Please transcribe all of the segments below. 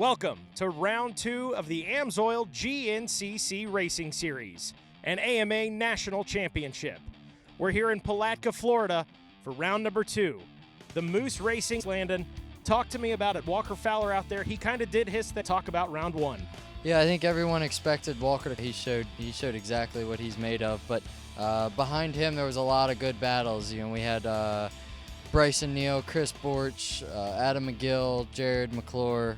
Welcome to round 2 of the Amsoil GNCC Racing Series, an AMA National Championship. We're here in Palatka, Florida for round number 2. The Moose Racing. Landon, talk to me about it. Walker Fowler out there, he kind of did his thing. Talk about round 1. Yeah, I think everyone expected Walker to. He showed exactly what he's made of, but behind him there was a lot of good battles. You know, we had Bryson Neal, Chris Borch, Adam McGill, Jared Mcclure.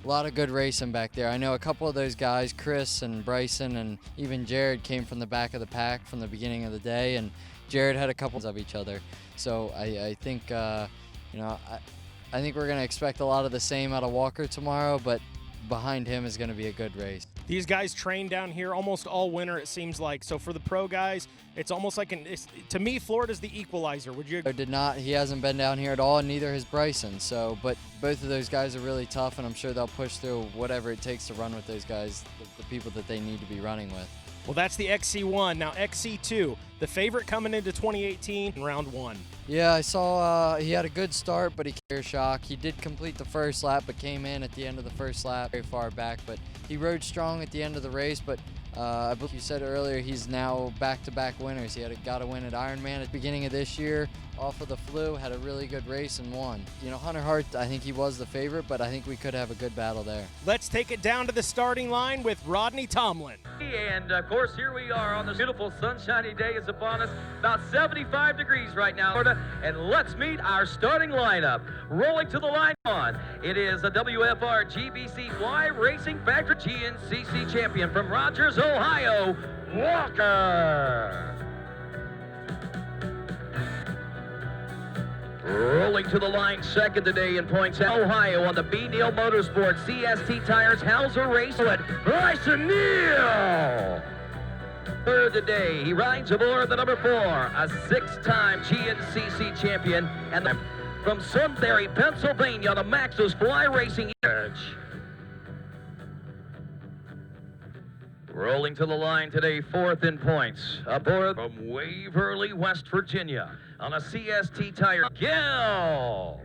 A lot of good racing back there. I know a couple of those guys, Chris and Bryson and even Jared, came from the back of the pack from the beginning of the day, and Jared had a couple of each other. So I think, I think we're going to expect a lot of the same out of Walker tomorrow, but behind him is going to be a good race. These guys train down here almost all winter, it seems like. So for the pro guys, it's almost like to me, Florida's the equalizer. Would you? He hasn't been down here at all, and neither has Bryson. So, but both of those guys are really tough, and I'm sure they'll push through whatever it takes to run with those guys, the people that they need to be running with. Well, that's the Xc1. Now Xc2, the favorite coming into 2018 in round 1. Yeah, I saw he had a good start, but he carried shock. He did complete the first lap, but came in at the end of the first lap very far back. But he rode strong at the end of the race. But I believe you said earlier he's now back-to-back winners. He got a win at Ironman at the beginning of this year off of the flu, had a really good race and won. You know, Hunter Hart, I think he was the favorite, but I think we could have a good battle there. Let's take it down to the starting line with Rodney Tomlin. And of course, here we are on this beautiful sunshiny day is upon us. About 75 degrees right now, Florida. And let's meet our starting lineup. Rolling to the line on, it is a WFR GBC Fly Racing Factory GNCC champion from Rogers, Ohio, Walker. Rolling to the line second today in points, Ohio on the B. Neal Motorsports CST Tires Hauser Racing, Bryson Neal. Third today, he rides aboard the number 4, a 6-time GNCC champion, and from Sunbury, Pennsylvania, on the Max's Fly Racing Edge. Rolling to the line today, 4th in points, aboard from Waverly, West Virginia, on a CST tire, Gill.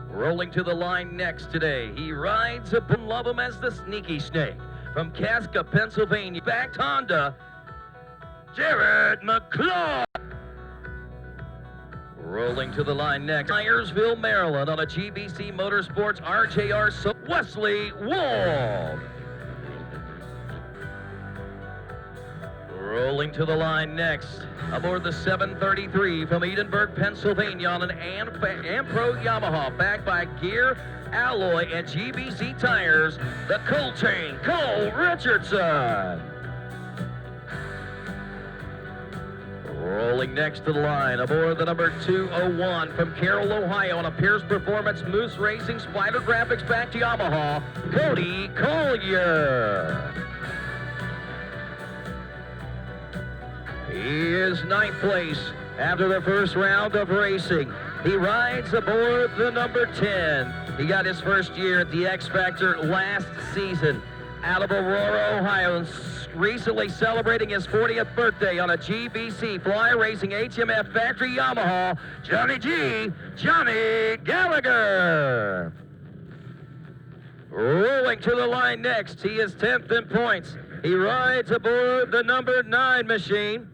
Rolling to the line next today, he rides aboard, love him as the Sneaky Snake, from Casca, Pennsylvania, backed Honda, Jared Mcclure. Rolling to the line next, Tyersville, Maryland, on a GBC Motorsports RJR, Wesley Wolfe. Rolling to the line next, aboard the 733 from Edinburgh, Pennsylvania, on an Ampro Yamaha, backed by Gear, Alloy, and GBC Tires, the Coltrane Cole Richardson. Rolling next to the line, aboard the number 201 from Carroll, Ohio, on a Pierce Performance Moose Racing Spider Graphics back to Yamaha, Cody Collier. He is 9th place after the first round of racing. He rides aboard the number 10. He got his first year at the X Factor last season out of Aurora, Ohio, and recently celebrating his 40th birthday on a GBC Fly Racing HMF Factory Yamaha, Johnny Gallagher. Rolling to the line next, he is 10th in points. He rides aboard the number 9 machine.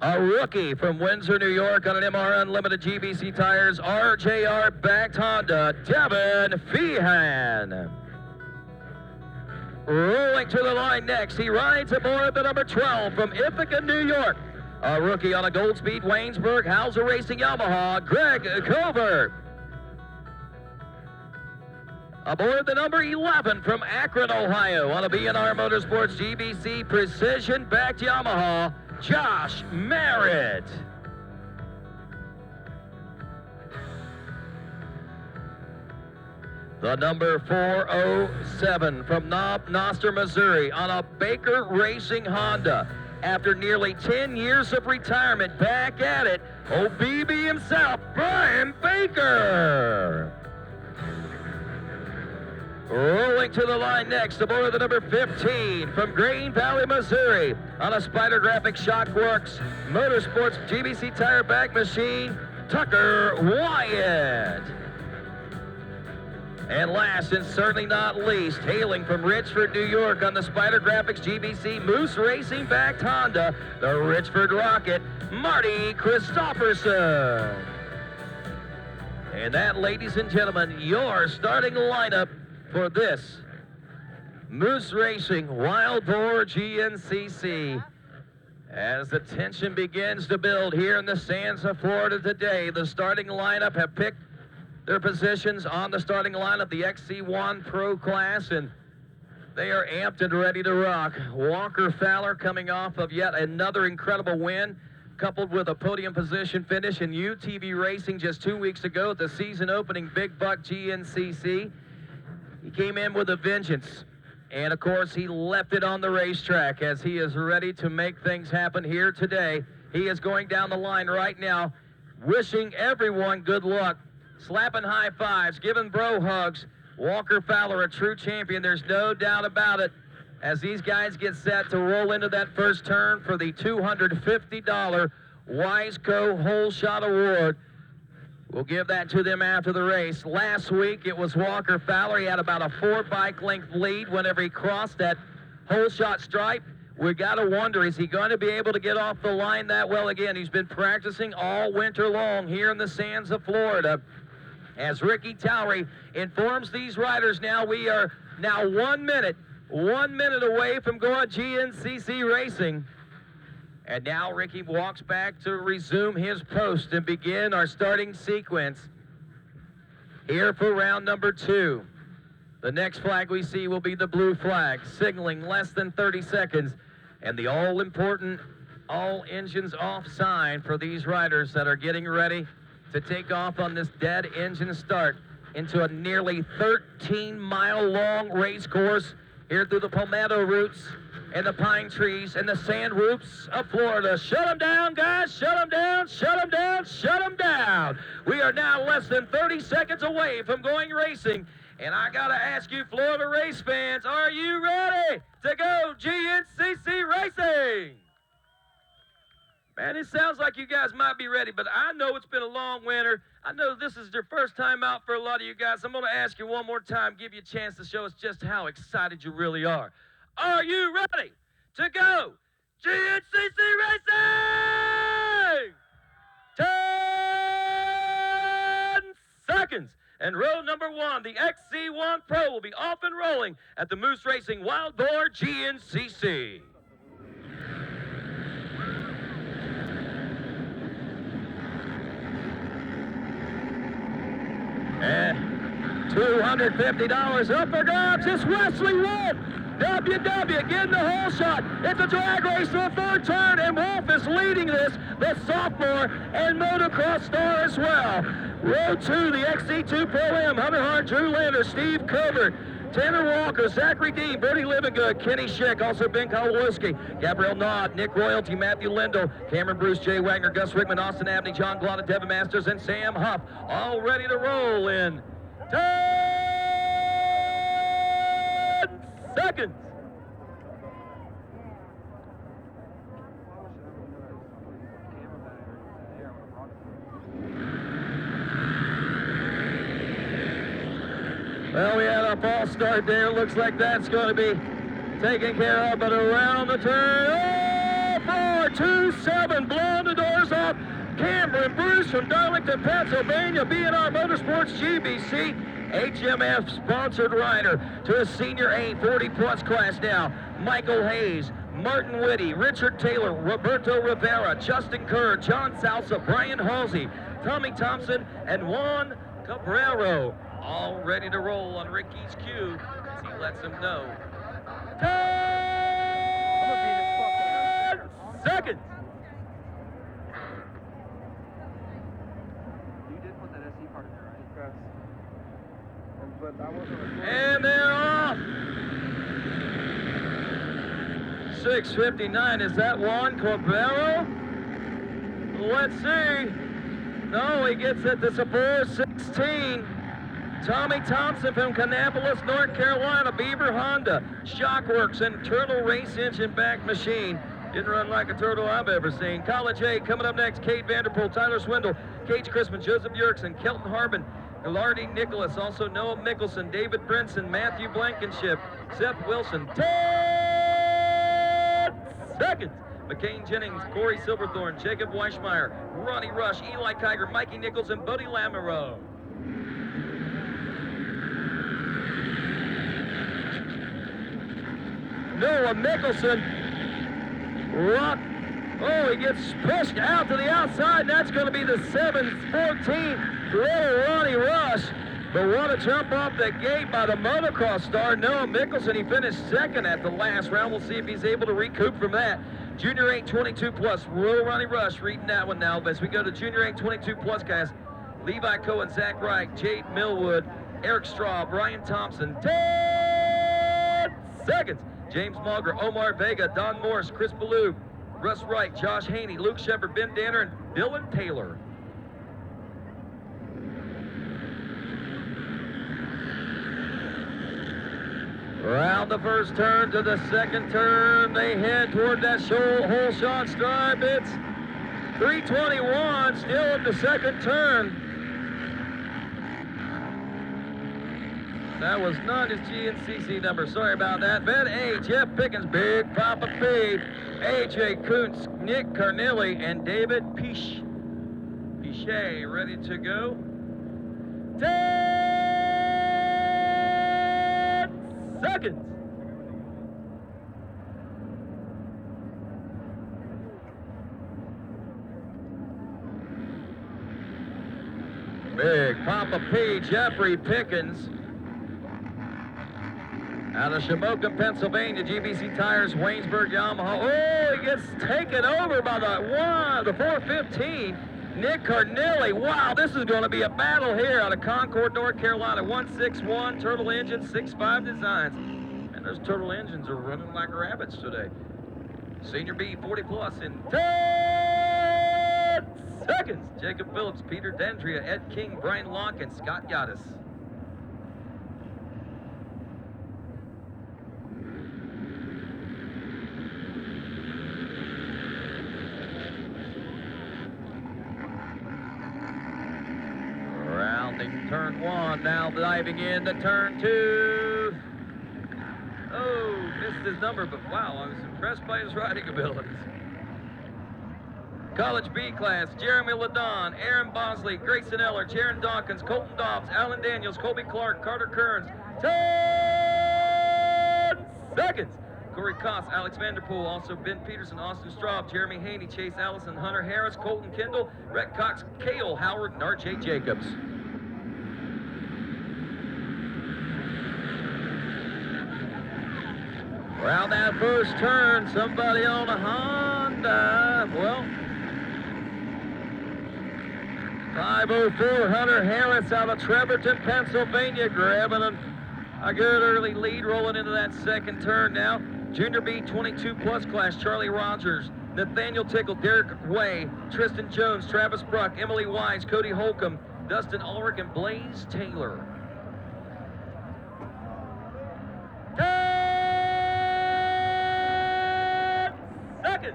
A rookie from Windsor, New York, on an MR Unlimited GBC Tires RJR backed Honda, Devin Feehan. Rolling to the line next, he rides aboard the number 12 from Ithaca, New York. A rookie on a Goldspeed Waynesburg Hauser Racing Yamaha, Greg Covert. Aboard the number 11 from Akron, Ohio, on a B&R Motorsports GBC Precision backed Yamaha, Josh Merritt. The number 407 from Noster, Missouri, on a Baker Racing Honda. After nearly 10 years of retirement, back at it, OBB himself, Brian Baker. Rolling to the line next, aboard the number 15 from Green Valley, Missouri, on a Spider Graphics Shockworks Motorsports GBC tire back machine, Tucker Wyatt. And last and certainly not least, hailing from Richford, New York on the Spider Graphics GBC Moose Racing backed Honda, the Richford Rocket, Marty Christopherson. And that, ladies and gentlemen, your starting lineup for this Moose Racing Wild Boar GNCC. As the tension begins to build here in the sands of Florida today, the starting lineup have picked their positions on the starting lineup, the Xc2 Pro Class, and they are amped and ready to rock. Walker Fowler coming off of yet another incredible win, coupled with a podium position finish in UTV racing just 2 weeks ago at the season opening Big Buck GNCC. He came in with a vengeance. And, of course, he left it on the racetrack as he is ready to make things happen here today. He is going down the line right now, wishing everyone good luck, slapping high fives, giving bro hugs. Walker Fowler, a true champion, there's no doubt about it, as these guys get set to roll into that first turn for the $250 Wiseco Hole Shot Award. We'll give that to them after the race. Last week, it was Walker Fowler. He had about a 4 bike length lead whenever he crossed that hole shot stripe. We got to wonder, is he going to be able to get off the line that well again? He's been practicing all winter long here in the sands of Florida. As Ricky Towery informs these riders now, we are now 1 minute away from going GNCC racing. And now Ricky walks back to resume his post and begin our starting sequence here for round number 2. The next flag we see will be the blue flag, signaling less than 30 seconds. And the all-important, all engines off sign for these riders that are getting ready to take off on this dead engine start into a nearly 13-mile-long race course here through the palmetto roots and the pine trees and the sand roofs of Florida. Shut them down, guys. Shut them down. Shut them down. Shut them down. We are now less than 30 seconds away from going racing. And I got to ask you, Florida race fans, are you ready to go GNCC racing? Man, it sounds like you guys might be ready, but I know it's been a long winter. I know this is your first time out for a lot of you guys. I'm going to ask you one more time, give you a chance to show us just how excited you really are. Are you ready to go GNCC racing? 10 seconds. And row number 1, the Xc2 Pro, will be off and rolling at the Moose Racing Wild Boar GNCC. And $250 up for grabs. It's Wesley Wolfe. WW getting the hole shot. It's a drag race to the 3rd turn, and Wolfe is leading this, the sophomore and motocross star as well. Row 2, the Xc2 Pro M, Hunter Hart, Drew Lander, Steve Covert, Tanner Walker, Zachary Dean, Bertie Livingood, Kenny Schick, also Ben Kowalski, Gabriel Nod, Nick Royalty, Matthew Lindell, Cameron Bruce, Jay Wagner, Gus Rickman, Austin Abney, John Glotta, Devin Masters, and Sam Huff, all ready to roll in 10 seconds. Well, we had a false start there. Looks like that's going to be taken care of, but around the turn, 4-2-7, blowing the doors off. Cameron Bruce from Darlington, Pennsylvania, B&R Motorsports GBC, HMF-sponsored rider to a Senior A 40-plus class now. Michael Hayes, Martin Whitty, Richard Taylor, Roberto Rivera, Justin Kerr, John Salsa, Brian Halsey, Tommy Thompson, and Juan Cabrero. All ready to roll on Ricky's cue as he lets them know. 10 seconds. You did put that SE part in there, right? Yes. And they're off. 6:59. Is that Juan Cabrero? Let's see. No, he gets it. It's a 4:16. Tommy Thompson from Kannapolis, North Carolina, Beaver Honda, Shockworks, and Turtle Race Engine back machine. Didn't run like a turtle I've ever seen. College A coming up next, Cade Vanderpool, Tyler Swindle, Gage Chrisman, Joseph Yerkson, Kelton Harbin, Gilardi Nicholas, also Noah Mikkelsen, David Brinson, Matthew Blankenship, Seth Wilson, 10 seconds. McCain Jennings, Corey Silverthorne, Jacob Weichmeyer, Ronnie Rush, Eli Kiger, Mikey Nichols, and Bodie Lamoureux. Noah Mikkelsen, he gets pushed out to the outside, and that's going to be the 7-14 little Ronnie Rush. But what a jump off the gate by the motocross star, Noah Mikkelsen. He finished second at the last round. We'll see if he's able to recoup from that. Junior 8 22 plus, little Ronnie Rush reading that one now. But as we go to Junior 8 22 plus guys, Levi Cohen, Zach Wright, Jade Millwood, Eric Straw, Brian Thompson, 10 seconds. James Mulger, Omar Vega, Don Morris, Chris Ballou, Russ Wright, Josh Haney, Luke Shepard, Ben Danner, and Dylan Taylor. Around the first turn to the second turn, they head toward that whole shot stripe. It's 3:21, still at the second turn. That was not his GNCC number, sorry about that. Then A, Jeff Pickens, Big Papa P, AJ Kuntz, Nick Carnelli, and David Pichet ready to go. 10 seconds. Big Papa P, Jeffrey Pickens. Out of Shamokin, Pennsylvania, GBC Tires, Waynesburg, Yamaha. Oh, he gets taken over by the 415. Nick Carnelli. Wow, this is going to be a battle here out of Concord, North Carolina. 161 Turtle Engine, 6.5 designs. And those Turtle engines are running like rabbits today. Senior B, 40 plus in 10 seconds. Jacob Phillips, Peter Dendria, Ed King, Brian Locke, and Scott Yadis. Turn one, now diving into turn two. Oh, missed his number, but wow, I was impressed by his riding abilities. College B class, Jeremy Ladon, Aaron Bosley, Grayson Eller, Jaron Dawkins, Colton Dobbs, Alan Daniels, Colby Clark, Carter Kearns. 10 seconds. Corey Koss, Alex Vanderpool, also Ben Peterson, Austin Straub, Jeremy Haney, Chase Allison, Hunter Harris, Colton Kendall, Rhett Cox, Cale Howard, and R.J. Jacobs. Around that first turn, somebody on a Honda. Well, 504 Hunter Harris out of Trevorton, Pennsylvania, grabbing a good early lead, rolling into that second turn now. Junior B 22 plus class, Charlie Rogers, Nathaniel Tickle, Derek Way, Tristan Jones, Travis Bruck, Emily Wise, Cody Holcomb, Dustin Ulrich, and Blaze Taylor. 10 seconds.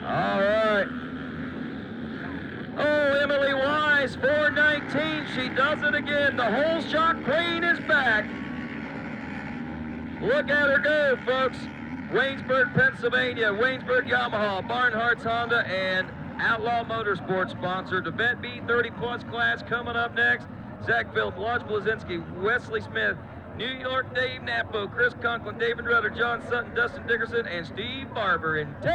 All right. Oh, Emily Wise, 419. She does it again. The whole shot queen is back. Look at her go, folks. Waynesburg, Pennsylvania, Waynesburg Yamaha, Barnhart's Honda, and Outlaw Motorsports sponsored. Event B 30 plus class coming up next. Zach Philp, Lodge Blazinski, Wesley Smith, New York Dave Napo, Chris Conklin, David Rudder, John Sutton, Dustin Dickerson, and Steve Barber in 10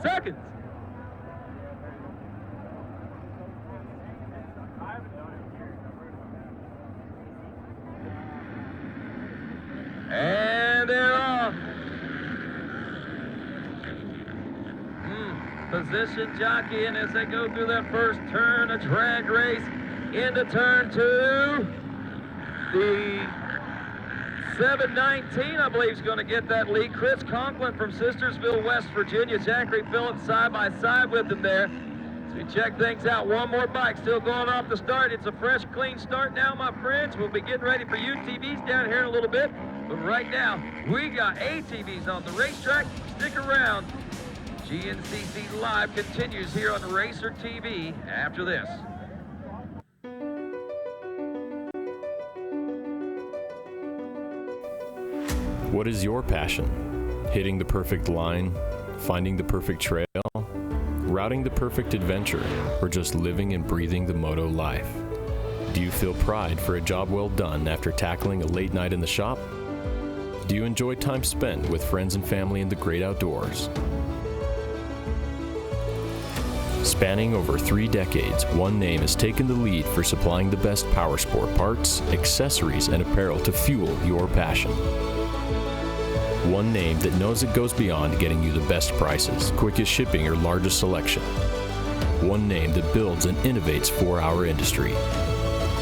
seconds. And they're off. Position jockeying as they go through that first turn, a drag race into turn two. The 719, I believe, is going to get that lead. Chris Conklin from Sistersville, West Virginia. Zachary Phillips side by side with him there. We check things out. One more bike still going off the start. It's a fresh, clean start now, my friends. We'll be getting ready for UTVs down here in a little bit. But right now, we got ATVs on the racetrack. Stick around. GNCC Live continues here on RacerTV after this. What is your passion? Hitting the perfect line, finding the perfect trail, routing the perfect adventure, or just living and breathing the moto life? Do you feel pride for a job well done after tackling a late night in the shop? Do you enjoy time spent with friends and family in the great outdoors? Spanning over 3 decades, one name has taken the lead for supplying the best powersport parts, accessories, and apparel to fuel your passion. One name that knows it goes beyond getting you the best prices, quickest shipping, or largest selection. One name that builds and innovates for our industry.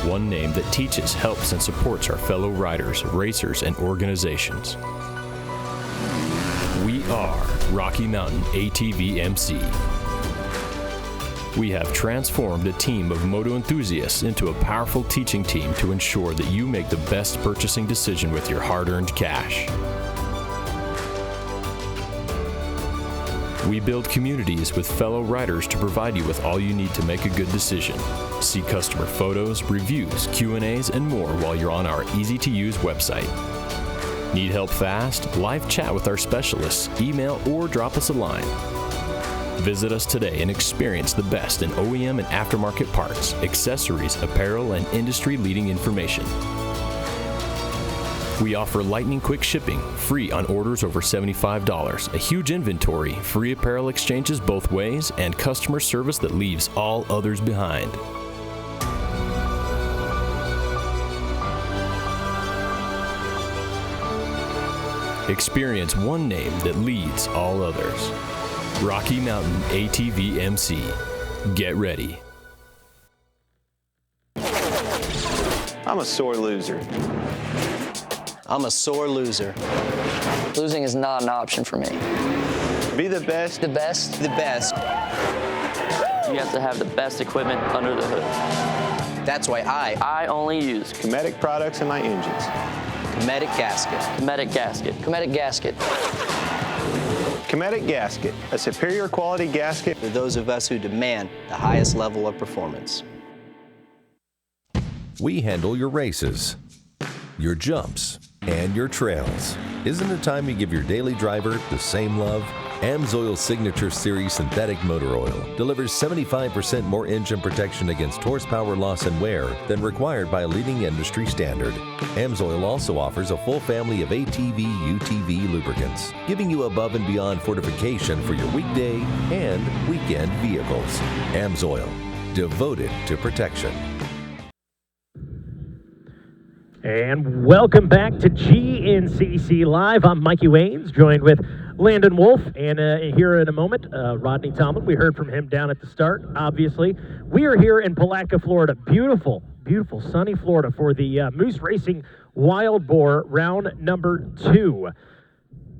One name that teaches, helps, and supports our fellow riders, racers, and organizations. We are Rocky Mountain ATV MC. We have transformed a team of moto enthusiasts into a powerful teaching team to ensure that you make the best purchasing decision with your hard-earned cash. We build communities with fellow riders to provide you with all you need to make a good decision. See customer photos, reviews, Q&As, and more while you're on our easy-to-use website. Need help fast? Live chat with our specialists, email, or drop us a line. Visit us today and experience the best in OEM and aftermarket parts, accessories, apparel, and industry-leading information. We offer lightning quick shipping, free on orders over $75, a huge inventory, free apparel exchanges both ways, and customer service that leaves all others behind. Experience one name that leads all others. Rocky Mountain ATV MC. Get ready. I'm a sore loser. I'm a sore loser. Losing is not an option for me. Be the best. The best? The best. You have to have the best equipment under the hood. That's why I only use Cometic products in my engines. Cometic gasket. Cometic gasket. Cometic gasket. Cometic gasket, a superior quality gasket For those of us who demand the highest level of performance. We handle your races, your jumps, and your trails. Isn't it time you give your daily driver the same love? Amsoil Signature Series Synthetic Motor Oil delivers 75% more engine protection against horsepower loss and wear than required by a leading industry standard. Amsoil also offers a full family of ATV, UTV lubricants, giving you above and beyond fortification for your weekday and weekend vehicles. Amsoil, devoted to protection. And welcome back to GNCC Live. I'm Mikey Waynes, joined with Landon Wolfe, and here in a moment, Rodney Tomlin. We heard from him down at the start, obviously. We are here in Palatka, Florida. Beautiful, beautiful, sunny Florida for the Moose Racing Wild Boar round number 2.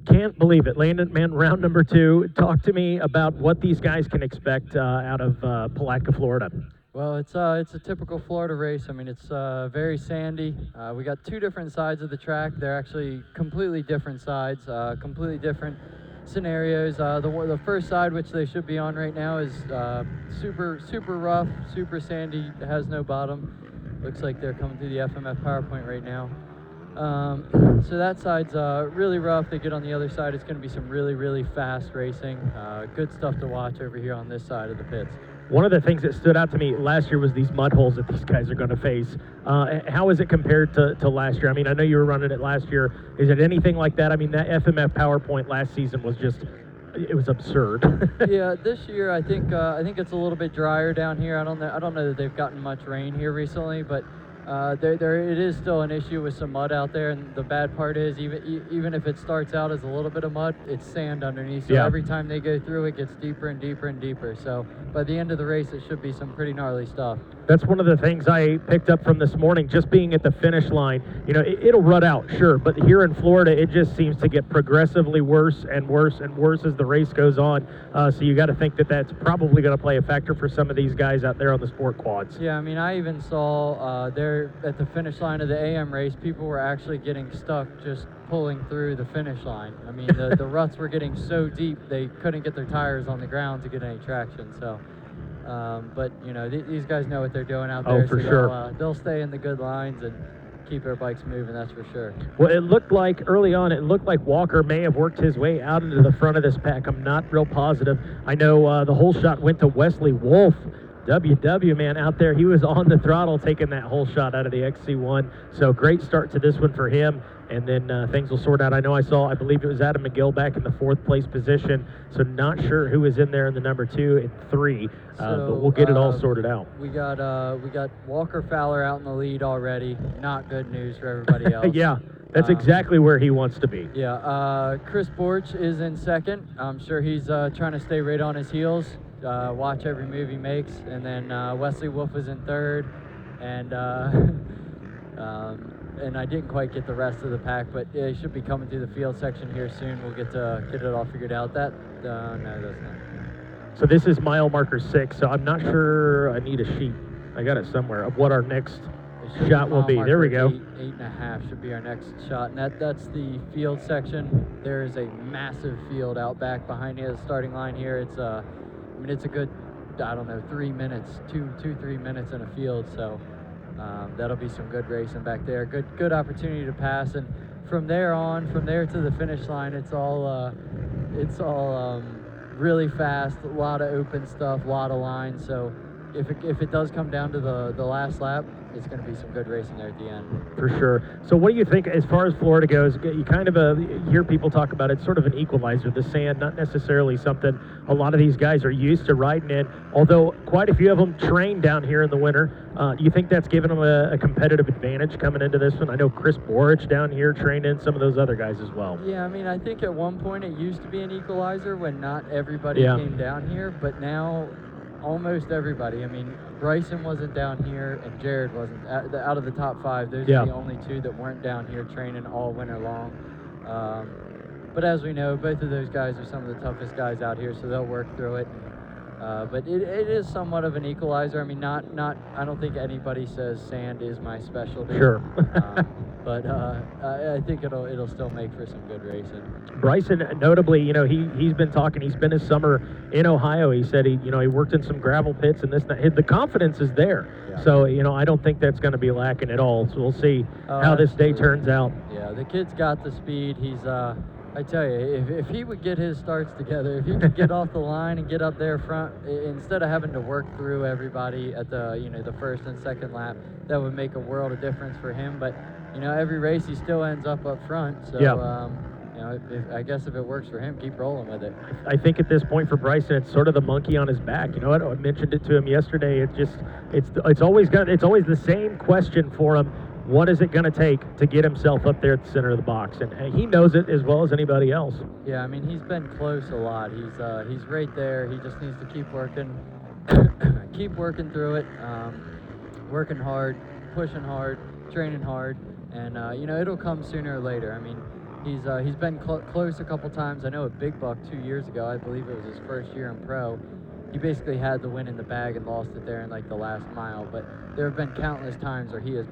Can't believe it. Landon, man, round number 2. Talk to me about what these guys can expect out of Palatka, Florida. Well, it's a typical Florida race. I mean, it's very sandy. We got 2 different sides of the track. They're actually completely different sides, completely different scenarios. The first side, which they should be on right now, is super rough, super sandy. It has no bottom. Looks like they're coming through the FMF PowerPoint right now. So that side's really rough. They get on the other side. It's going to be some really fast racing. Good stuff to watch over here on this side of the pits. One of the things that stood out to me last year was these mud holes that these guys are going to face. How is it compared to last year? I mean, I know you were running it last year. Is it anything like that? I mean, that FMF PowerPoint last season was just, it was absurd. Yeah, this year I think it's a little bit drier down here. I don't know that they've gotten much rain here recently, but It is still an issue with some mud out there, and the bad part is even if it starts out as a little bit of mud, it's sand underneath. So every time they go through, it gets deeper and deeper and deeper. So by the end of the race, it should be some pretty gnarly stuff. That's one of the things I picked up from this morning, just being at the finish line. You know, it'll rut out, sure, but here in Florida, it just seems to get progressively worse and worse and worse as the race goes on. So you got to think that that's probably going to play a factor for some of these guys out there on the sport quads. Yeah, I mean, I even saw there at the finish line of the AM race, people were actually getting stuck just pulling through the finish line. I mean, the ruts were getting so deep, they couldn't get their tires on the ground to get any traction. So. But you know, these guys know what they're doing out there. Oh, for so sure. They'll stay in the good lines and keep their bikes moving, that's for sure. Well, it looked like early on, it looked like Walker may have worked his way out into the front of this pack. I'm not real positive. I know the whole shot went to Wesley Wolfe. WW, man, out there, he was on the throttle taking that whole shot out of the XC1. So great start to this one for him. And then things will sort out. I believe it was Adam McGill back in the 4th place position. So not sure who is in there in the number 2 and 3, but we'll get it all sorted out. We got Walker Fowler out in the lead already. Not good news for everybody else. Yeah, that's exactly where he wants to be. Yeah, Chris Borch is in 2nd. I'm sure he's trying to stay right on his heels, watch every move he makes. And then Wesley Wolfe is in 3rd, and I didn't quite get the rest of the pack, but it should be coming through the field section here soon. We'll get it all figured out. No, that's not. So this is mile marker 6, so I'm not sure. I need a sheet. I got it somewhere of what our next shot will be. There we go. 8.5 should be our next shot, and that's the field section. There is a massive field out back behind the starting line here. It's I mean, it's a good, I don't know, 3 minutes, 3 minutes in a field. So. That'll be some good racing back there. Good opportunity to pass, and from there to the finish line, it's all really fast. A lot of open stuff, a lot of lines. So if it does come down to the last lap, it's going to be some good racing there at the end. For sure. So what do you think as far as Florida goes? You kind of hear people talk about it, sort of an equalizer, the sand, not necessarily something a lot of these guys are used to riding in, although quite a few of them train down here in the winter. Do you think that's given them a competitive advantage coming into this one? I know Chris Borich down here trained in, some of those other guys as well. Yeah, I mean, I think at one point it used to be an equalizer when not everybody came down here, but now almost everybody. I mean, Bryson wasn't down here and Jared wasn't. Out of the top 5, those are the only 2 that weren't down here training all winter long. But as we know, both of those guys are some of the toughest guys out here, so they'll work through it. But it is somewhat of an equalizer. I mean, not. I don't think anybody says sand is my specialty. Sure. But I think it'll still make for some good racing. Bryson, notably, you know, he's been talking. He's been his summer in Ohio. He said he worked in some gravel pits and this. The confidence is there. Yeah. So I don't think that's going to be lacking at all. So we'll see how this day turns out. Yeah, the kid's got the speed. He's I tell you, if he would get his starts together, if he could get off the line and get up there front, instead of having to work through everybody at the first and second lap, that would make a world of difference for him. But every race he still ends up front. So I guess if it works for him, keep rolling with it. I think at this point for Bryson, it's sort of the monkey on his back. You know what? I mentioned it to him yesterday. It's always the same question for him. What is it going to take to get himself up there at the center of the box? And he knows it as well as anybody else. Yeah, I mean, he's been close a lot. He's right there. He just needs to keep working, keep working through it, working hard, pushing hard, training hard, and it'll come sooner or later. I mean, he's been close a couple times. I know at Big Buck 2 years ago, I believe it was his first year in pro. He basically had the win in the bag and lost it there in like the last mile. But there have been countless times where it has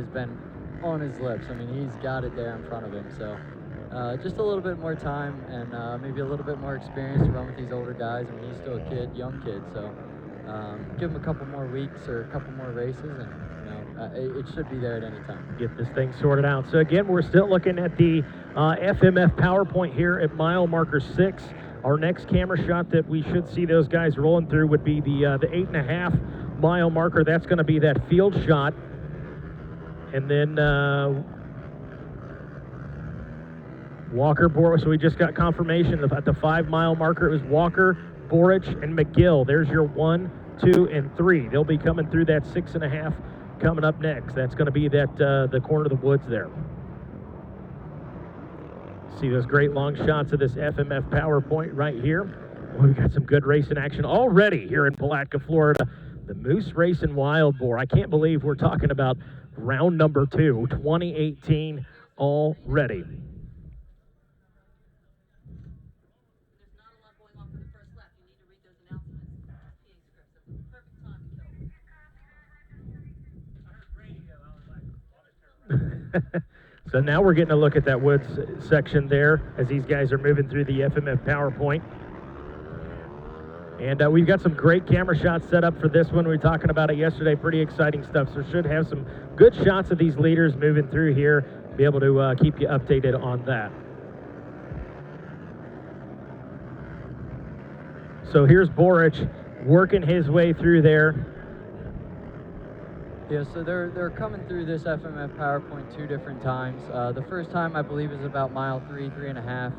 been on his lips. I mean, he's got it there in front of him. So just a little bit more time and maybe a little bit more experience to run with these older guys. I mean, he's still a young kid. So give him a couple more weeks or a couple more races, and it should be there at any time. Get this thing sorted out. So again, we're still looking at the FMF PowerPoint here at mile marker 6. Our next camera shot that we should see those guys rolling through would be the 8.5 mile marker. That's going to be that field shot. And then Walker, Borich. So we just got confirmation at the 5 mile marker. It was Walker, Borich, and McGill. There's your 1, 2, and 3. They'll be coming through that 6.5 coming up next. That's going to be that the corner of the woods there. See those great long shots of this FMF PowerPoint right here. We've got some good racing action already here in Palatka, Florida. The Moose Racing Wild Boar. I can't believe we're talking about round number 2, 2018 already. So now we're getting a look at that woods section there as these guys are moving through the FMF PowerPoint. And we've got some great camera shots set up for this one. We were talking about it yesterday. Pretty exciting stuff. So should have some good shots of these leaders moving through here. Be able to keep you updated on that. So here's Borich working his way through there. Yeah, so they're coming through this FMF PowerPoint 2 different times. The first time I believe is about mile 3.5,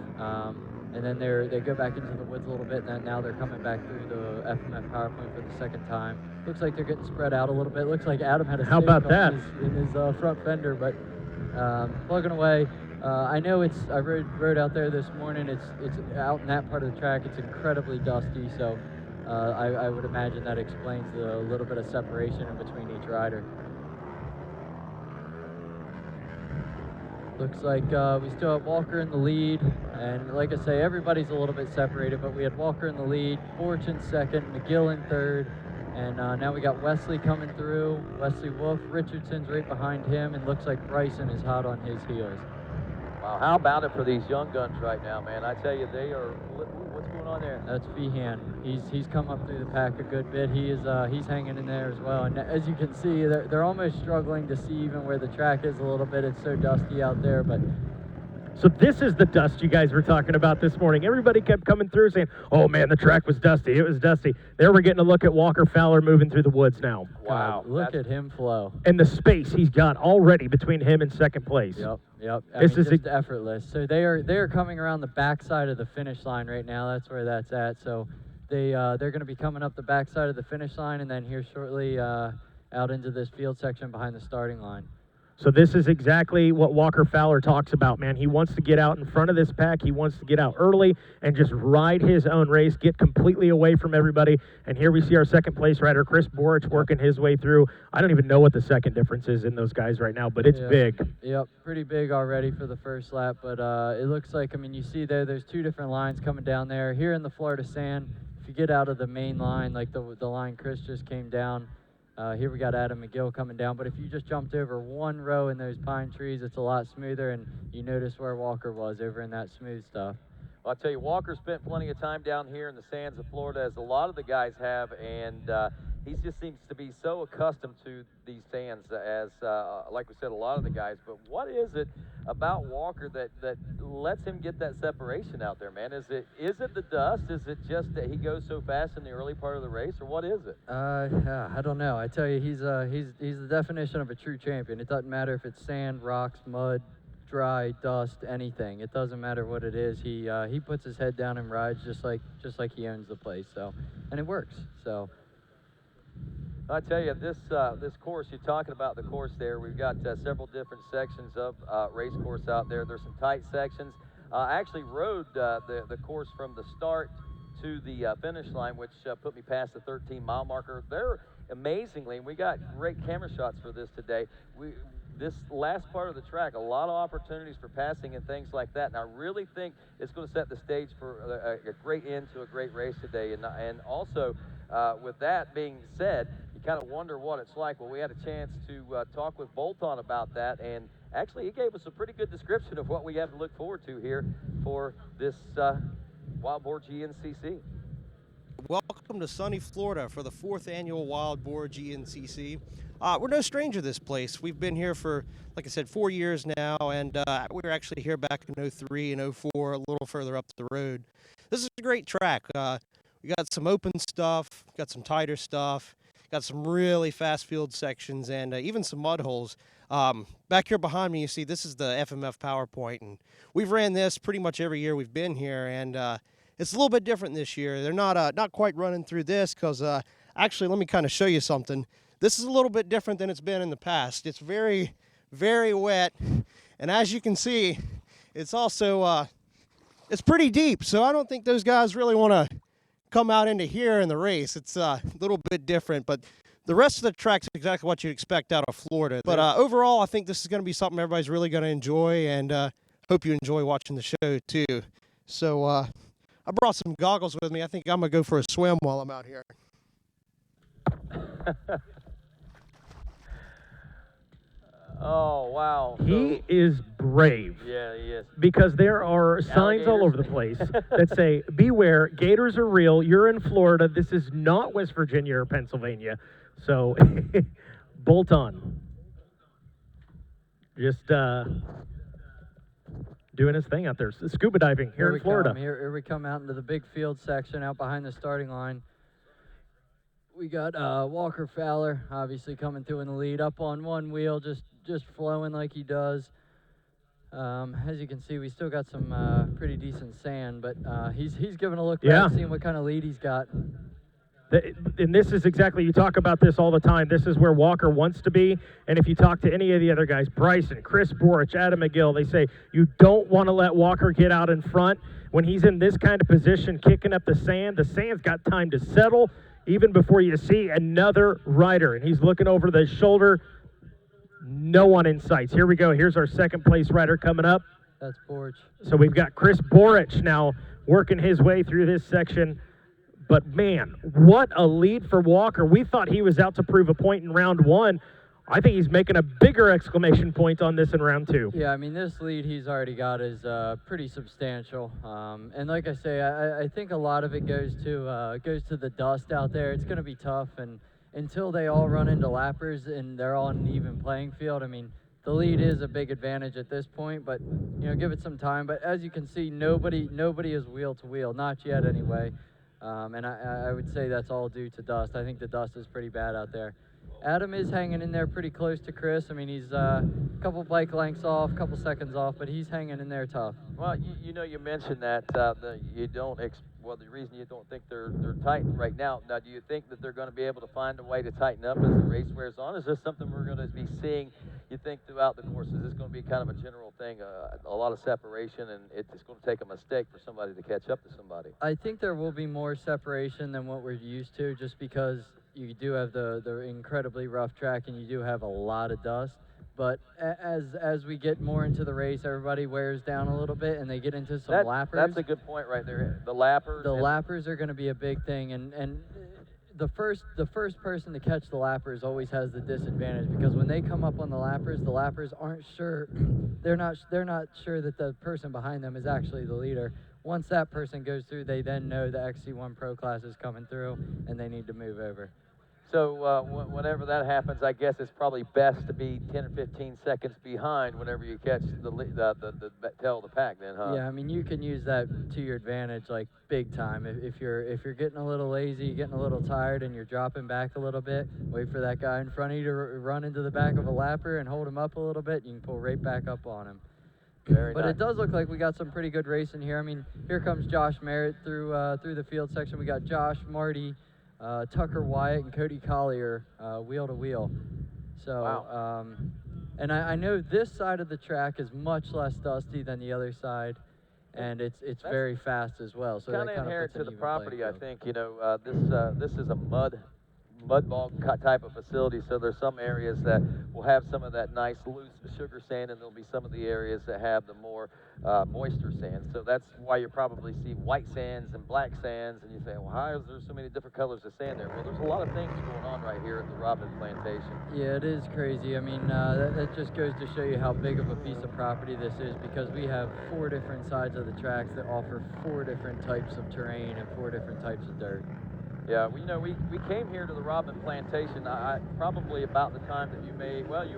and then they go back into the woods a little bit, and then now they're coming back through the FMF PowerPoint for the second time. Looks like they're getting spread out a little bit. Looks like Adam had a How about that? in his front fender, but plugging away. I know I rode out there this morning. It's out in that part of the track. It's incredibly dusty, so. I would imagine that explains the little bit of separation in between each rider. Looks like we still have Walker in the lead, and like I say, everybody's a little bit separated, but we had Walker in the lead, Borich in second, McGill in third, and now we got Wesley coming through, Wesley Wolfe, Richardson's right behind him, and looks like Bryson is hot on his heels. Wow, how about it for these young guns right now, man? I tell you, they are. What's going on there? That's Feehan. He's come up through the pack a good bit. He's hanging in there as well. And as you can see, they're almost struggling to see even where the track is a little bit. It's so dusty out there, but. So this is the dust you guys were talking about this morning. Everybody kept coming through saying, oh man, the track was dusty. It was dusty. There we're getting a look at Walker Fowler moving through the woods now. Wow. God, look at him flow. And the space he's got already between him and second place. Yep. This is just effortless. So they are coming around the backside of the finish line right now. That's where that's at. So they're going to be coming up the backside of the finish line, and then here shortly out into this field section behind the starting line. So this is exactly what Walker Fowler talks about, man. He wants to get out in front of this pack. He wants to get out early and just ride his own race, get completely away from everybody. And here we see our second place rider, Chris Borich, working his way through. I don't even know what the second difference is in those guys right now, but it's big. Yep, pretty big already for the first lap. But it looks like, I mean, you see there's 2 different lines coming down there. Here in the Florida sand, if you get out of the main line, like the line Chris just came down, here we got Adam McGill coming down, but if you just jumped over one row in those pine trees, it's a lot smoother, and you notice where Walker was over in that smooth stuff. Well, I'll tell you, Walker spent plenty of time down here in the sands of Florida, as a lot of the guys have, and he just seems to be so accustomed to these sands, as like we said, a lot of the guys. But what is it about Walker that lets him get that separation out there, man? Is it the dust? Is it just that he goes so fast in the early part of the race, or what is it? I don't know. I tell you, he's the definition of a true champion. It doesn't matter if it's sand, rocks, mud, dry, dust, anything. It doesn't matter what it is. He puts his head down and rides just like he owns the place. So, and it works. So. I tell you, this course, you're talking about the course there. We've got several different sections of race course out there. There's some tight sections. I actually rode the course from the start to the finish line, which put me past the 13-mile marker. There, amazingly, and we got great camera shots for this today. This last part of the track, a lot of opportunities for passing and things like that. And I really think it's going to set the stage for a great end to a great race today. And also, with that being said, you kind of wonder what it's like. Well, we had a chance to talk with Bolton about that, and actually he gave us a pretty good description of what we have to look forward to here for this Wild Boar GNCC. Welcome to sunny Florida for the 4th annual Wild Boar GNCC. We're no stranger to this place. We've been here for, like I said, 4 years now, and we were actually here back in 03 and 04, a little further up the road. This is a great track. We got some open stuff, got some tighter stuff, got some really fast field sections, and even some mud holes. Back here behind me, you see this is the FMF PowerPoint, and we've ran this pretty much every year we've been here, and it's a little bit different this year. They're not quite running through this because actually, let me kind of show you something. This is a little bit different than it's been in the past. It's very, very wet, and as you can see, it's also it's pretty deep. So I don't think those guys really want to come out into here in the race. It's a little bit different, but the rest of the track's exactly what you'd expect out of Florida. But overall, I think this is going to be something everybody's really going to enjoy, and hope you enjoy watching the show too. So I brought some goggles with me. I think I'm going to go for a swim while I'm out here. Oh, wow. He is brave. Yeah, he is. Because there are signs all over the place that say, beware, gators are real, you're in Florida, this is not West Virginia or Pennsylvania. So, bolt on. Just doing his thing out there. Scuba diving here in Florida. Here we come out into the big field section out behind the starting line. We got Walker Fowler obviously coming through in the lead, up on one wheel, just flowing like he does. As you can see, we still got some pretty decent sand, but he's giving a look back, seeing what kind of lead he's got. And this is exactly, you talk about this all the time, this is where Walker wants to be, and if you talk to any of the other guys, Bryson, Chris Borich, Adam McGill, they say you don't want to let Walker get out in front. When he's in this kind of position, kicking up the sand's got time to settle, even before you see another rider, and he's looking over the shoulder. No one in sight. Here we go. Here's our second place rider coming up. That's Borich. So we've got Chris Borich now working his way through this section. But, man, what a lead for Walker. We thought he was out to prove a point in round one. I think he's making a bigger exclamation point on this in round two. Yeah, I mean, this lead he's already got is pretty substantial. And like I say, I think a lot of it goes to the dust out there. It's going to be tough, and until they all run into lappers and they're all on an even playing field, I mean, the lead is a big advantage at this point, but, you know, give it some time. But as you can see, nobody is wheel to wheel, not yet anyway. And I would say that's all due to dust. I think the dust is pretty bad out there. Adam is hanging in there pretty close to Chris. I mean, he's a couple bike lengths off, a couple seconds off, but he's hanging in there tough. Well, you know, you mentioned that you don't, the reason you don't think they're tight right now. Now, do you think that they're going to be able to find a way to tighten up as the race wears on? Is this something we're going to be seeing, you think, throughout the course? Is this going to be kind of a general thing, a lot of separation, and it's going to take a mistake for somebody to catch up to somebody? I think there will be more separation than what we're used to, just because you do have the incredibly rough track and you do have a lot of dust. But as we get more into the race, everybody wears down a little bit and they get into some lappers. That's a good point right there. The lappers. The lappers are going to be a big thing, and the first person to catch the lappers always has the disadvantage, because when they come up on the lappers aren't sure. They're not sure that the person behind them is actually the leader. Once that person goes through, they then know the Xc1 Pro Class is coming through and they need to move over. So whenever that happens, I guess it's probably best to be 10 or 15 seconds behind whenever you catch the tail of the pack then, huh? Yeah, I mean, you can use that to your advantage, like, big time. If you're getting a little lazy, getting a little tired, and you're dropping back a little bit, wait for that guy in front of you to run into the back of a lapper and hold him up a little bit, you can pull right back up on him. But nice. It does look like we got some pretty good racing here. I mean, here comes Josh Merritt through the field section. We got Josh, Marty, Tucker Wyatt, and Cody Collier wheel to wheel. So, wow. And I know this side of the track is much less dusty than the other side, and it's very fast as well. So kind of inherent to the property, I think. You know, this is a mud bog type of facility, so there's some areas that will have some of that nice loose sugar sand, and there'll be some of the areas that have the more moisture sand. So that's why you probably see white sands and black sands, and you say, well, how is there so many different colors of sand there? Well, there's a lot of things going on right here at the Robin Plantation. Yeah, it is crazy. I mean, that just goes to show you how big of a piece of property this is, because we have 4 different sides of the tracks that offer 4 different types of terrain and 4 different types of dirt. Yeah, you know, we came here to the Robin Plantation probably about the time that you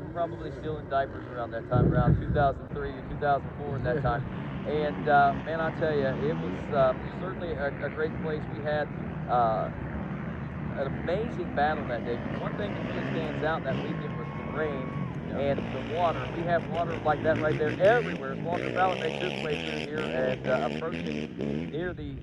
were probably still in diapers around that time, around 2003 to 2004 at that time. And, man, I tell you, it was certainly a great place. We had an amazing battle that day. One thing that really stands out that weekend was the rain and the water. We have water like that right there everywhere. As Walker Fowler makes his way through here and approaching near the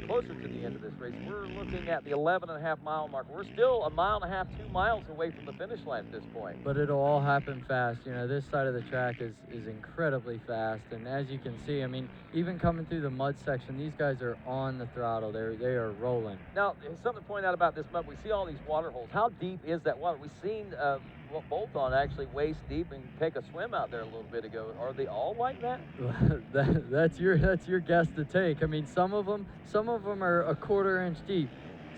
closer to the end of this race. We're looking at the 11.5 mile mark. We're still 1.5 miles, 2 miles away from the finish line at this point. But it'll all happen fast. You know, this side of the track is incredibly fast. And as you can see, I mean, even coming through the mud section, these guys are on the throttle. They are rolling. Now, something to point out about this mud, we see all these water holes. How deep is that water? We've seen Bolton actually waist deep and take a swim out there a little bit ago. Are they all like that? That's your guess to take. I mean, some of them are a 1/4 inch deep.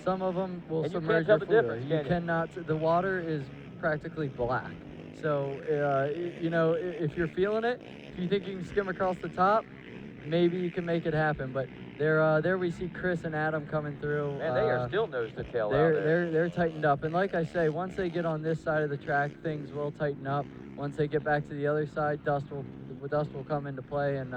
Some of them will and submerge you your can't tell the footer. difference, You cannot. The water is practically black. So you know, if you're feeling it, if you think you can skim across the top, maybe you can make it happen. But there we see Chris and Adam coming through. And they are still nose to tail out there. They're tightened up. And like I say, once they get on this side of the track, things will tighten up. Once they get back to the other side, dust will come into play. And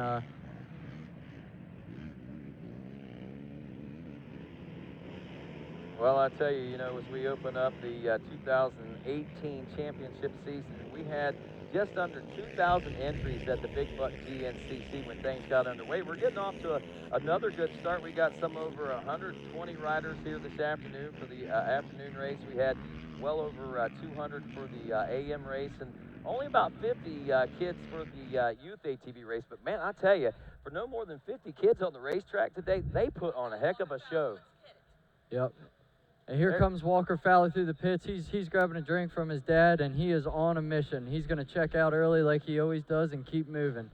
well, I tell you, you know, as we open up the 2018 championship season, we had just under 2,000 entries at the Big Buck GNCC when things got underway. We're getting off to another good start. We got some over 120 riders here this afternoon for the afternoon race. We had well over 200 for the AM race, and only about 50 kids for the youth ATV race. But man, I tell you, for no more than 50 kids on the racetrack today, they put on a heck of a show. Yep. And here comes Walker Fowler through the pits. He's grabbing a drink from his dad, and he is on a mission. He's going to check out early like he always does and keep moving.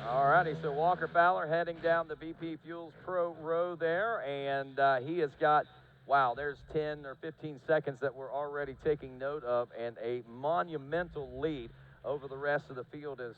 All righty, so Walker Fowler heading down the BP Fuels Pro row there, and he has got, wow, there's 10 or 15 seconds that we're already taking note of, and a monumental lead over the rest of the field as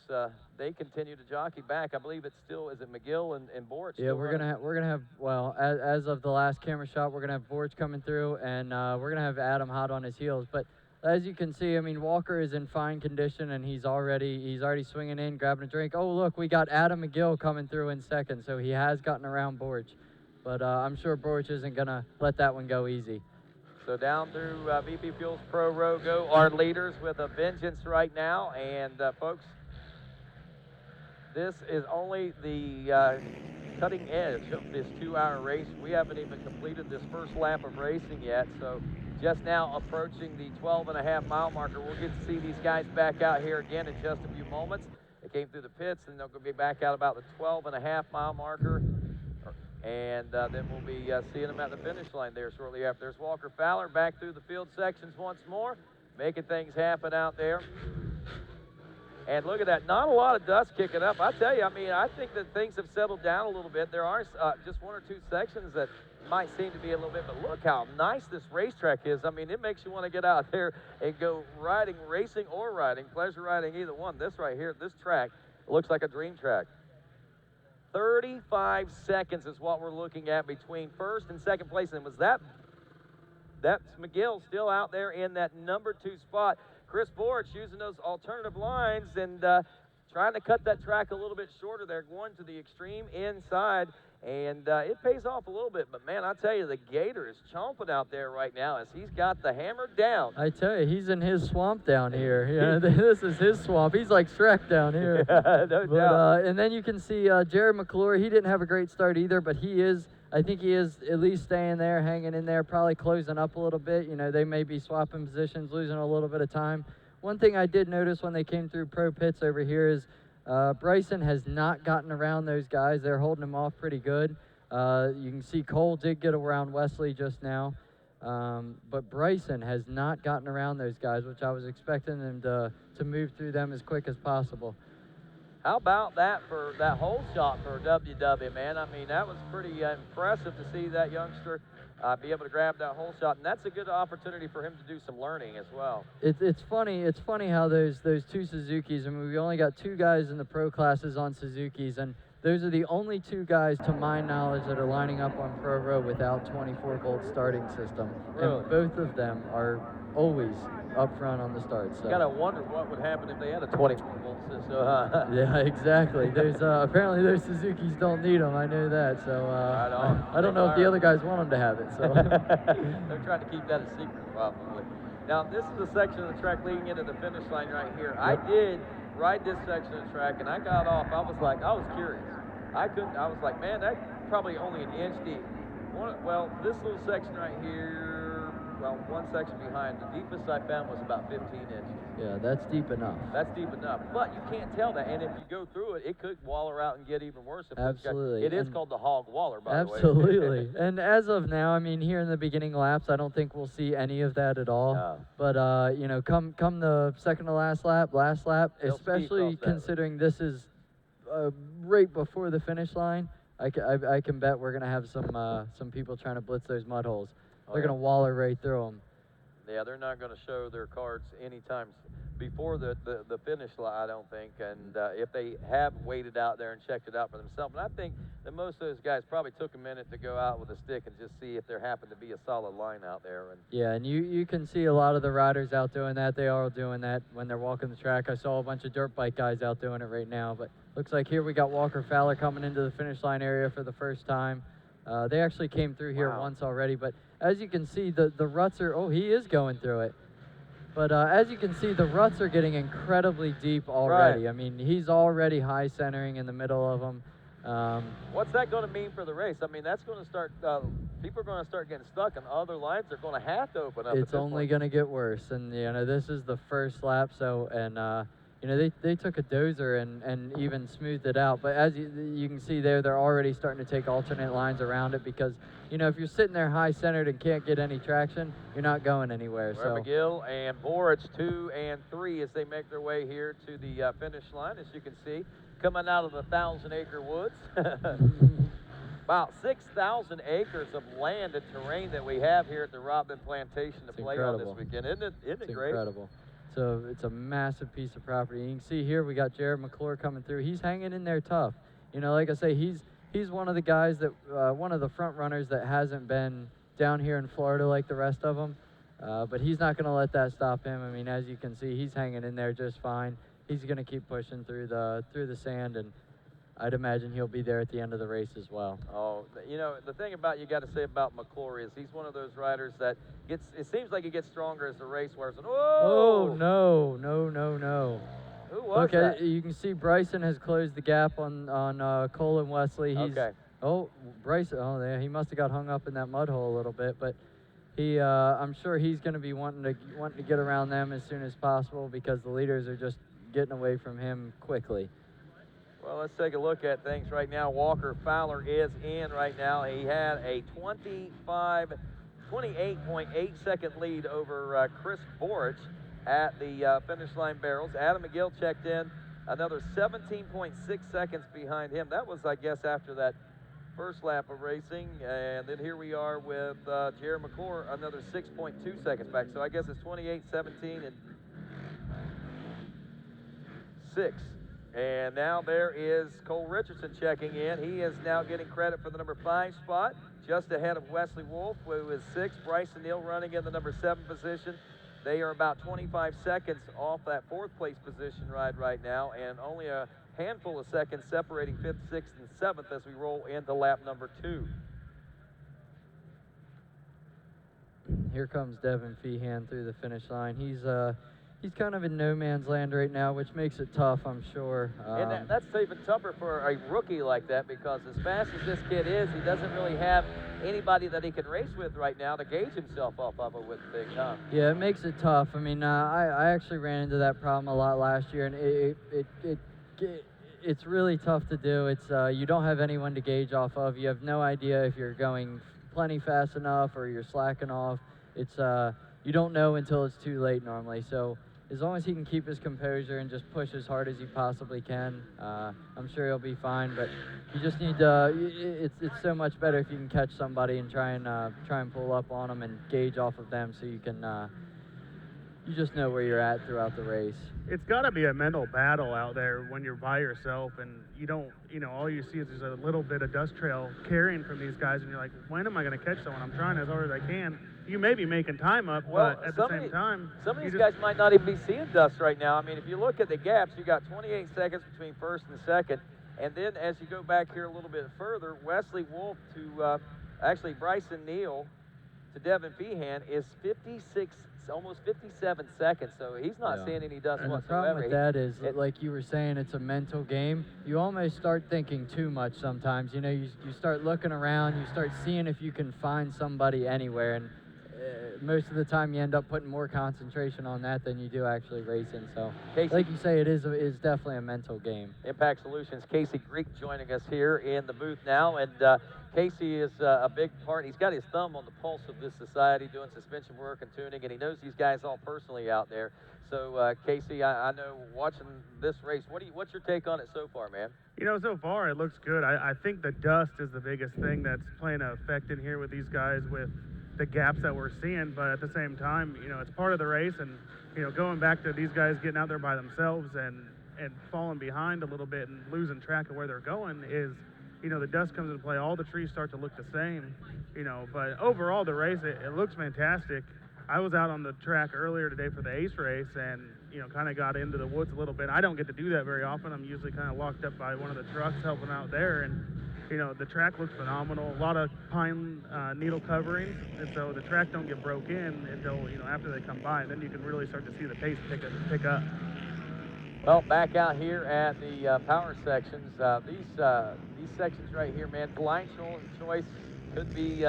they continue to jockey back. I believe it's still, is it McGill and Borch? Yeah, we're gonna have well, as of the last camera shot, we're gonna have Borch coming through, and we're gonna have Adam hot on his heels. But as you can see, I mean, Walker is in fine condition, and he's already swinging in, grabbing a drink. Oh, look, we got Adam McGill coming through in second, so he has gotten around Borch. But I'm sure Borch isn't gonna let that one go easy. So down through BP Fuels Pro Row go our leaders with a vengeance right now. And folks, this is only the cutting edge of this 2-hour race. We haven't even completed this first lap of racing yet. So just now approaching the 12.5 mile marker. We'll get to see these guys back out here again in just a few moments. They came through the pits, and they're going to be back out about the 12.5 mile marker. And then we'll be seeing them at the finish line there shortly after. There's Walker Fowler back through the field sections once more, making things happen out there. And look at that, not a lot of dust kicking up. I tell you, I mean, I think that things have settled down a little bit. There are just 1 or 2 sections that might seem to be a little bit, but look how nice this racetrack is. I mean, it makes you want to get out there and go riding, racing or riding, pleasure riding, either one. This right here, this track, looks like a dream track. 35 seconds is what we're looking at between first and second place. And was that's McGill still out there in that number 2 spot. Chris Borch using those alternative lines and trying to cut that track a little bit shorter. They're going to the extreme inside, and it pays off a little bit. But, man, I tell you, the Gator is chomping out there right now as he's got the hammer down. I tell you, he's in his swamp down here. You know, this is his swamp. He's like Shrek down here. Yeah, no doubt. And then you can see Jared Mcclure. He didn't have a great start either, but I think he is at least staying there, hanging in there, probably closing up a little bit. You know, they may be swapping positions, losing a little bit of time. One thing I did notice when they came through pro pits over here is Bryson has not gotten around those guys. They're holding him off pretty good. You can see Cole did get around Wesley just now, but Bryson has not gotten around those guys, which I was expecting them to move through them as quick as possible. How about that for that hole shot for WW, man? I mean, that was pretty impressive to see that youngster be able to grab that hole shot, and that's a good opportunity for him to do some learning as well. It's funny how those 2 Suzukis, I mean, we only got 2 guys in the pro classes on Suzukis, and those are the only 2 guys, to my knowledge, that are lining up on Pro Row without 24-volt starting system. Really? And both of them are always up front on the start. So. You gotta wonder what would happen if they had a 24-volt system. Yeah, exactly. There's apparently those Suzukis don't need them. I know that. So I don't know if the other guys want them to have it. So they're trying to keep that a secret, probably. Now this is a section of the track leading into the finish line right here. Yep. I did ride this section of the track, and I got off. I was curious. I was like, man, that's probably only an inch deep. Well, this little section right here, well, one section behind, the deepest I found was about 15 inches. Yeah, that's deep enough. That's deep enough, but you can't tell that. And if you go through it, it could waller out and get even worse. Absolutely. It is called the hog waller, by the way. Absolutely. And as of now, I mean, here in the beginning laps, I don't think we'll see any of that at all. No. But, you know, come the second to last lap, They'll especially speed cross that. considering this is right before the finish line, I can bet we're going to have some people trying to blitz those mud holes. They're going to waller right through them. Yeah, they're not going to show their cards anytime before the finish line, I don't think. And if they have waited out there and checked it out for themselves, and I think that most of those guys probably took a minute to go out with a stick and just see if there happened to be a solid line out there. And yeah, and you can see a lot of the riders out doing that. They are doing that when they're walking the track. I saw a bunch of dirt bike guys out doing it right now. But looks like here we got Walker Fowler coming into the finish line area for the first time. They actually came through here once already, but as you can see, the ruts are, oh, he is going through it. But as you can see, the ruts are getting incredibly deep already. Right. I mean, he's already high centering in the middle of them. What's that going to mean for the race? I mean, that's going to start, people are going to start getting stuck, and other lines are going to have to open up. It's only going to get worse. And, you know, this is the first lap, so, and, you know, they took a dozer and even smoothed it out. But as you can see there, they're already starting to take alternate lines around it because, you know, if you're sitting there high-centered and can't get any traction, you're not going anywhere. So McGill and Boric 2 and 3 as they make their way here to the finish line, as you can see, coming out of the 1,000-acre woods. About 6,000 acres of land and terrain that we have here at the Rodman Plantation to play on this weekend. Isn't it great? Incredible. So it's a massive piece of property. You can see here we got Jared Mcclure coming through. He's hanging in there tough. You know, like I say, he's one of the guys that one of the front runners that hasn't been down here in Florida like the rest of them. But he's not going to let that stop him. I mean, as you can see, he's hanging in there just fine. He's going to keep pushing through the sand, and I'd imagine he'll be there at the end of the race as well. Oh, you know, the thing about you got to say about Mcclure is he's one of those riders that it seems like he gets stronger as the race wears on. Oh, no. Who was that? You can see Bryson has closed the gap on Cole and Wesley. Okay. Oh, Bryson, yeah, he must have got hung up in that mud hole a little bit, but he, I'm sure he's going to be wanting to get around them as soon as possible because the leaders are just getting away from him quickly. Well, let's take a look at things right now. Walker Fowler is in right now. He had a 28.8 second lead over Chris Boric at the finish line barrels. Adam McGill checked in another 17.6 seconds behind him. That was, I guess, after that first lap of racing. And then here we are with Jared McClure, another 6.2 seconds back. So I guess it's 28, 17, and 6. And now there is Cole Richardson checking in. He is now getting credit for the number 5 spot, just ahead of Wesley Wolfe, who is 6. Bryson Neal running in the number 7 position. They are about 25 seconds off that 4th place position right now, and only a handful of seconds separating 5th, 6th, and 7th as we roll into lap number 2. Here comes Devin Feehan through the finish line. He's kind of in no man's land right now, which makes it tough, I'm sure. And that's even tougher for a rookie like that because as fast as this kid is, he doesn't really have anybody that he can race with right now to gauge himself off of it with big time. Yeah, it makes it tough. I mean, I actually ran into that problem a lot last year, and it's really tough to do. It's you don't have anyone to gauge off of. You have no idea if you're going plenty fast enough or you're slacking off. It's you don't know until it's too late normally. So as long as he can keep his composure and just push as hard as he possibly can, I'm sure he'll be fine. But you just need to. It's so much better if you can catch somebody and try and pull up on them and gauge off of them, so you can you just know where you're at throughout the race. It's got to be a mental battle out there when you're by yourself and you don't, all you see is just a little bit of dust trail carrying from these guys, and you're like, when am I going to catch someone? I'm trying as hard as I can. You may be making time up, but at the same time, some of these guys might not even be seeing dust right now. I mean, if you look at the gaps, you got 28 seconds between 1st and 2nd, and then as you go back here a little bit further, Wesley Wolfe to actually Bryson Neal to Devin Feehan is 56, almost 57 seconds. So he's not seeing any dust and whatsoever. The problem with that is, like you were saying, it's a mental game. You almost start thinking too much sometimes. You know, you start looking around, you start seeing if you can find somebody anywhere, and most of the time you end up putting more concentration on that than you do actually racing. So, Casey, like you say, it is definitely a mental game. Impact Solutions, Casey Greek joining us here in the booth now, and Casey is a big part. He's got his thumb on the pulse of this society, doing suspension work and tuning, and he knows these guys all personally out there. So, Casey, I know watching this race, what's your take on it so far, man? You know, so far it looks good. I think the dust is the biggest thing that's playing an effect in here with these guys, with the gaps that we're seeing. But at the same time, you know, it's part of the race, and you know, going back to these guys getting out there by themselves and falling behind a little bit and losing track of where they're going is, you know, the dust comes into play. All the trees start to look the same, you know, but overall the race, it looks fantastic. I was out on the track earlier today for the Ace race and, you know, kind of got into the woods a little bit. I don't get to do that very often. I'm usually kind of locked up by one of the trucks helping out there, and you know, the track looks phenomenal. A lot of pine needle coverings, and so the track don't get broke in until, you know, after they come by, and then you can really start to see the pace pick up. Well, back out here at the power sections, these sections right here, man, line choice could be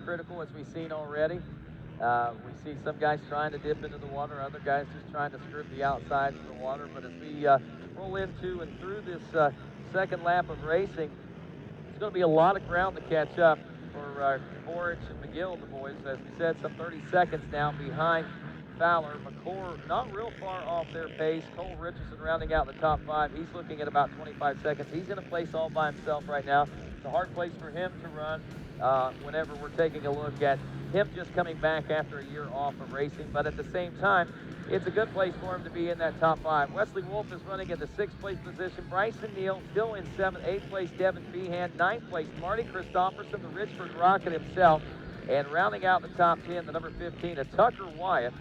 critical, as we've seen already. We see some guys trying to dip into the water, other guys just trying to skirt the outside of the water. But as we roll into and through this second lap of racing, it's going to be a lot of ground to catch up for Borich and McGill, the boys. As we said, some 30 seconds now behind Fowler. Mcclure not real far off their pace. Cole Richardson rounding out the top 5. He's looking at about 25 seconds. He's in a place all by himself right now. It's a hard place for him to run whenever we're taking a look at him just coming back after a year off of racing. But at the same time, it's a good place for him to be in that top 5. Wesley Wolfe is running in the 6th place position. Bryson Neal still in 7th. 8th place, Devin Feehan. 9th place, Marty Christopherson, the Richford Rocket himself. And rounding out the top 10, the number 15, Tucker Wyatt.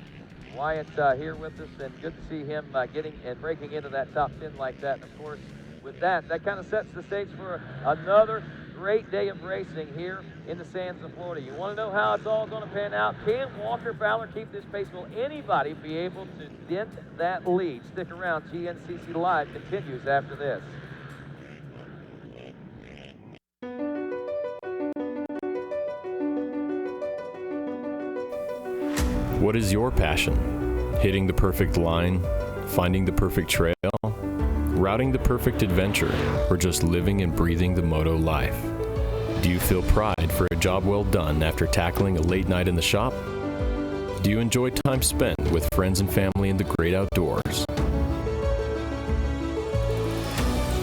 Wyatt here with us, and good to see him getting and breaking into that top 10 like that. And of course, with that kind of sets the stage for another great day of racing here in the sands of Florida. You want to know how it's all going to pan out? Can Walker Fowler keep this pace? Will anybody be able to dent that lead? Stick around. GNCC Live continues after this. What is your passion? Hitting the perfect line, finding the perfect trail, routing the perfect adventure, or just living and breathing the moto life? Do you feel pride for a job well done after tackling a late night in the shop? Do you enjoy time spent with friends and family in the great outdoors?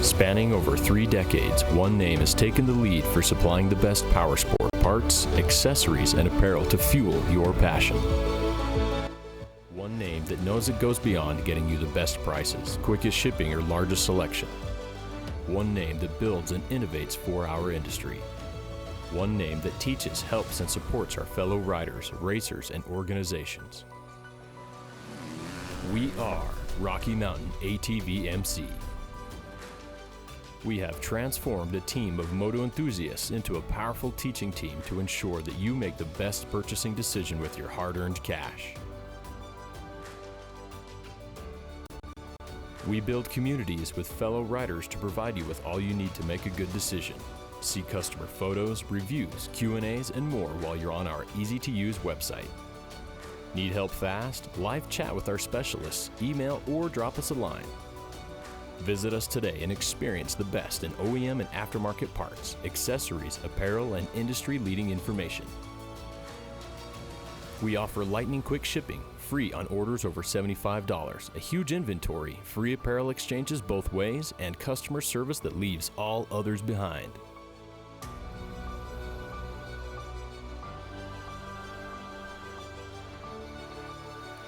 Spanning over 3 decades, one name has taken the lead for supplying the best power sport parts, accessories, and apparel to fuel your passion. One name that knows it goes beyond getting you the best prices, quickest shipping, or largest selection. One name that builds and innovates for our industry. One name that teaches, helps, and supports our fellow riders, racers, and organizations. We are Rocky Mountain ATV MC. We have transformed a team of moto enthusiasts into a powerful teaching team to ensure that you make the best purchasing decision with your hard-earned cash. We build communities with fellow riders to provide you with all you need to make a good decision. See customer photos, reviews, Q&As, and more while you're on our easy-to-use website. Need help fast? Live chat with our specialists, email, or drop us a line. Visit us today and experience the best in OEM and aftermarket parts, accessories, apparel, and industry-leading information. We offer lightning quick shipping, free on orders over $75, a huge inventory, free apparel exchanges both ways, and customer service that leaves all others behind.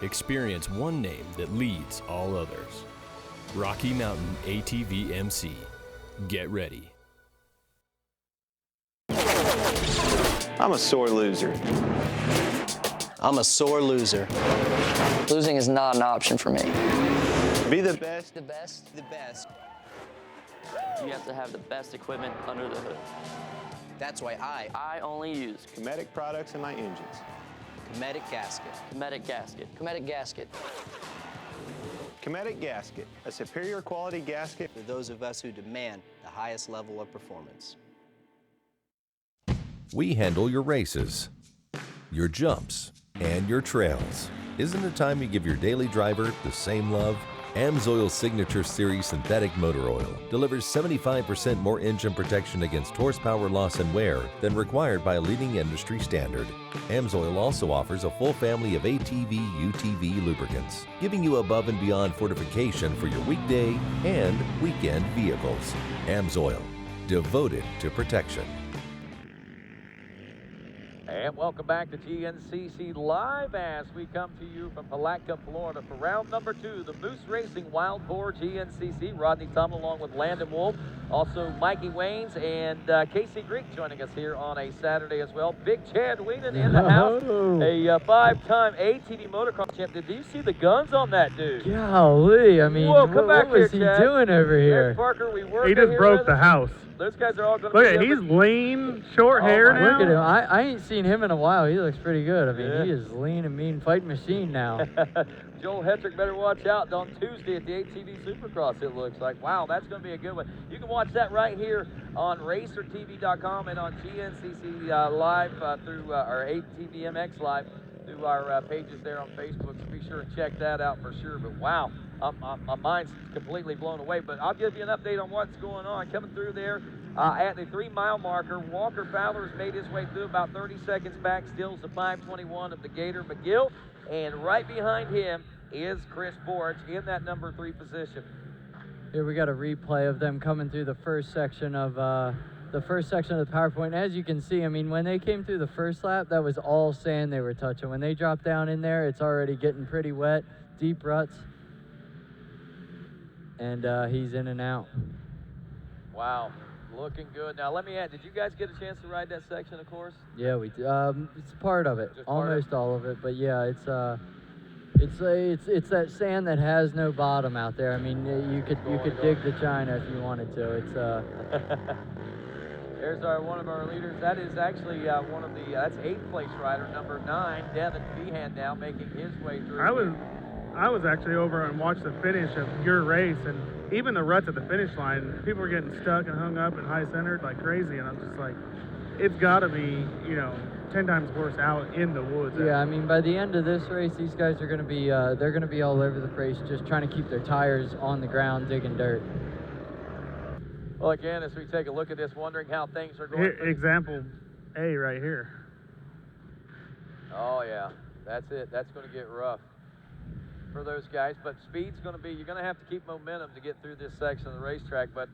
Experience one name that leads all others. Rocky Mountain ATV MC. Get ready. I'm a sore loser. I'm a sore loser. Losing is not an option for me. Be the best. The best? The best. You have to have the best equipment under the hood. That's why I only use Cometic products in my engines. Cometic Gasket. Cometic Gasket. Cometic Gasket. Cometic gasket, a superior quality gasket For those of us who demand the highest level of performance. We handle your races, your jumps, and your trails. Isn't it time you give your daily driver the same love? Amsoil Signature Series Synthetic Motor Oil delivers 75% more engine protection against horsepower loss and wear than required by a leading industry standard. Amsoil also offers a full family of ATV, UTV lubricants, giving you above and beyond fortification for your weekday and weekend vehicles. Amsoil, devoted to protection. And welcome back to GNCC Live as we come to you from Palatka, Florida for round number 2, the Moose Racing Wild Boar GNCC. Rodney Tomlin along with Landon Wolfe, also Mikey Waynes and Casey Greek joining us here on a Saturday as well. Big Chad Weenan in the house, a 5-time ATV motocross champion. Do you see the guns on that dude? Golly, I mean, Whoa, come back what was here, he Chad. doing over here? Ed Parker, we worked He just broke the house. Those guys are all going to Look be at, he's lean, short hair now. Look at him. I ain't seen him in a while. He looks pretty good. I mean, he is lean and mean fighting machine now. Joel Hetrick better watch out on Tuesday at the ATV Supercross, it looks like. Wow, that's going to be a good one. You can watch that right here on RacerTV.com and on GNCC Live through our ATVMX Live through our pages there on Facebook. So be sure and check that out for sure. But wow, my mind's completely blown away. But I'll give you an update on what's going on. Coming through there at the 3-mile marker, Walker Fowler's made his way through about 30 seconds back. Stills the 5:21 of the Gator McGill. And right behind him is Chris Borch in that number 3 position. Here we got a replay of them coming through the first section of the PowerPoint. As you can see, I mean, when they came through the first lap, that was all sand they were touching. When they dropped down in there, it's already getting pretty wet, deep ruts, and he's in and out. Wow, looking good. Now let me add, did you guys get a chance to ride that section of course? Yeah, we do. It's part of it, almost all of it, but yeah, it's that sand that has no bottom out there. I mean, you could dig the China if you wanted to. It's There's one of our leaders. That is actually one of the that's 8th place rider, number 9, Devin Behan, now making his way through. I was actually over and watched the finish of your race, and even the ruts at the finish line, people were getting stuck and hung up and high centered like crazy, and I'm just like, it's got to be 10 times worse out in the woods. Yeah, I mean, by the end of this race, these guys are going to be they're going to be all over the place, just trying to keep their tires on the ground, digging dirt. Well, again, as we take a look at this, wondering how things are going. Here, example A right here. Oh yeah, that's it. That's going to get rough for those guys. But speed's going to be, you're going to have to keep momentum to get through this section of the racetrack. But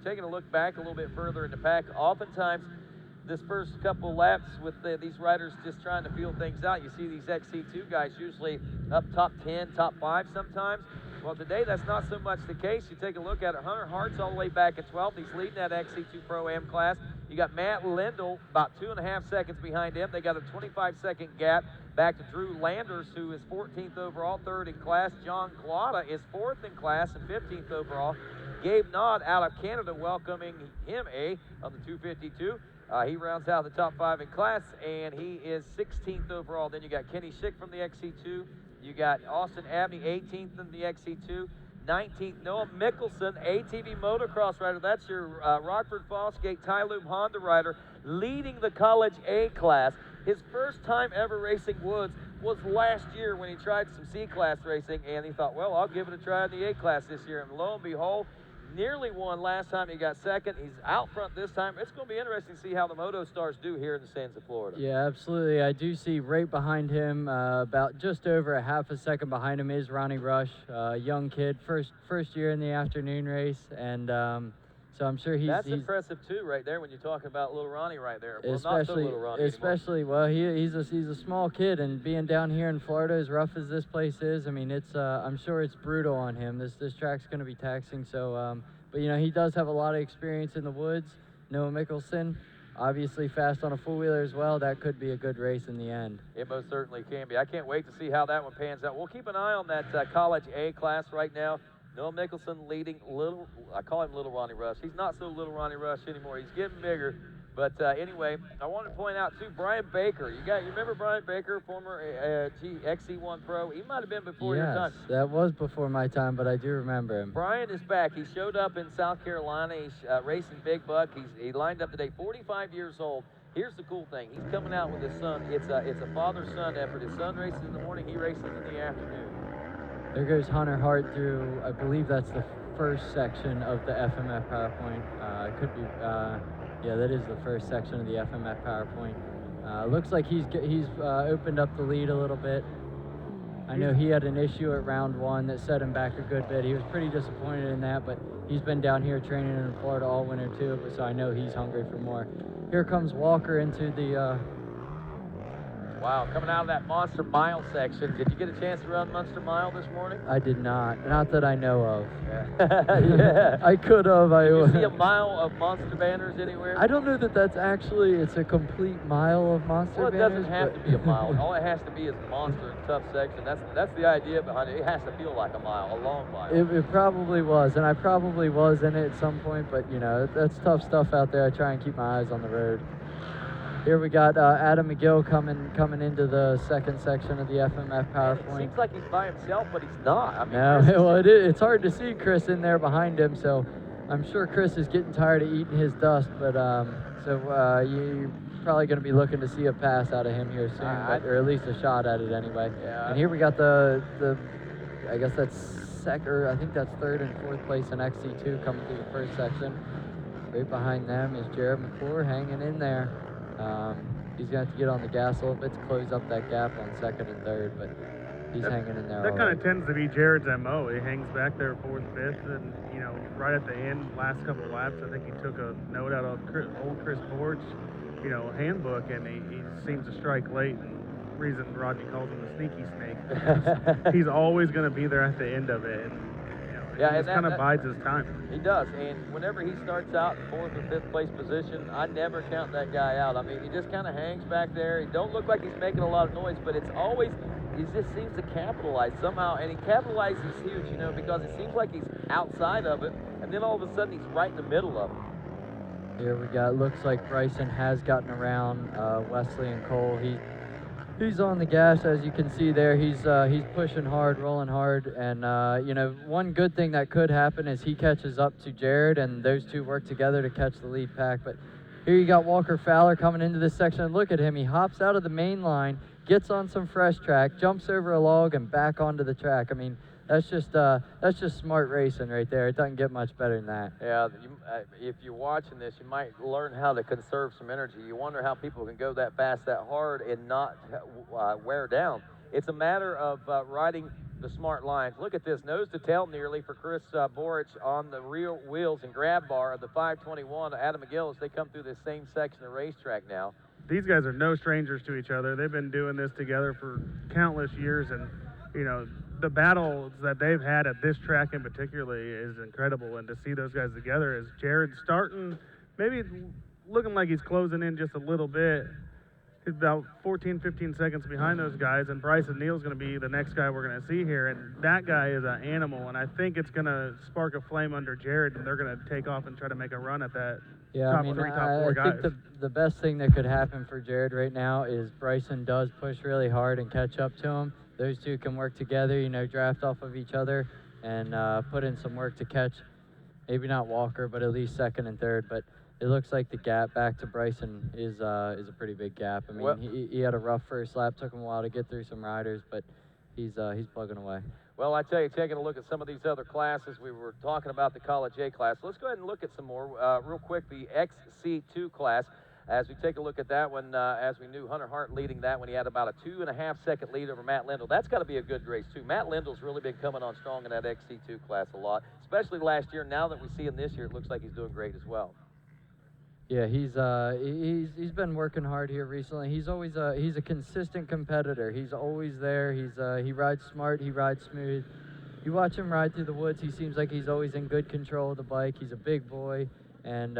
taking a look back a little bit further in the pack, oftentimes this first couple laps with these riders just trying to feel things out, you see these Xc2 guys usually up top 10, top 5 sometimes. Well, today that's not so much the case. You take a look at it, Hunter Hart's all the way back at 12th. He's leading that Xc2 Pro-Am class. You got Matt Lindell about 2.5 seconds behind him. They got a 25-second gap back to Drew Landers, who is 14th overall, 3rd in class. John Clauda is 4th in class and 15th overall. Gabe Nod out of Canada welcoming him on the 252. He rounds out the top 5 in class, and he is 16th overall. Then you got Kenny Schick from the Xc2. You got Austin Abney, 18th in the Xc2. 19th, Noah Mikkelsen, ATV motocross rider. That's your Rockford Fosgate Tyloob Honda rider, leading the College A class. His first time ever racing woods was last year when he tried some C class racing, and he thought, well, I'll give it a try in the A class this year. And lo and behold, nearly won last time. He got 2nd. He's out front this time. It's going to be interesting to see how the Moto Stars do here in the sands of Florida. Yeah, absolutely. I do see right behind him, about just over a half a second behind him, is Ronnie Rush, young kid, first year in the afternoon race, and so I'm sure That's impressive too, right there. When you're talking about little Ronnie right there. Well, especially, not so little Ronnie especially well, he's a small kid, and being down here in Florida, as rough as this place is, I mean, it's I'm sure it's brutal on him. This track's going to be taxing. So, but he does have a lot of experience in the woods. Noah Mikkelsen, obviously fast on a four-wheeler as well. That could be a good race in the end. It most certainly can be. I can't wait to see how that one pans out. We'll keep an eye on that College A class right now. Noah Mikkelsen leading I call him Little Ronnie Rush. He's not so Little Ronnie Rush anymore. He's getting bigger, But anyway, I wanted to point out too, Brian Baker. You remember Brian Baker, former Xc1 Pro? He might have been before your time. Yes, that was before my time, but I do remember him. Brian is back. He showed up in South Carolina. He's racing Big Buck. He lined up today, 45 years old. Here's the cool thing. He's coming out with his son. It's a father-son effort. His son races in the morning. He races in the afternoon. There goes Hunter Hart through, I believe that's the first section of the FMF PowerPoint. It could be, yeah, that is the first section of the FMF PowerPoint. Looks like he's opened up the lead a little bit. I know he had an issue at round 1 that set him back a good bit. He was pretty disappointed in that, but he's been down here training in Florida all winter too, so I know he's hungry for more. Here comes Walker into the... Wow, coming out of that Monster Mile section. Did you get a chance to run Monster Mile this morning? I did not that I know of. Yeah. I could have. Did you see a mile of Monster banners anywhere? I don't know that that's actually, it's a complete mile of Monster banners. Well, it doesn't have to be a mile. All it has to be is a monster and tough section. That's the idea behind it. It has to feel like a mile, a long mile. It probably was, and I probably was in it at some point, but you know, that's tough stuff out there. I try and keep my eyes on the road. Here we got Adam McGill coming into the second section of the FMF PowerPoint. It seems like he's by himself, but he's not. I mean, no, well, it's hard to see Chris in there behind him, so I'm sure Chris is getting tired of eating his dust, but you're probably going to be looking to see a pass out of him here soon, or at least a shot at it anyway. Yeah. And here we got the I guess that's second, I think that's third and fourth place in Xc2 coming through the first section. Right behind them is Jared Mcclure hanging in there. He's going to have to get on the gas a little bit to close up that gap on second and third, but he's hanging in there. That kind of tends to be Jared's MO. He hangs back there fourth, fifth, and you know, right at the end, last couple of laps, I think he took a note out of old Chris Bort's, you know, handbook, and he seems to strike late. And reason Rodney calls him the sneaky snake. He's always going to be there at the end of it. And, yeah, he just kind of bides his time. He does, and whenever he starts out in fourth or fifth place position, I never count that guy out. I mean, he just kind of hangs back there. He don't look like he's making a lot of noise, but it's always, he just seems to capitalize somehow, and he capitalizes huge, you know, because it seems like he's outside of it, and then all of a sudden he's right in the middle of it. Here we got, looks like Bryson has gotten around Wesley and Cole. He's on the gas, as you can see there. He's pushing hard, rolling hard, and you know, one good thing that could happen is he catches up to Jared, and those two work together to catch the lead pack. But here you got Walker Fowler coming into this section, and look at him. He hops out of the main line, gets on some fresh track, jumps over a log, and back onto the track. I mean, that's just smart racing right there. It doesn't get much better than that. Yeah, if you're watching this, you might learn how to conserve some energy. You wonder how people can go that fast, that hard, and not wear down. It's a matter of riding the smart lines. Look at this, nose to tail nearly for Chris Borich on the rear wheels and grab bar of the 521. Adam McGill as they come through this same section of racetrack now. These guys are no strangers to each other. They've been doing this together for countless years, and you know, the battles that they've had at this track in particular is incredible, and to see those guys together as Jared's starting, maybe looking like he's closing in just a little bit. He's about 14, 15 seconds behind those guys, and Bryson Neal's going to be the next guy we're going to see here, and that guy is an animal, and I think it's going to spark a flame under Jared, and they're going to take off and try to make a run at that top three, top four guys. I think the best thing that could happen for Jared right now is Bryson does push really hard and catch up to him. Those two can work together, you know, draft off of each other and put in some work to catch, maybe not Walker, but at least second and third. But it looks like the gap back to Bryson is a pretty big gap. I mean, well, he had a rough first lap, took him a while to get through some riders, but he's plugging away. Well, I tell you, taking a look at some of these other classes, we were talking about the College A class. Let's go ahead and look at some more real quick. The Xc2 class. As we take a look at that one, as we knew, Hunter Hart leading that one. He had about a 2.5 second lead over Matt Lindell. That's got to be a good race, too. Matt Lindell's really been coming on strong in that Xc2 class a lot, especially last year. Now that we see him this year, it looks like he's doing great as well. Yeah, he's been working hard here recently. He's always he's a consistent competitor. He's always there. He rides smart. He rides smooth. You watch him ride through the woods. He seems like he's always in good control of the bike. He's a big boy. And,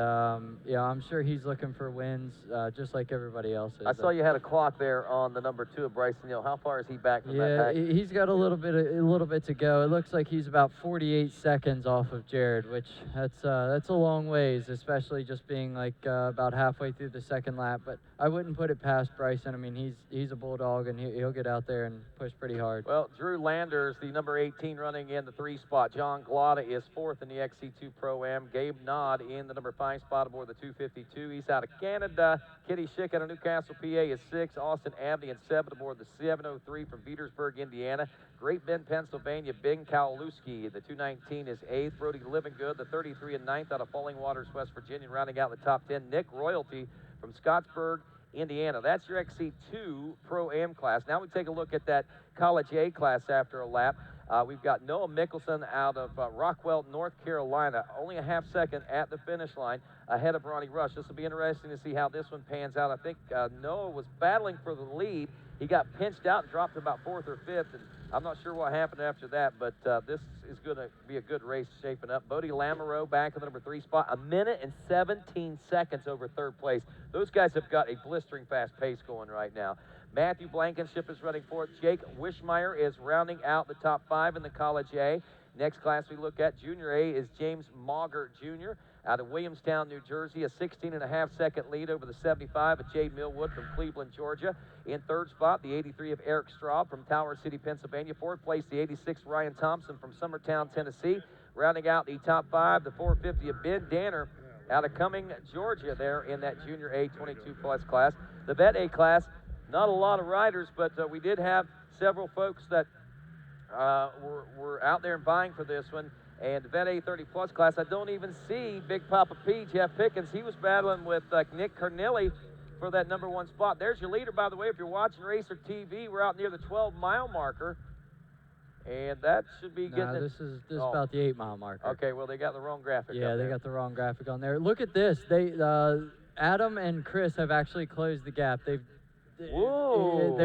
yeah, I'm sure he's looking for wins, just like everybody else is. I saw you had a clock there on the number 2 of Bryson Neal. How far is he back from that Yeah, pack? he's got a little bit to go. It looks like he's about 48 seconds off of Jared, which that's a long ways, especially just being like about halfway through the second lap. But I wouldn't put it past Bryson. I mean, he's a bulldog, and he'll get out there and push pretty hard. Well, Drew Landers, the number 18, running in the 3 spot. John Glotta is 4th in the Xc2 Pro-Am. Gabe Nod in the number 5 spot aboard the 252. He's out of Canada. Kitty Schick out of Newcastle, PA is 6. Austin Abney in 7th aboard the 703 from Petersburg, Indiana. Great Bend, Pennsylvania. Bing Kowalewski, the 219 is 8th. Brody Livingood, the 33 and 9th out of Falling Waters, West Virginia, rounding out the top 10. Nick Royalty from Scottsburg, Indiana. That's your Xc2 Pro-Am class. Now we take a look at that College A class after a lap. We've got Noah Mikkelsen out of Rockwell, North Carolina, only a half second at the finish line ahead of Ronnie Rush. This will be interesting to see how this one pans out. I think Noah was battling for the lead. He got pinched out and dropped to about 4th or 5th, and I'm not sure what happened after that, but this is going to be a good race shaping up. Bodie Lamoureux back in the number 3 spot, 1 minute and 17 seconds over 3rd place. Those guys have got a blistering fast pace going right now. Matthew Blankenship is running 4th. Jake Wishmeyer is rounding out the top 5 in the College A. Next class we look at, Junior A, is James Mauger Jr. out of Williamstown, New Jersey, a 16.5-second lead over the 75 of Jay Millwood from Cleveland, Georgia. In 3rd spot, the 83 of Eric Straub from Tower City, Pennsylvania. 4th place, the 86 Ryan Thompson from Summertown, Tennessee. Rounding out the top 5, the 450 of Ben Danner out of Cumming, Georgia, there in that Junior A 22-plus class. The Vet A class, not a lot of riders, but we did have several folks that were out there and vying for this one. And the Vet A 30-plus class, I don't even see Big Papa P, Jeff Pickens. He was battling with Nick Carnelli for that number 1 spot. There's your leader, by the way. If you're watching RacerTV, we're out near the 12-mile marker. And that should be getting this is about the 8-mile marker. Okay, well, they got the wrong graphic. Yeah, up they there. got the wrong graphic on there. Look at this. They Adam and Chris have actually closed the gap. Whoa.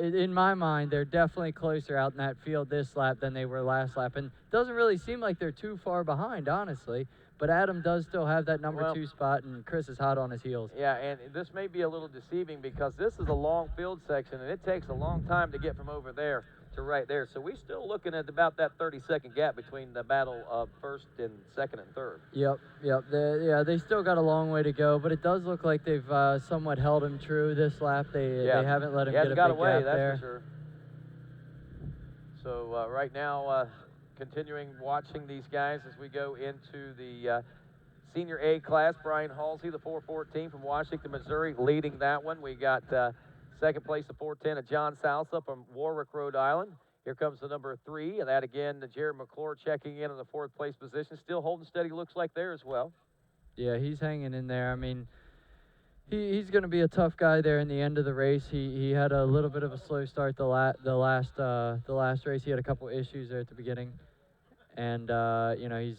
In my mind, they're definitely closer out in that field this lap than they were last lap. And it doesn't really seem like they're too far behind, honestly. But Adam does still have that number 2 spot, and Chris is hot on his heels. Yeah, and this may be a little deceiving because this is a long field section, and it takes a long time to get from over there to right there. So we're still looking at about that 30-second gap between the battle of 1st and 2nd and 3rd. Yep. They still got a long way to go, but it does look like they've somewhat held him true this lap. They haven't let him get a big got away, gap there. That's for sure. So right now, continuing watching these guys as we go into the Senior A class. Brian Halsey, the 414 from Washington, Missouri, leading that one. We got 2nd place, the 410 of John Salsa from Warwick, Rhode Island. Here comes the number 3, and that again, Jared Mcclure checking in the 4th place position. Still holding steady, looks like there as well. Yeah, he's hanging in there. I mean, he's going to be a tough guy there in the end of the race. He had a little bit of a slow start the last race. He had a couple issues there at the beginning. And,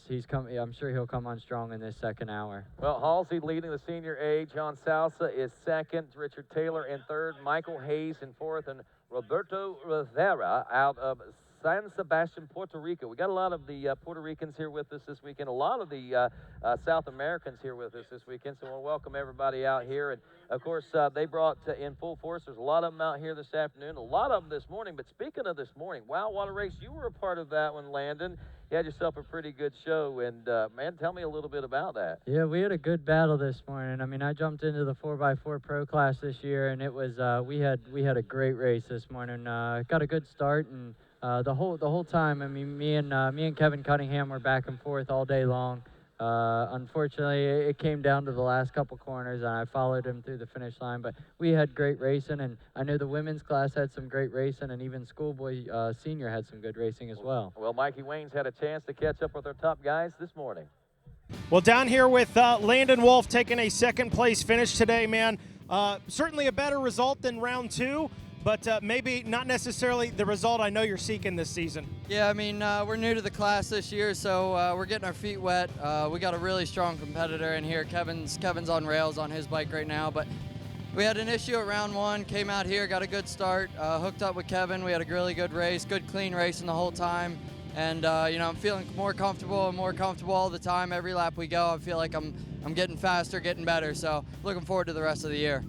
he's coming. I'm sure he'll come on strong in this second hour. Well, Halsey leading the Senior A. John Salsa is 2nd. Richard Taylor in 3rd. Michael Hayes in 4th. And Roberto Rivera out of San Sebastian, Puerto Rico. We got a lot of the Puerto Ricans here with us this weekend. A lot of the South Americans here with us this weekend. So we'll welcome everybody out here. And, of course, they brought in full force. There's a lot of them out here this afternoon. A lot of them this morning. But speaking of this morning, wow, what a race. You were a part of that one, Landon. You had yourself a pretty good show, and man, tell me a little bit about that. Yeah, we had a good battle this morning. I mean, I jumped into the 4x4 Pro class this year, and it was we had a great race this morning. Got a good start, and the whole time, I mean, me and Kevin Cunningham were back and forth all day long. Unfortunately, it came down to the last couple corners, and I followed him through the finish line. But we had great racing, and I know the women's class had some great racing, and even schoolboy senior had some good racing as well. Well, Mikey Wayne's had a chance to catch up with our top guys this morning. Well, down here with Landon Wolfe taking a 2nd place finish today, man. Certainly a better result than round 2. But maybe not necessarily the result I know you're seeking this season. Yeah, I mean, we're new to the class this year, so we're getting our feet wet. We got a really strong competitor in here. Kevin's on rails on his bike right now, but we had an issue at round 1, came out here, got a good start, hooked up with Kevin. We had a really good race, good clean racing the whole time. And, I'm feeling more comfortable all the time. Every lap we go, I feel like I'm I'm getting faster, getting better. So looking forward to the rest of the year.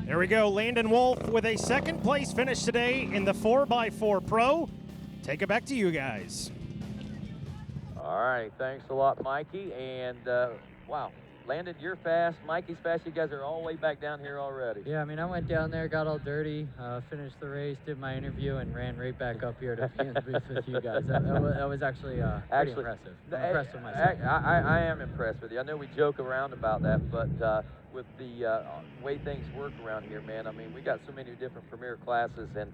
There we go. Landon Wolfe with a second place finish today in the 4x4 Pro. Take it back to you guys. All right, thanks a lot, Mikey. And wow, Landon, you're fast. Mikey's fast. You guys are all the way back down here already. Yeah, I mean, I went down there, got all dirty, finished the race, did my interview, and ran right back up here to be in the booth with you guys. That was actually pretty impressive. I'm impressed with myself. I am impressed with you. I know we joke around about that, but with the way things work around here, man, I mean, we got so many different premier classes, and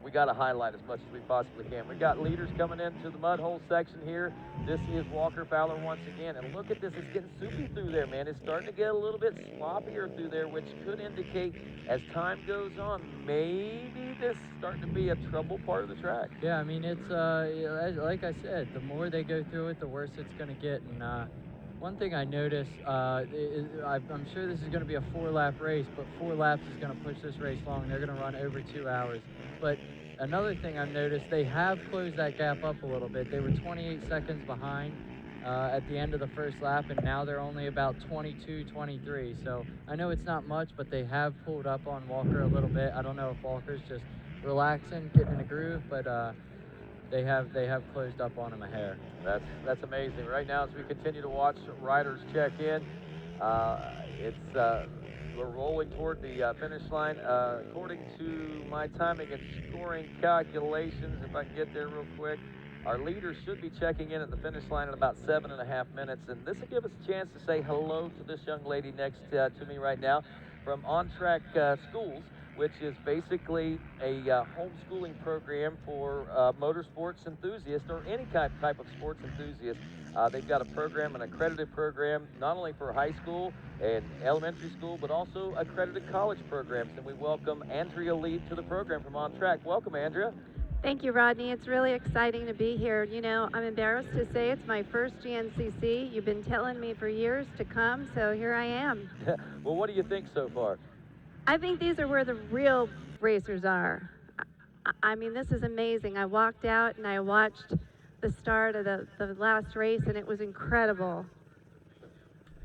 we got to highlight as much as we possibly can. We got leaders coming into the mud hole section here. This is Walker Fowler once again. And look at this, it's getting soupy through there, man. It's starting to get a little bit sloppier through there, which could indicate as time goes on, maybe this is starting to be a trouble part of the track. Yeah, I mean, it's like I said, the more they go through it, the worse it's going to get. And one thing I noticed, I'm sure this is going to be a 4-lap race, but 4 laps is going to push this race long. They're going to run over 2 hours. But another thing I've noticed, they have closed that gap up a little bit. They were 28 seconds behind at the end of the first lap, and now they're only about 22, 23. So I know it's not much, but they have pulled up on Walker a little bit. I don't know if Walker's just relaxing, getting in a groove, but they have closed up on him a hair. That's amazing. Right now, as we continue to watch riders check in, we're rolling toward the finish line. According to my timing and scoring calculations, if I can get there real quick, our leaders should be checking in at the finish line in about 7.5 minutes, and this will give us a chance to say hello to this young lady next to me right now from On Track Schools, which is basically a homeschooling program for motorsports enthusiasts or any type of sports enthusiast. They've got a program, an accredited program, not only for high school and elementary school, but also accredited college programs. And we welcome Andrea Lee to the program from On Track. Welcome, Andrea. Thank you, Rodney. It's really exciting to be here. You know, I'm embarrassed to say it's my first GNCC. You've been telling me for years to come, so here I am. Well, what do you think so far? I think these are where the real racers are. I mean, this is amazing. I walked out and I watched the start of the last race, and it was incredible.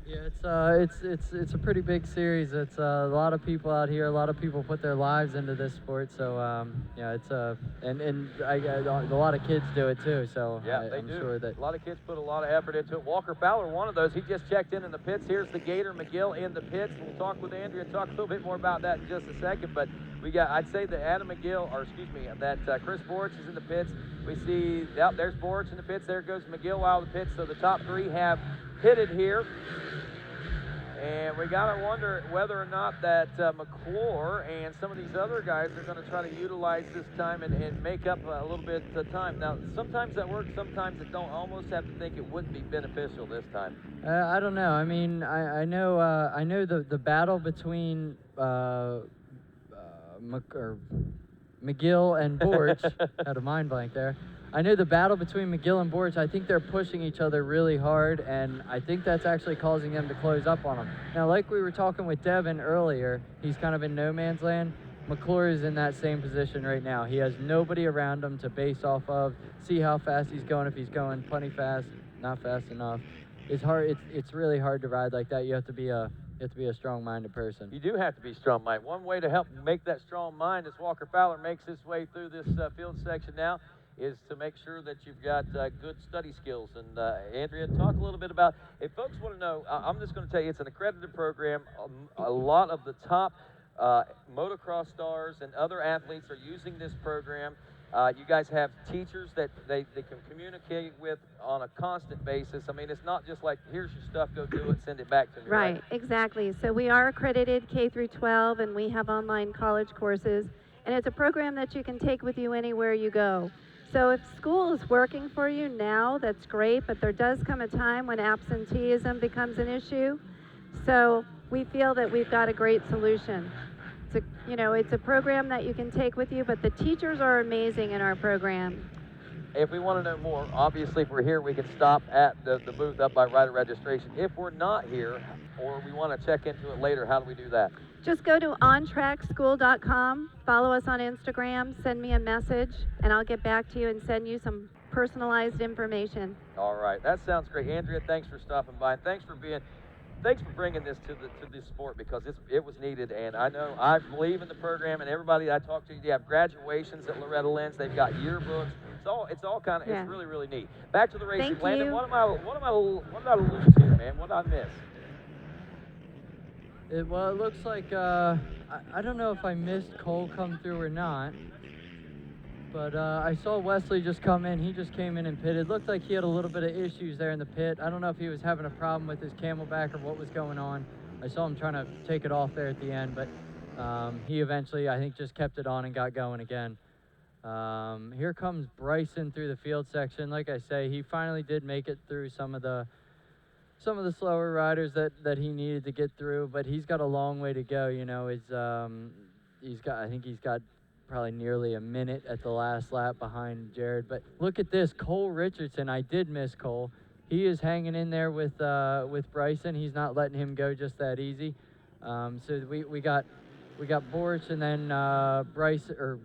Yeah, it's a pretty big series. It's a lot of people out here. A lot of people put their lives into this sport. So yeah, it's and a lot of kids do it too. So yeah, I'm sure that a lot of kids put a lot of effort into it. Walker Fowler, one of those. He just checked in the pits. Here's the Gator McGill in the pits. We'll talk with Andrea and talk a little bit more about that in just a second. But we got, I'd say that Adam McGill, or excuse me, that Chris Borch is in the pits. We see, yep, there's Borch in the pits. There goes McGill out of the pits. So the top 3 have pitted here. And we got to wonder whether or not that Mcclure and some of these other guys are going to try to utilize this time and make up a little bit of time. Now, sometimes that works, sometimes it don't. Almost have to think it wouldn't be beneficial this time. I don't know. I mean, I know the battle between McGill and Borch, had a mind blank there. I know the battle between McGill and Borch, I think they're pushing each other really hard, and I think that's actually causing them to close up on them. Now, like we were talking with Devin earlier, he's kind of in no man's land. Mcclure is in that same position right now. He has nobody around him to base off of, see how fast he's going, if he's going plenty fast, not fast enough. It's hard. It's really hard to ride like that. You have to be a strong-minded person. You do have to be strong-minded. One way to help make that strong mind as Walker Fowler makes his way through this field section now is to make sure that you've got good study skills. And Andrea, talk a little bit about, if folks want to know, I'm just going to tell you, it's an accredited program. A lot of the top motocross stars and other athletes are using this program. You guys have teachers that they can communicate with on a constant basis. I mean, it's not just like, here's your stuff, go do it, send it back to me. Right, exactly. So we are accredited K through 12, and we have online college courses. And it's a program that you can take with you anywhere you go. So if school is working for you now, that's great, but there does come a time when absenteeism becomes an issue. So we feel that we've got a great solution. It's a program that you can take with you, but the teachers are amazing in our program. If we want to know more, obviously if we're here, we can stop at the booth up by rider registration. If we're not here, or we want to check into it later, how do we do that? Just go to ontrackschool.com, follow us on Instagram, send me a message, and I'll get back to you and send you some personalized information. All right, that sounds great. Andrea, thanks for stopping by, and thanks for bringing this to the sport, because it was needed. And I know I believe in the program, and everybody I talk to, they have graduations at Loretta Lynn's. They've got yearbooks. It's all kind of, it's really, really neat. Back to the racing. Thank Landon, you. what am I lose here, man? What did I miss? Well, it looks like, I don't know if I missed Cole come through or not, but I saw Wesley just come in. He just came in and pitted. Looked like he had a little bit of issues there in the pit. I don't know if he was having a problem with his camelback or what was going on. I saw him trying to take it off there at the end, but he eventually, I think, just kept it on and got going again. Here comes Bryson through the field section. Like I say, he finally did make it through some of the slower riders that he needed to get through, but he's got a long way to go. You know, I think he's got probably nearly a minute at the last lap behind Jared. But look at this, Cole Richardson. I did miss Cole. He is hanging in there with Bryson. He's not letting him go just that easy. So we got Borch, and then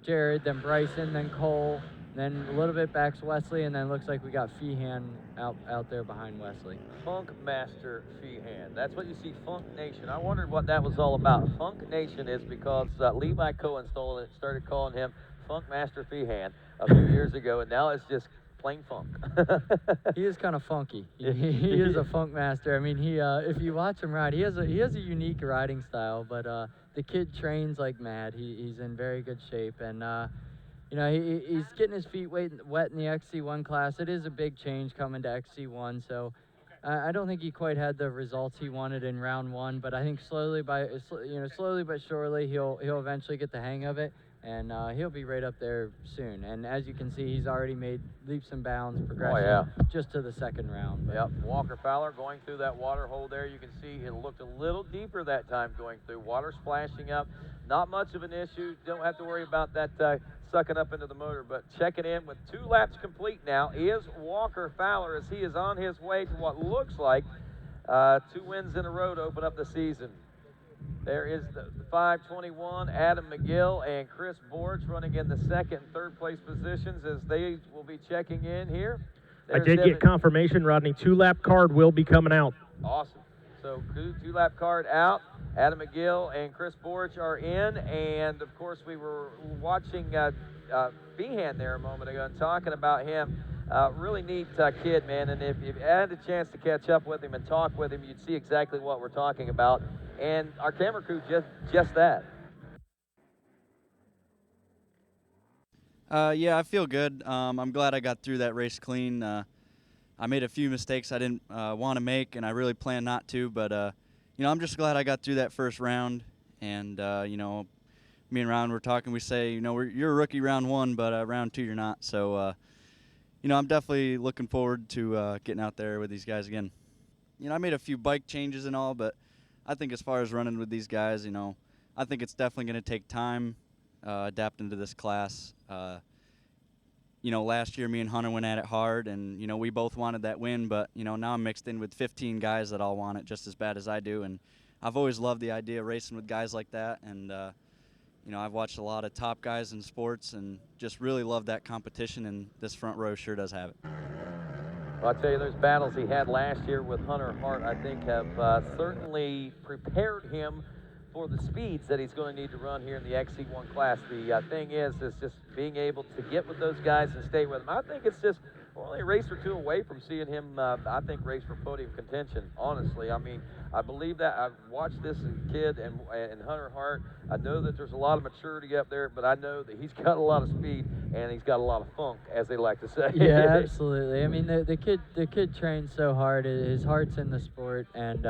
Jared, then Bryson, then Cole, then a little bit back to Wesley, and then looks like we got Feehan out there behind Wesley. Funk Master Feehan. That's what you see, Funk Nation. I wondered what that was all about. Funk Nation is because Levi Cohen started calling him Funk Master Feehan a few years ago, and now it's just plain funk. He is kind of funky. He is a funk master. I mean, if you watch him ride, he has a unique riding style, but the kid trains like mad. He's in very good shape, and you know, he's getting his feet wet in the Xc1 class. It is a big change coming to Xc1, so I don't think he quite had the results he wanted in round one, but I think slowly but surely he'll eventually get the hang of it, and he'll be right up there soon. And as you can see, he's already made leaps and bounds progression just to the second round. Yep, Walker Fowler going through that water hole there. You can see it looked a little deeper that time going through. Water splashing up. Not much of an issue. Don't have to worry about that sucking up into the motor, but checking in with 2 laps complete now is Walker Fowler, as he is on his way to what looks like 2 wins in a row to open up the season. There is the 521, Adam McGill and Chris Borch running in the second and third place positions as they will be checking in here. I did get confirmation, Rodney. 2-lap card will be coming out. Awesome. So 2-lap card out. Adam McGill and Chris Borch are in, and of course we were watching Feehan there a moment ago and talking about him. Really neat kid, man, and if you had a chance to catch up with him and talk with him, you'd see exactly what we're talking about. And our camera crew just that. Yeah, I feel good. I'm glad I got through that race clean. I made a few mistakes I didn't want to make, and I really planned not to, but you know, I'm just glad I got through that first round. And you know, me and Ron were talking. We say, you know, you're a rookie round 1, but round 2 you're not. So you know, I'm definitely looking forward to getting out there with these guys again. You know, I made a few bike changes and all, but I think as far as running with these guys, you know, I think it's definitely going to take time adapting to this class. You know, last year me and Hunter went at it hard, and, you know, we both wanted that win, but, you know, now I'm mixed in with 15 guys that all want it just as bad as I do, and I've always loved the idea of racing with guys like that, and, you know, I've watched a lot of top guys in sports and just really love that competition, and this front row sure does have it. Well, I'll tell you, those battles he had last year with Hunter Hart, I think, have certainly prepared him for the speeds that he's going to need to run here in the Xc1 class. The thing is just being able to get with those guys and stay with them. I think it's just only a race or 2 away from seeing him, I think, race for podium contention, honestly. I mean, I believe that. I've watched this kid and Hunter Hart. I know that there's a lot of maturity up there, but I know that he's got a lot of speed and he's got a lot of funk, as they like to say. Yeah, absolutely. I mean, the kid trains so hard. His heart's in the sport, and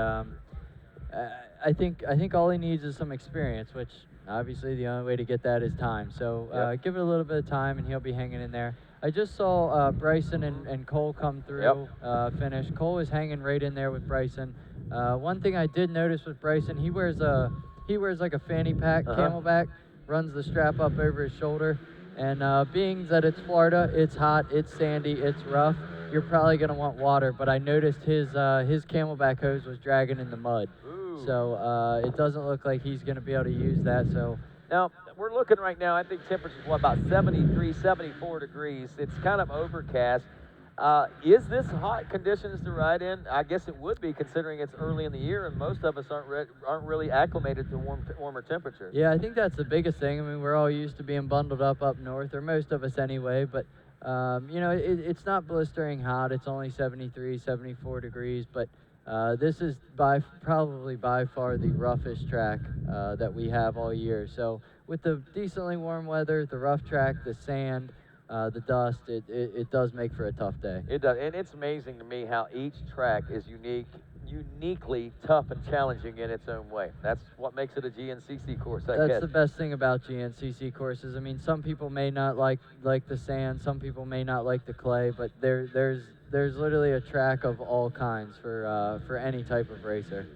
I think all he needs is some experience, which obviously the only way to get that is time. So give it a little bit of time, and he'll be hanging in there. I just saw Bryson and Cole come through, finish. Cole is hanging right in there with Bryson. One thing I did notice with Bryson, he wears like a fanny pack camelback, runs the strap up over his shoulder, and being that it's Florida, it's hot, it's sandy, it's rough, you're probably gonna want water. But I noticed his camelback hose was dragging in the mud. So it doesn't look like he's going to be able to use that. So Now, we're looking right now, I think temperature's, about 73, 74 degrees. It's kind of overcast. Is this hot conditions to ride in? I guess it would be, considering it's early in the year and most of us aren't really acclimated to warmer temperatures. Yeah, I think that's the biggest thing. I mean, we're all used to being bundled up north, or most of us anyway, but you know, it's not blistering hot. It's only 73, 74 degrees, but this is probably by far the roughest track that we have all year. So with the decently warm weather, the rough track, the sand, the dust, it does make for a tough day. It does, and it's amazing to me how each track is uniquely tough and challenging in its own way. That's what makes it a GNCC course, I guess. That's the best thing about GNCC courses. I mean, some people may not like the sand, some people may not like the clay, but there's literally a track of all kinds for any type of racer.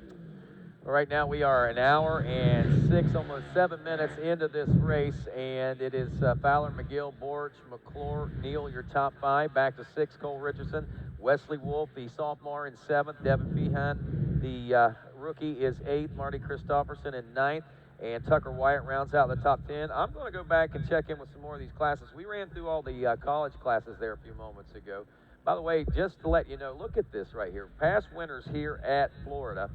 Right now we are an hour and 6, almost 7 minutes into this race, and it is Fowler, McGill, Borch, Mcclure, Neal, your top 5. Back to 6, Cole Richardson, Wesley Wolfe, the sophomore, in 7th. Devin Feehan, the rookie, is 8th. Marty Christopherson in 9th. And Tucker Wyatt rounds out the top 10. I'm going to go back and check in with some more of these classes. We ran through all the college classes there a few moments ago. By the way, just to let you know, look at this right here. Past winners here at Florida,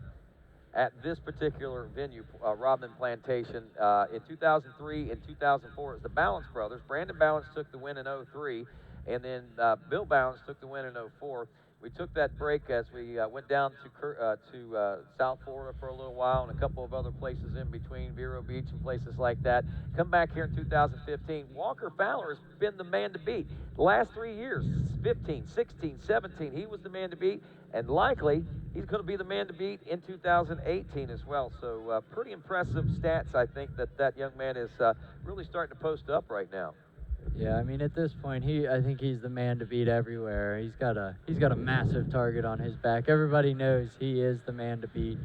at this particular venue, Rodman Plantation, in 2003 and 2004, it was the Balance brothers. Brandon Balance took the win in 03, and then Bill Balance took the win in 04. We took that break as we went down to South Florida for a little while, and a couple of other places in between, Vero Beach and places like that. Come back here in 2015. Walker Fowler has been the man to beat. The last 3 years, 15, 16, 17, he was the man to beat, and likely he's going to be the man to beat in 2018 as well. So pretty impressive stats, I think, that young man is really starting to post up right now. Yeah, I mean, at this point, I think he's the man to beat everywhere. He's got a massive target on his back. Everybody knows he is the man to beat.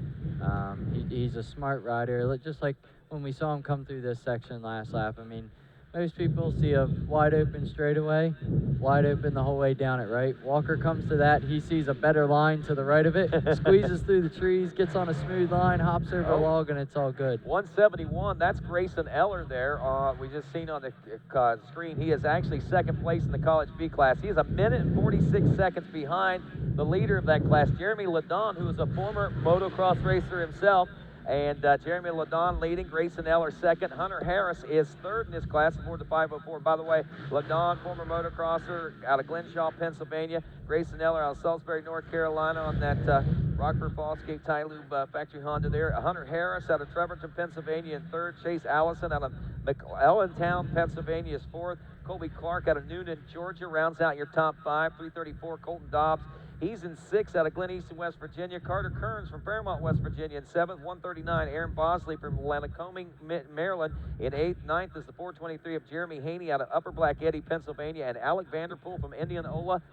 He's a smart rider, just like when we saw him come through this section last lap. I mean, most people see a wide open straightaway, wide open the whole way down it, right? Walker comes to that, he sees a better line to the right of it, squeezes through the trees, gets on a smooth line, hops over a log, and it's all good. 171, that's Grayson Eller there. We just seen on the screen, he is actually second place in the College B class. He is 1 minute and 46 seconds behind the leader of that class, Jeremy Ledon, who is a former motocross racer himself. And Jeremy Ledon leading, Grayson Eller second. Hunter Harris is third in this class aboard the 504. By the way, Ledon, former motocrosser out of Glenshaw, Pennsylvania. Grayson Eller out of Salisbury, North Carolina on that Rockford Fallscape Tylube Factory Honda there. Hunter Harris out of Trevorton, Pennsylvania in third. Chase Allison out of Allentown, Pennsylvania is fourth. Colby Clark out of Noonan, Georgia rounds out your top 5. 334, Colton Dobbs. He's in 6th out of Glen Easton, West Virginia. Carter Kearns from Fairmont, West Virginia in 7th. 139, Aaron Bosley from Lanacoming, Maryland in 8th. 9th is the 423 of Jeremy Haney out of Upper Black Eddy, Pennsylvania. And Alec Vanderpool from Indianola,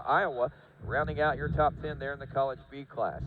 Iowa, rounding out your top 10 there in the College B class.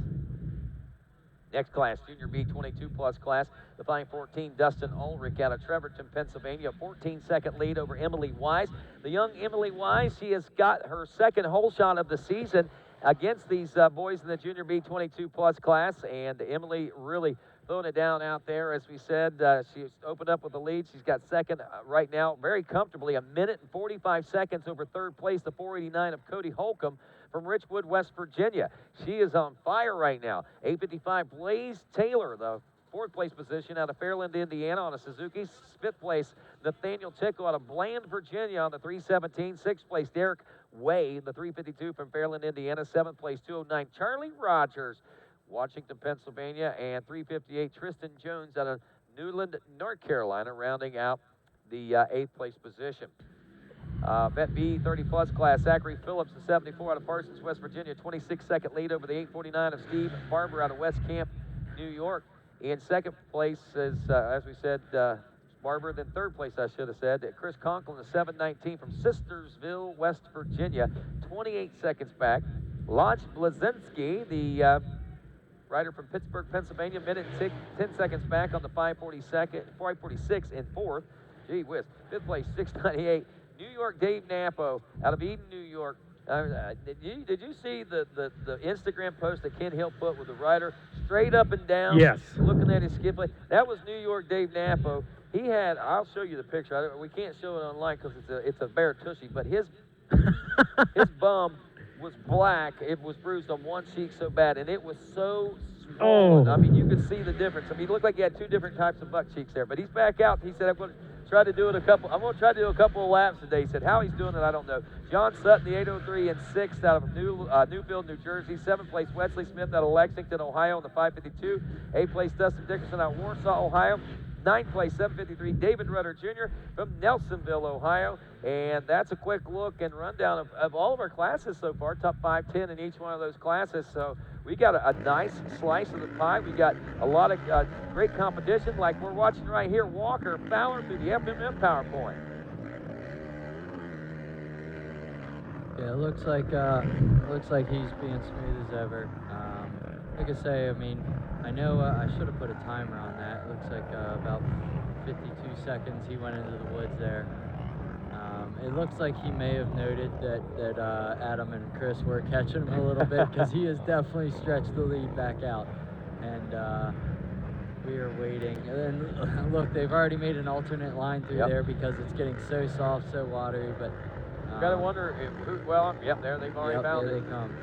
Next class, Junior B 22-plus class, the Flying 14, Dustin Ulrich out of Trevorton, Pennsylvania, 14-second lead over Emily Wise. The young Emily Wise, she has got her second hole shot of the season against these boys in the Junior B 22-plus class, and Emily really throwing it down out there. As we said, she's opened up with the lead. She's got second right now very comfortably, 1 minute and 45 seconds over third place, the 489 of Cody Holcomb from Richwood, West Virginia. She is on fire right now. 855, Blaze Taylor, the fourth place position out of Fairland, Indiana on a Suzuki. Fifth place, Nathaniel Tickle out of Bland, Virginia on the 317. Sixth place, Derek Way, the 352 from Fairland, Indiana. Seventh place, 209, Charlie Rogers, Washington, Pennsylvania. And 358, Tristan Jones out of Newland, North Carolina, rounding out the eighth place position. Vet B 30-plus class, Zachary Phillips, the 74 out of Parsons, West Virginia, 26-second lead over the 849 of Steve Barber out of West Camp, New York. In second place is, as we said, Barber. Then third place, I should have said, Chris Conklin, the 719 from Sistersville, West Virginia, 28 seconds back. Lodge Blazinski, the rider from Pittsburgh, Pennsylvania, minute and 10 seconds back on the 546 in fourth. Gee whiz. Fifth place, 698. New York, Dave Napo out of Eden, New York, Did you see the Instagram post that Ken Hill put with the rider straight up and down? Yes. Looking at his skid plate. That was New York Dave Napo. He had, I'll show you the picture. We can't show it online because it's a bare tushy, but his bum was black. It was bruised on one cheek so bad, and it was so swollen. I mean, you could see the difference. I mean, it looked like he had two different types of buck cheeks there, but he's back out. He said, I'm going to try to do it I'm going to try to do a couple of laps today. He said, how he's doing it, I don't know. John Sutton, the 803 and 6th out of Newfield, New Jersey. 7th place, Wesley Smith out of Lexington, Ohio in the 552. 8th place, Dustin Dickerson out of Warsaw, Ohio. 9th place, 753, David Rudder Jr. from Nelsonville, Ohio. And that's a quick look and rundown of all of our classes so far, top 5, 10 in each one of those classes. So we got a nice slice of the pie. We got a lot of great competition like we're watching right here. Walker Fowler through the FMM PowerPoint. Yeah, it looks like he's being smooth as ever. Like I say, I mean, I know I should have put a timer on that. It looks like about 52 seconds he went into the woods there. It looks like he may have noted that Adam and Chris were catching him a little bit because he has definitely stretched the lead back out. And we are waiting. And then, look, they've already made an alternate line through there because it's getting so soft, so watery. But you gotta wonder if, there they've already found there it. They come.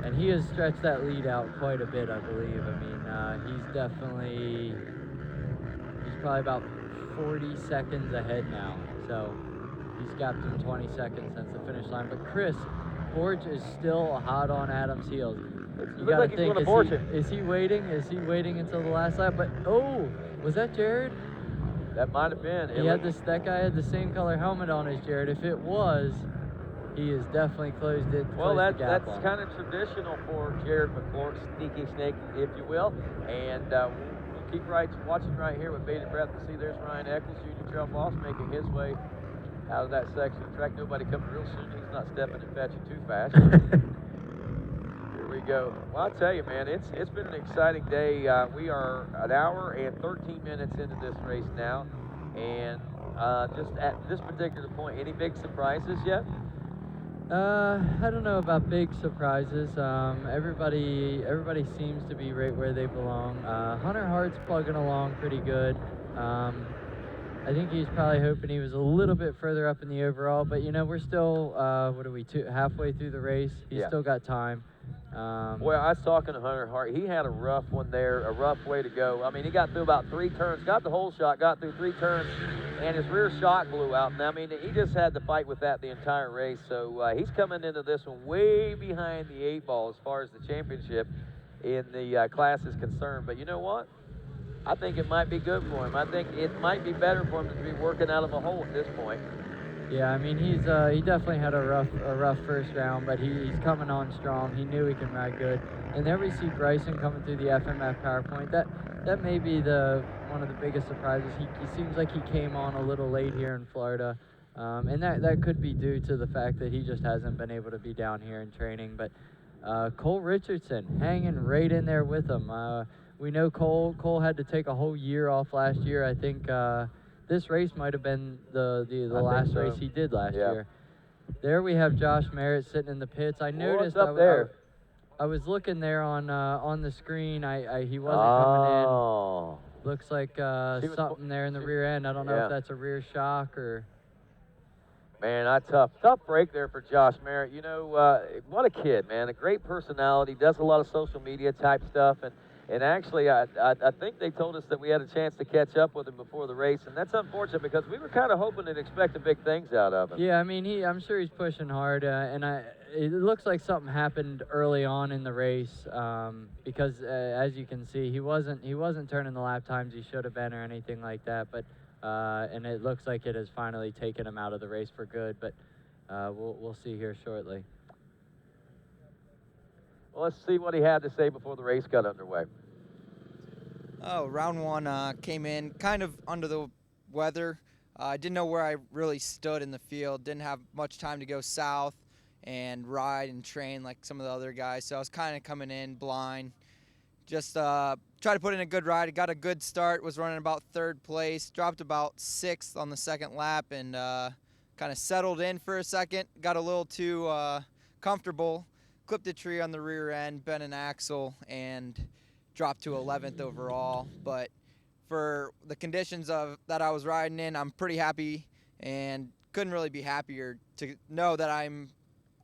And he has stretched that lead out quite a bit, I believe. I mean, he's probably about 40 seconds ahead now. So he's gapped him 20 seconds since the finish line. But Chris Borge is still hot on Adam's heels. You gotta like think, is he waiting? Is he waiting until the last lap? But, was that Jared? That might have been. That guy had the same color helmet on as Jared. If it was, he has definitely closed it. Well, that's kind of traditional for Jared Mcclure, sneaky snake, if you will. And we'll keep watching right here with bated breath to see there's Ryan Eccles, Junior Trail Boss, making his way out of that section of the track. Nobody coming real soon. He's not stepping and fetching too fast. Here we go. Well, I'll tell you, man, it's been an exciting day. We are an hour and 13 minutes into this race now. And just at this particular point, any big surprises yet? I don't know about big surprises. Everybody seems to be right where they belong. Hunter Hart's plugging along pretty good. I think he's probably hoping he was a little bit further up in the overall, but we're still halfway through the race. He's still got time. Well, I was talking to Hunter Hart. He had a rough one there, a rough way to go. I mean, he got through about 3 turns, got the whole shot, got through 3 turns, and his rear shock blew out. And I mean, he just had to fight with that the entire race. So he's coming into this one way behind the 8 ball as far as the championship in the class is concerned. But you know what? I think it might be good for him. I think it might be better for him to be working out of a hole at this point. Yeah, I mean, he definitely had a rough first round, but he's coming on strong. He knew he can ride good. And there we see Bryson coming through the FMF PowerPoint. That may be one of the biggest surprises. He seems like he came on a little late here in Florida, and that could be due to the fact that he just hasn't been able to be down here in training. But Cole Richardson hanging right in there with him. We know Cole had to take a whole year off last year. I think this race might have been the last race he did last year. There we have Josh Merritt sitting in the pits. I noticed up there? I was looking there on the screen. He wasn't coming in. Looks like something there in the rear end. I don't know if that's a rear shock or. Man, tough break there for Josh Merritt. You know, what a kid, man. A great personality. Does a lot of social media type stuff. And actually, I think they told us that we had a chance to catch up with him before the race, and that's unfortunate because we were kind of hoping and expecting big things out of him. Yeah, I mean, I'm sure he's pushing hard, and it looks like something happened early on in the race because, as you can see, he wasn't turning the lap times he should have been or anything like that. But and it looks like it has finally taken him out of the race for good. But we'll see here shortly. Well, let's see what he had to say before the race got underway. Round 1 came in kind of under the weather. I didn't know where I really stood in the field. Didn't have much time to go south and ride and train like some of the other guys. So I was kind of coming in blind. Just try to put in a good ride. Got a good start. Was running about 3rd place. Dropped about 6th on the 2nd lap and kind of settled in for a second. Got a little too comfortable, clipped a tree on the rear end, bent an axle, and dropped to 11th overall. But for the conditions that I was riding in, I'm pretty happy and couldn't really be happier to know that I'm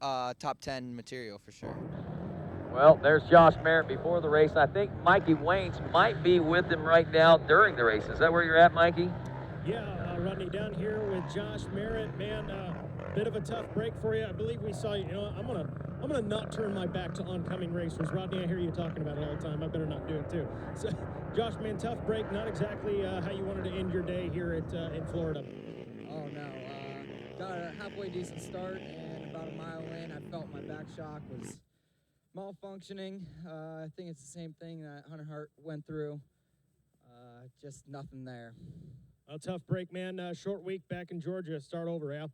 top 10 material for sure. Well, there's Josh Merritt before the race. I think Mikey Waynes might be with him right now during the race. Is that where you're at, Mikey? Yeah, Rodney, down here with Josh Merritt. Man, bit of a tough break for you. I believe we saw you. You know, I'm gonna not turn my back to oncoming racers. Rodney, I hear you talking about it all the time. I better not do it too. So, Josh, man, tough break. Not exactly how you wanted to end your day here at in Florida. Oh no, got a halfway decent start, and about a mile in, I felt my back shock was malfunctioning. I think it's the same thing that Hunter Hart went through. Just nothing there. A tough break, man. Short week back in Georgia. Start over, Al.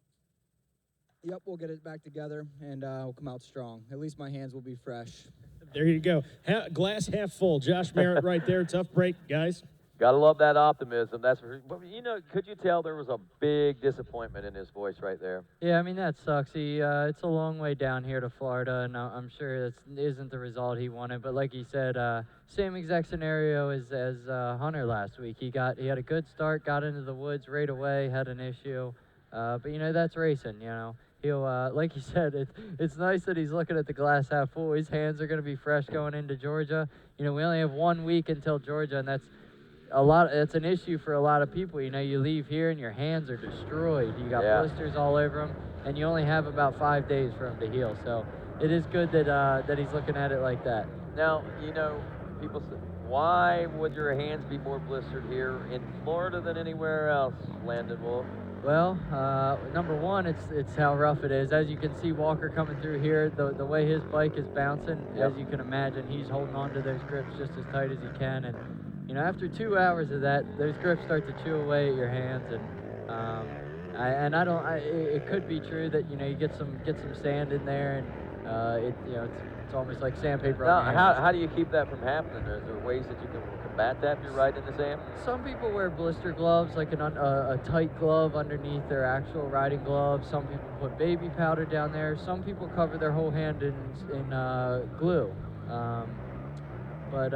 Yep, we'll get it back together, and we'll come out strong. At least my hands will be fresh. There you go. Glass half full. Josh Merritt right there. Tough break, guys. Gotta love that optimism. That's for, you know, could you tell there was a big disappointment in his voice right there? Yeah, I mean, that sucks. It's a long way down here to Florida, and I'm sure that isn't the result he wanted. But like he said, same exact scenario as Hunter last week. He had a good start, got into the woods right away, had an issue. But, you know, that's racing, you know. He'll, like you said, it's nice that he's looking at the glass half full. His hands are going to be fresh going into Georgia. You know, we only have 1 week until Georgia, and it's an issue for a lot of people. You know, you leave here and your hands are destroyed. You got blisters all over them, and you only have about 5 days for them to heal. So it is good that he's looking at it like that. Now, you know, people say, why would your hands be more blistered here in Florida than anywhere else, Landon Wolfe? Well, number one, it's how rough it is. As you can see Walker coming through here, the way his bike is bouncing, as you can imagine, he's holding on to those grips just as tight as he can. And you know, after 2 hours of that, those grips start to chew away at your hands, and it could be true that, you know, you get some sand in there, and it's almost like sandpaper. Now, how do you keep that from happening? Is there ways that you can combat that if you're riding in the sand? Some people wear blister gloves, like a tight glove underneath their actual riding glove. Some people put baby powder down there. Some people cover their whole hand in glue. But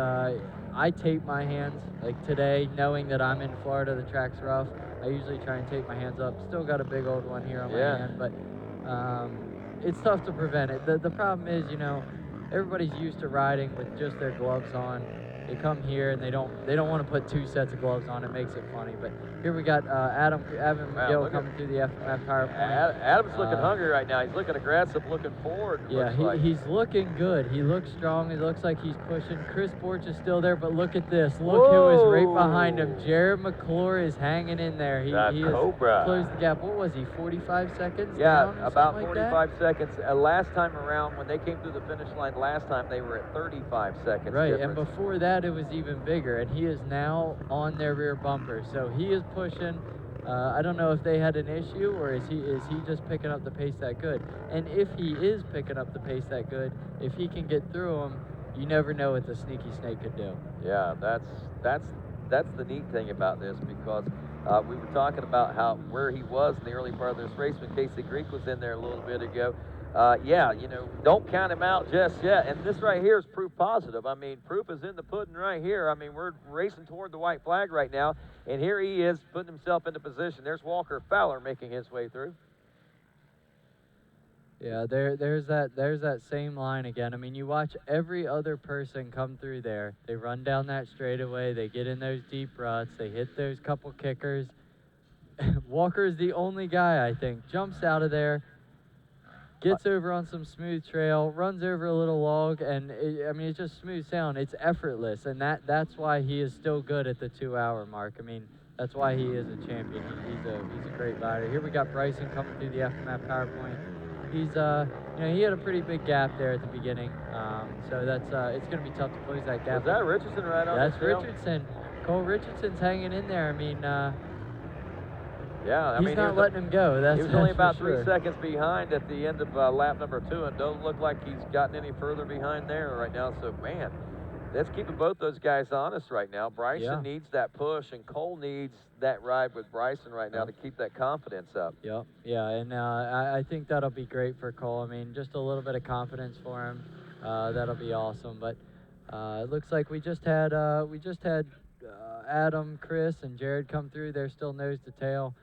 I tape my hands, like today, knowing that I'm in Florida, the track's rough. I usually try and tape my hands up. Still got a big old one here on my hand, but it's tough to prevent it. The problem is, you know, everybody's used to riding with just their gloves on. They come here and they don't want to put 2 sets of gloves on. It makes it funny. But here we got Adam McGill coming through the FMF PowerPoint. Adam's looking hungry right now. He's looking aggressive, looking forward. Yeah, he's looking good. He looks strong. It looks like he's pushing. Chris Borch is still there, but look at this. Look who is right behind him. Jared Mcclure is hanging in there. He has closed the gap. What was he, 45 seconds down? Yeah, about 45 like seconds. Last time around, when they came through the finish line last time, they were at 35 seconds. Right, difference. And before that, it was even bigger, and he is now on their rear bumper. So he is pushing. I don't know if they had an issue, or is he just picking up the pace that good? And if he is picking up the pace that good, if he can get through them, you never know what the sneaky snake could do. Yeah, that's the neat thing about this, because we were talking about where he was in the early part of this race when Casey Greek was in there a little bit ago. Yeah, you know, don't count him out just yet. And this right here is proof positive. I mean, proof is in the pudding right here. I mean, we're racing toward the white flag right now, and here he is putting himself into position. There's Walker Fowler making his way through. Yeah, there's that same line again. I mean, you watch every other person come through there. They run down that straightaway. They get in those deep ruts. They hit those couple kickers. Walker is the only guy, I think, jumps out of there, gets over on some smooth trail, runs over a little log, and it's just smooth sound. It's effortless, and that's why he is still good at the 2-hour mark. I mean, that's why he is a champion. He's a great rider. Here we got Bryson coming through the FMF PowerPoint. He's he had a pretty big gap there at the beginning, so that's it's going to be tough to close that gap. Is that Richardson right on? That's Richardson. Cole Richardson's hanging in there. I mean. Yeah, he's not letting him go. He was only about 3 seconds behind at the end of lap number 2, and don't look like he's gotten any further behind there right now. So, man, that's keeping both those guys honest right now. Bryson needs that push, and Cole needs that ride with Bryson right now to keep that confidence up. Yep. Yeah, and I think that'll be great for Cole. I mean, just a little bit of confidence for him. That'll be awesome. But it looks like we just had Adam, Chris, and Jared come through. They're still nose to tail,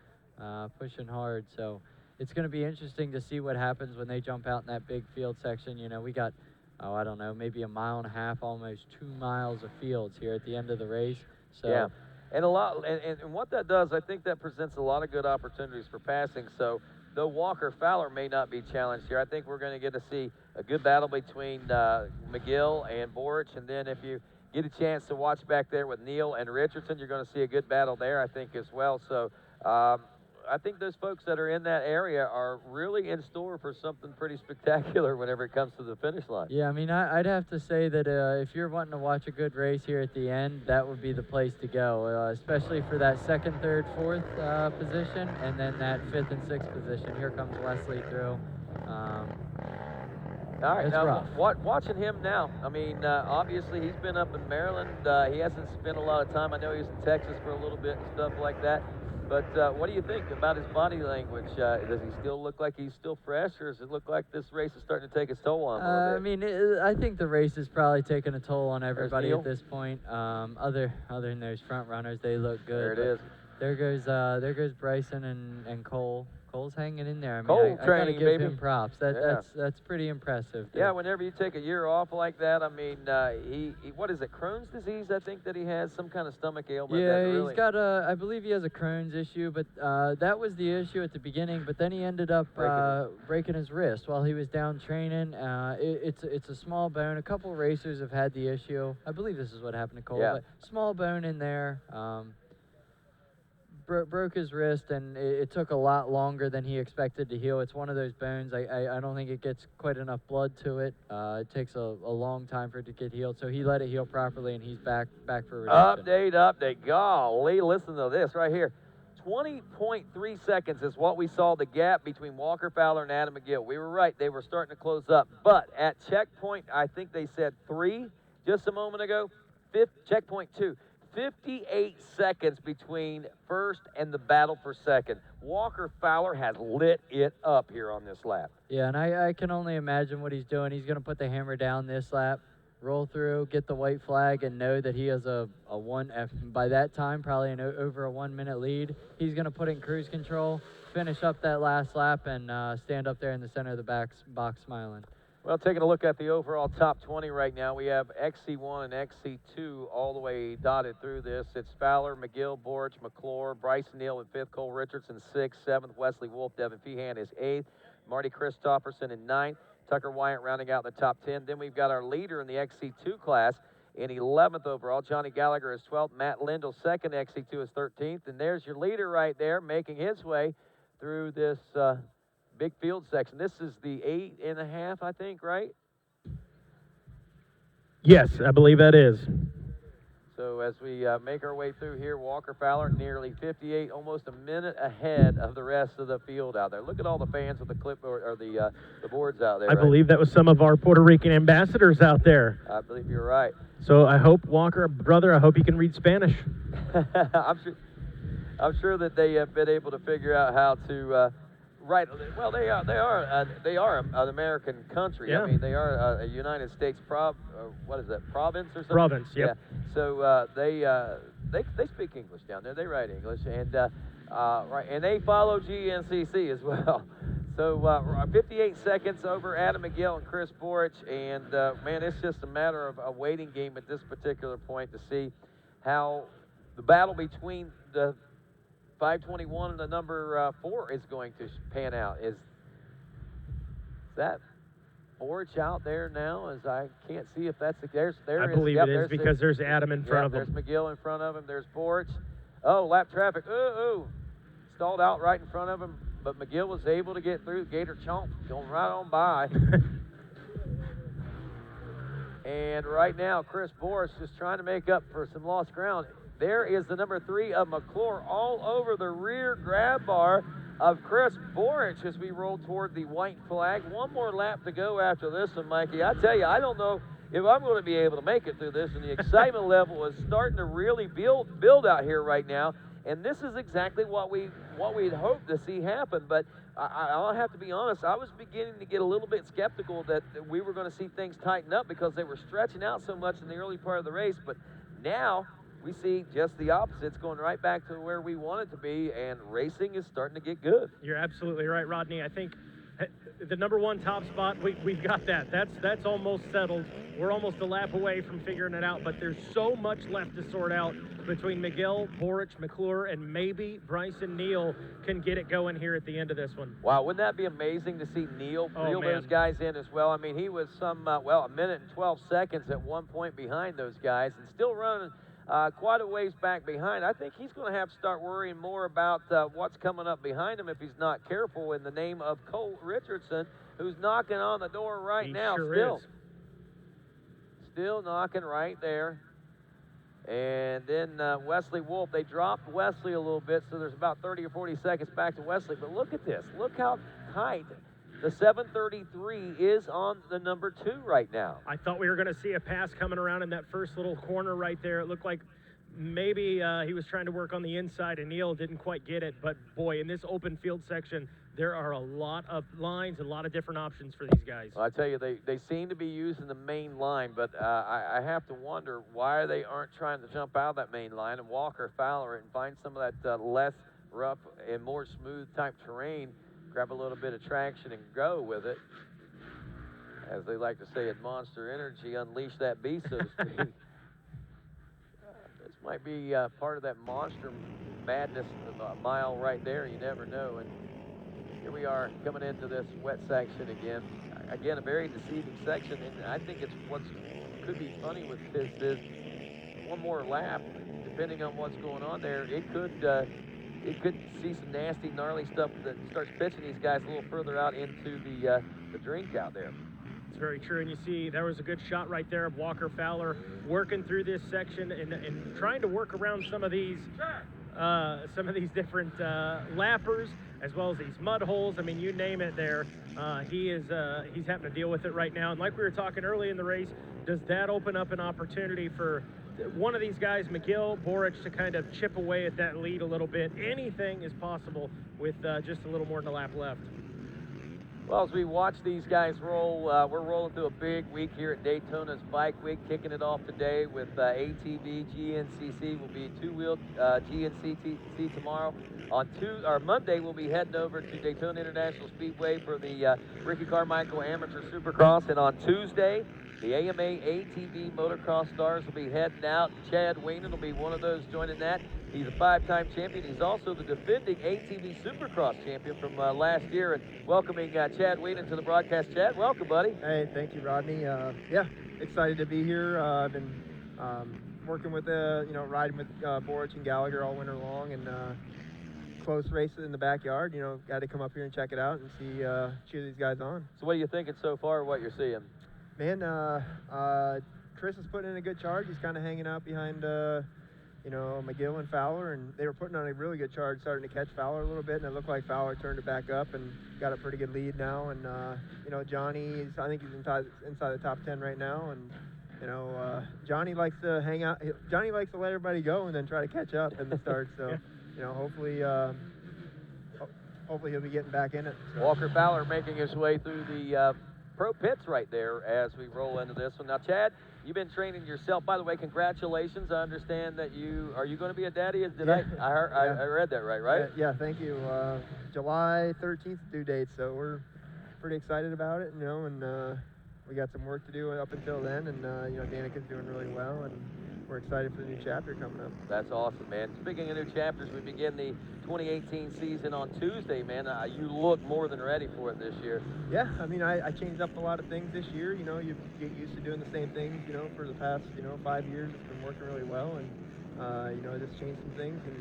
pushing hard. So it's going to be interesting to see what happens when they jump out in that big field section. You know, we got, I don't know, maybe 1.5 miles, almost 2 miles of fields here at the end of the race. So. Yeah. And and what that does, I think that presents a lot of good opportunities for passing. So though Walker Fowler may not be challenged here, I think we're going to get to see a good battle between McGill and Borich. And then if you get a chance to watch back there with Neal and Richardson, you're going to see a good battle there, I think, as well. So I think those folks that are in that area are really in store for something pretty spectacular whenever it comes to the finish line. Yeah, I mean, I'd have to say that if you're wanting to watch a good race here at the end, that would be the place to go, especially for that second, third, fourth position, and then that fifth and sixth position. Here comes Wesley through. All right, it's now rough. watching him now, I mean, obviously he's been up in Maryland. He hasn't spent a lot of time. I know he was in Texas for a little bit and stuff like that. But what do you think about his body language? Does he still look like he's still fresh, or does it look like this race is starting to take its toll on him a little bit? I mean, I think the race is probably taking a toll on everybody at this point. Other than those front runners, they look good. There it is. There goes Bryson and Cole. Cole's hanging in there. I mean, Cole I training, gotta give baby. him props. That's pretty impressive. Yeah, whenever you take a year off like that, I mean, he what is it, Crohn's disease? I think that he has some kind of stomach ailment. Yeah, that really... he's got I believe he has a Crohn's issue, but that was the issue at the beginning. But then he ended up breaking his wrist while he was down training. It's a small bone. A couple racers have had the issue. I believe this is what happened to Cole. Yeah. But small bone in there. Broke his wrist, and it took a lot longer than he expected to heal. It's one of those bones. I don't think it gets quite enough blood to it. It takes a long time for it to get healed. So he let it heal properly, and he's back for redemption. Update. Golly, listen to this right here. 20.3 seconds is what we saw the gap between Walker Fowler and Adam McGill. We were right. They were starting to close up. But at checkpoint, I think they said 3 just a moment ago. Checkpoint 2. 58 seconds between first and the battle for second. Walker Fowler has lit it up here on this lap. Yeah, and I can only imagine what he's doing. He's going to put the hammer down this lap, roll through, get the white flag, and know that he has a one. By that time, probably over a 1 minute lead. He's going to put it in cruise control, finish up that last lap, and stand up there in the center of the box smiling. Well, taking a look at the overall top 20 right now, we have Xc1 and Xc2 all the way dotted through this. It's Fowler, McGill, Borich, Mcclure, Bryson Neal in 5th, Cole Richardson 6th, 7th, Wesley Wolfe, Devin Feehan is 8th, Marty Christopherson in 9th, Tucker Wyatt rounding out the top 10. Then we've got our leader in the Xc2 class in 11th overall. Johnny Gallagher is 12th, Matt Lindell 2nd, Xc2 is 13th, and there's your leader right there making his way through this big field section. This is the 8.5, I think, right? Yes, I believe that is. So as we make our way through here, Walker Fowler nearly 58, almost a minute ahead of the rest of the field out there. Look at all the fans with the clipboard or the boards out there. I believe that was some of our Puerto Rican ambassadors out there. I believe you're right. So I hope, Walker, brother, I hope you can read Spanish. I'm sure that they have been able to figure out how to. Right. Well, they are an American country. Yeah. I mean, they are a United States what is that? Province or something? Province. Yep. Yeah. So they speak English down there. They write English, and right, and they follow GNCC as well. So 58 seconds over Adam McGill and Chris Borich, and man, it's just a matter of a waiting game at this particular point to see how the battle between the 521 and the number 4 is going to pan out. Is that Borich out there now? As I can't see if that's the I believe it is because there's Adam in front of him. There's McGill in front of him. There's Borich. Oh, lap traffic. Stalled out right in front of him, but McGill was able to get through. Gator Chomp going right on by. And right now, Chris Borich is trying to make up for some lost ground. There is the number 3 of Mcclure all over the rear grab bar of Chris Borich as we roll toward the white flag. One more lap to go after this one, Mikey. I tell you, I don't know if I'm going to be able to make it through this. And the excitement level is starting to really build out here right now. And this is exactly what we'd hoped to see happen. But I'll have to be honest, I was beginning to get a little bit skeptical that we were going to see things tighten up because they were stretching out so much in the early part of the race. But now we see just the opposite. It's going right back to where we want it to be, and racing is starting to get good. You're absolutely right, Rodney. I think the number one top spot, we've got that. That's almost settled. We're almost a lap away from figuring it out, but there's so much left to sort out between Miguel, Boric, Mcclure, and maybe Bryson Neal can get it going here at the end of this one. Wow, wouldn't that be amazing to see Neal reel those guys in as well? I mean, he was a minute and 12 seconds at one point behind those guys and still running quite a ways back behind. I think he's going to have to start worrying more about what's coming up behind him if he's not careful, in the name of Cole Richardson, who's knocking on the door right now. Still knocking right there. And then Wesley Wolfe, they dropped Wesley a little bit, so there's about 30 or 40 seconds back to Wesley. But look at this. Look how tight the 733 is on the number 2 right now. I thought we were going to see a pass coming around in that first little corner right there. It looked like maybe he was trying to work on the inside, and Neal didn't quite get it. But, boy, in this open field section, there are a lot of lines, a lot of different options for these guys. Well, I tell you, they seem to be using the main line, but I have to wonder why they aren't trying to jump out of that main line and Walker Fowler and find some of that less rough and more smooth type terrain, grab a little bit of traction and go with it. As they like to say at Monster Energy, unleash that beast, so to speak. This might be part of that monster madness mile right there. You never know. And here we are coming into this wet section again. Again, a very deceiving section, and I think it's what could be funny with this is one more lap, depending on what's going on there, it could see some nasty, gnarly stuff that starts pitching these guys a little further out into the drink out there. It's very true, and you see there was a good shot right there of Walker Fowler working through this section and trying to work around some of these different lappers, as well as these mud holes. I mean, you name it there. He's having to deal with it right now. And like we were talking early in the race, does that open up an opportunity for one of these guys, McGill, Boric, to kind of chip away at that lead a little bit? Anything is possible with just a little more than a lap left. Well, as we watch these guys roll, we're rolling through a big week here at Daytona's Bike Week, kicking it off today with ATV, GNCC will be two-wheeled GNCC tomorrow. On Monday, we'll be heading over to Daytona International Speedway for the Ricky Carmichael Amateur Supercross, and on Tuesday, the AMA ATV Motocross Stars will be heading out. Chad Weenan will be one of those joining that. He's a 5-time champion. He's also the defending ATV Supercross champion from last year. And welcoming Chad Weenan to the broadcast. Chad, welcome, buddy. Hey, thank you, Rodney. Yeah, excited to be here. I've been working with, riding with Boric and Gallagher all winter long, and close races in the backyard. Got to come up here and check it out and see, cheer these guys on. So what are you thinking so far, what you're seeing? Man, Chris is putting in a good charge. He's kind of hanging out behind, McGill and Fowler, and they were putting on a really good charge, starting to catch Fowler a little bit, and it looked like Fowler turned it back up and got a pretty good lead now. And, Johnny, I think he's inside the top 10 right now, and, Johnny likes to hang out. Johnny likes to let everybody go and then try to catch up in the start, so, hopefully he'll be getting back in it. So. Walker Fowler making his way through the pro pits right there as we roll into this one. Now, Chad, you've been training yourself. By the way, congratulations. I understand that are you going to be a daddy? I read that right? Yeah, thank you. July 13th due date, so we're pretty excited about it, and we got some work to do up until then, and Danica's doing really well, and we're excited for the new chapter coming up. That's awesome, man. Speaking of new chapters, we begin the 2018 season on Tuesday, man. You look more than ready for it this year. Yeah, I mean, I changed up a lot of things this year. You get used to doing the same things, for the past, 5 years. It's been working really well, and, I just changed some things and,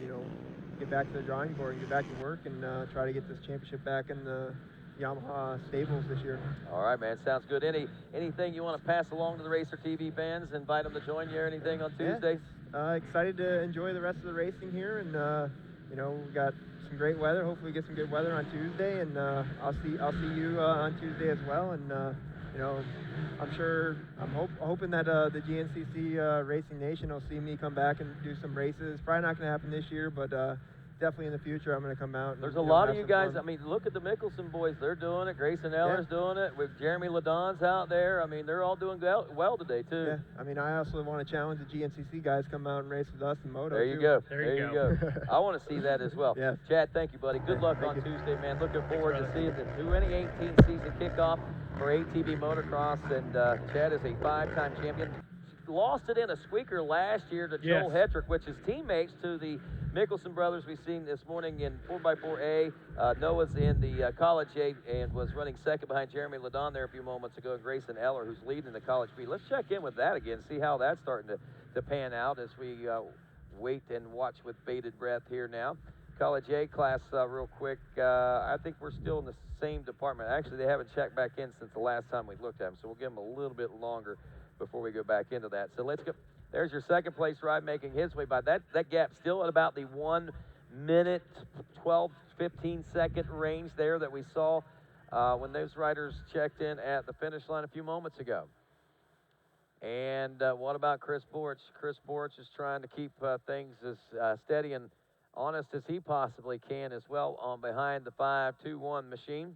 get back to the drawing board and get back to work and try to get this championship back in the Yamaha stables this year. All right, man. Sounds good. Anything you want to pass along to the RacerTV fans? Invite them to join you or anything on Tuesday? Yeah. Excited to enjoy the rest of the racing here, and we got some great weather. Hopefully, we get some good weather on Tuesday, and I'll see you on Tuesday as well. And you know, I'm hoping that the GNCC Racing Nation will see me come back and do some races. Probably not going to happen this year, but definitely in the future I'm going to come out. And, There's a lot of you guys. Fun. I mean, look at the Mikkelsen boys. They're doing it. Grayson Eller's doing it. With Jeremy Ladon's out there. I mean, they're all doing well today too. Yeah. I mean, I also want to challenge the GNCC guys to come out and race with us in moto. There you too. go. There you go. I want to see that as well. Yeah. Chad, thank you, buddy. Good luck on Tuesday, man. Looking forward to seeing the 2018 season kickoff for ATV Motocross, and Chad is a 5-time champion. Lost it in a squeaker last year to Joel Hetrick, which is teammates to the Mikkelsen brothers we've seen this morning in 4x4A. Noah's in the College A and was running second behind Jeremy Ladon there a few moments ago, and Grayson Eller, who's leading the College B. Let's check in with that again, see how that's starting to pan out as we wait and watch with bated breath here now. College A class real quick. I think we're still in the same department. Actually, they haven't checked back in since the last time we looked at them, so we'll give them a little bit longer before we go back into that. So let's go. There's your second place ride making his way by. That gap still at about the 1 minute, 12, 15 second range there that we saw when those riders checked in at the finish line a few moments ago. And what about Chris Borch? Chris Borch is trying to keep things as steady and honest as he possibly can as well on behind the 5-2-1 machine.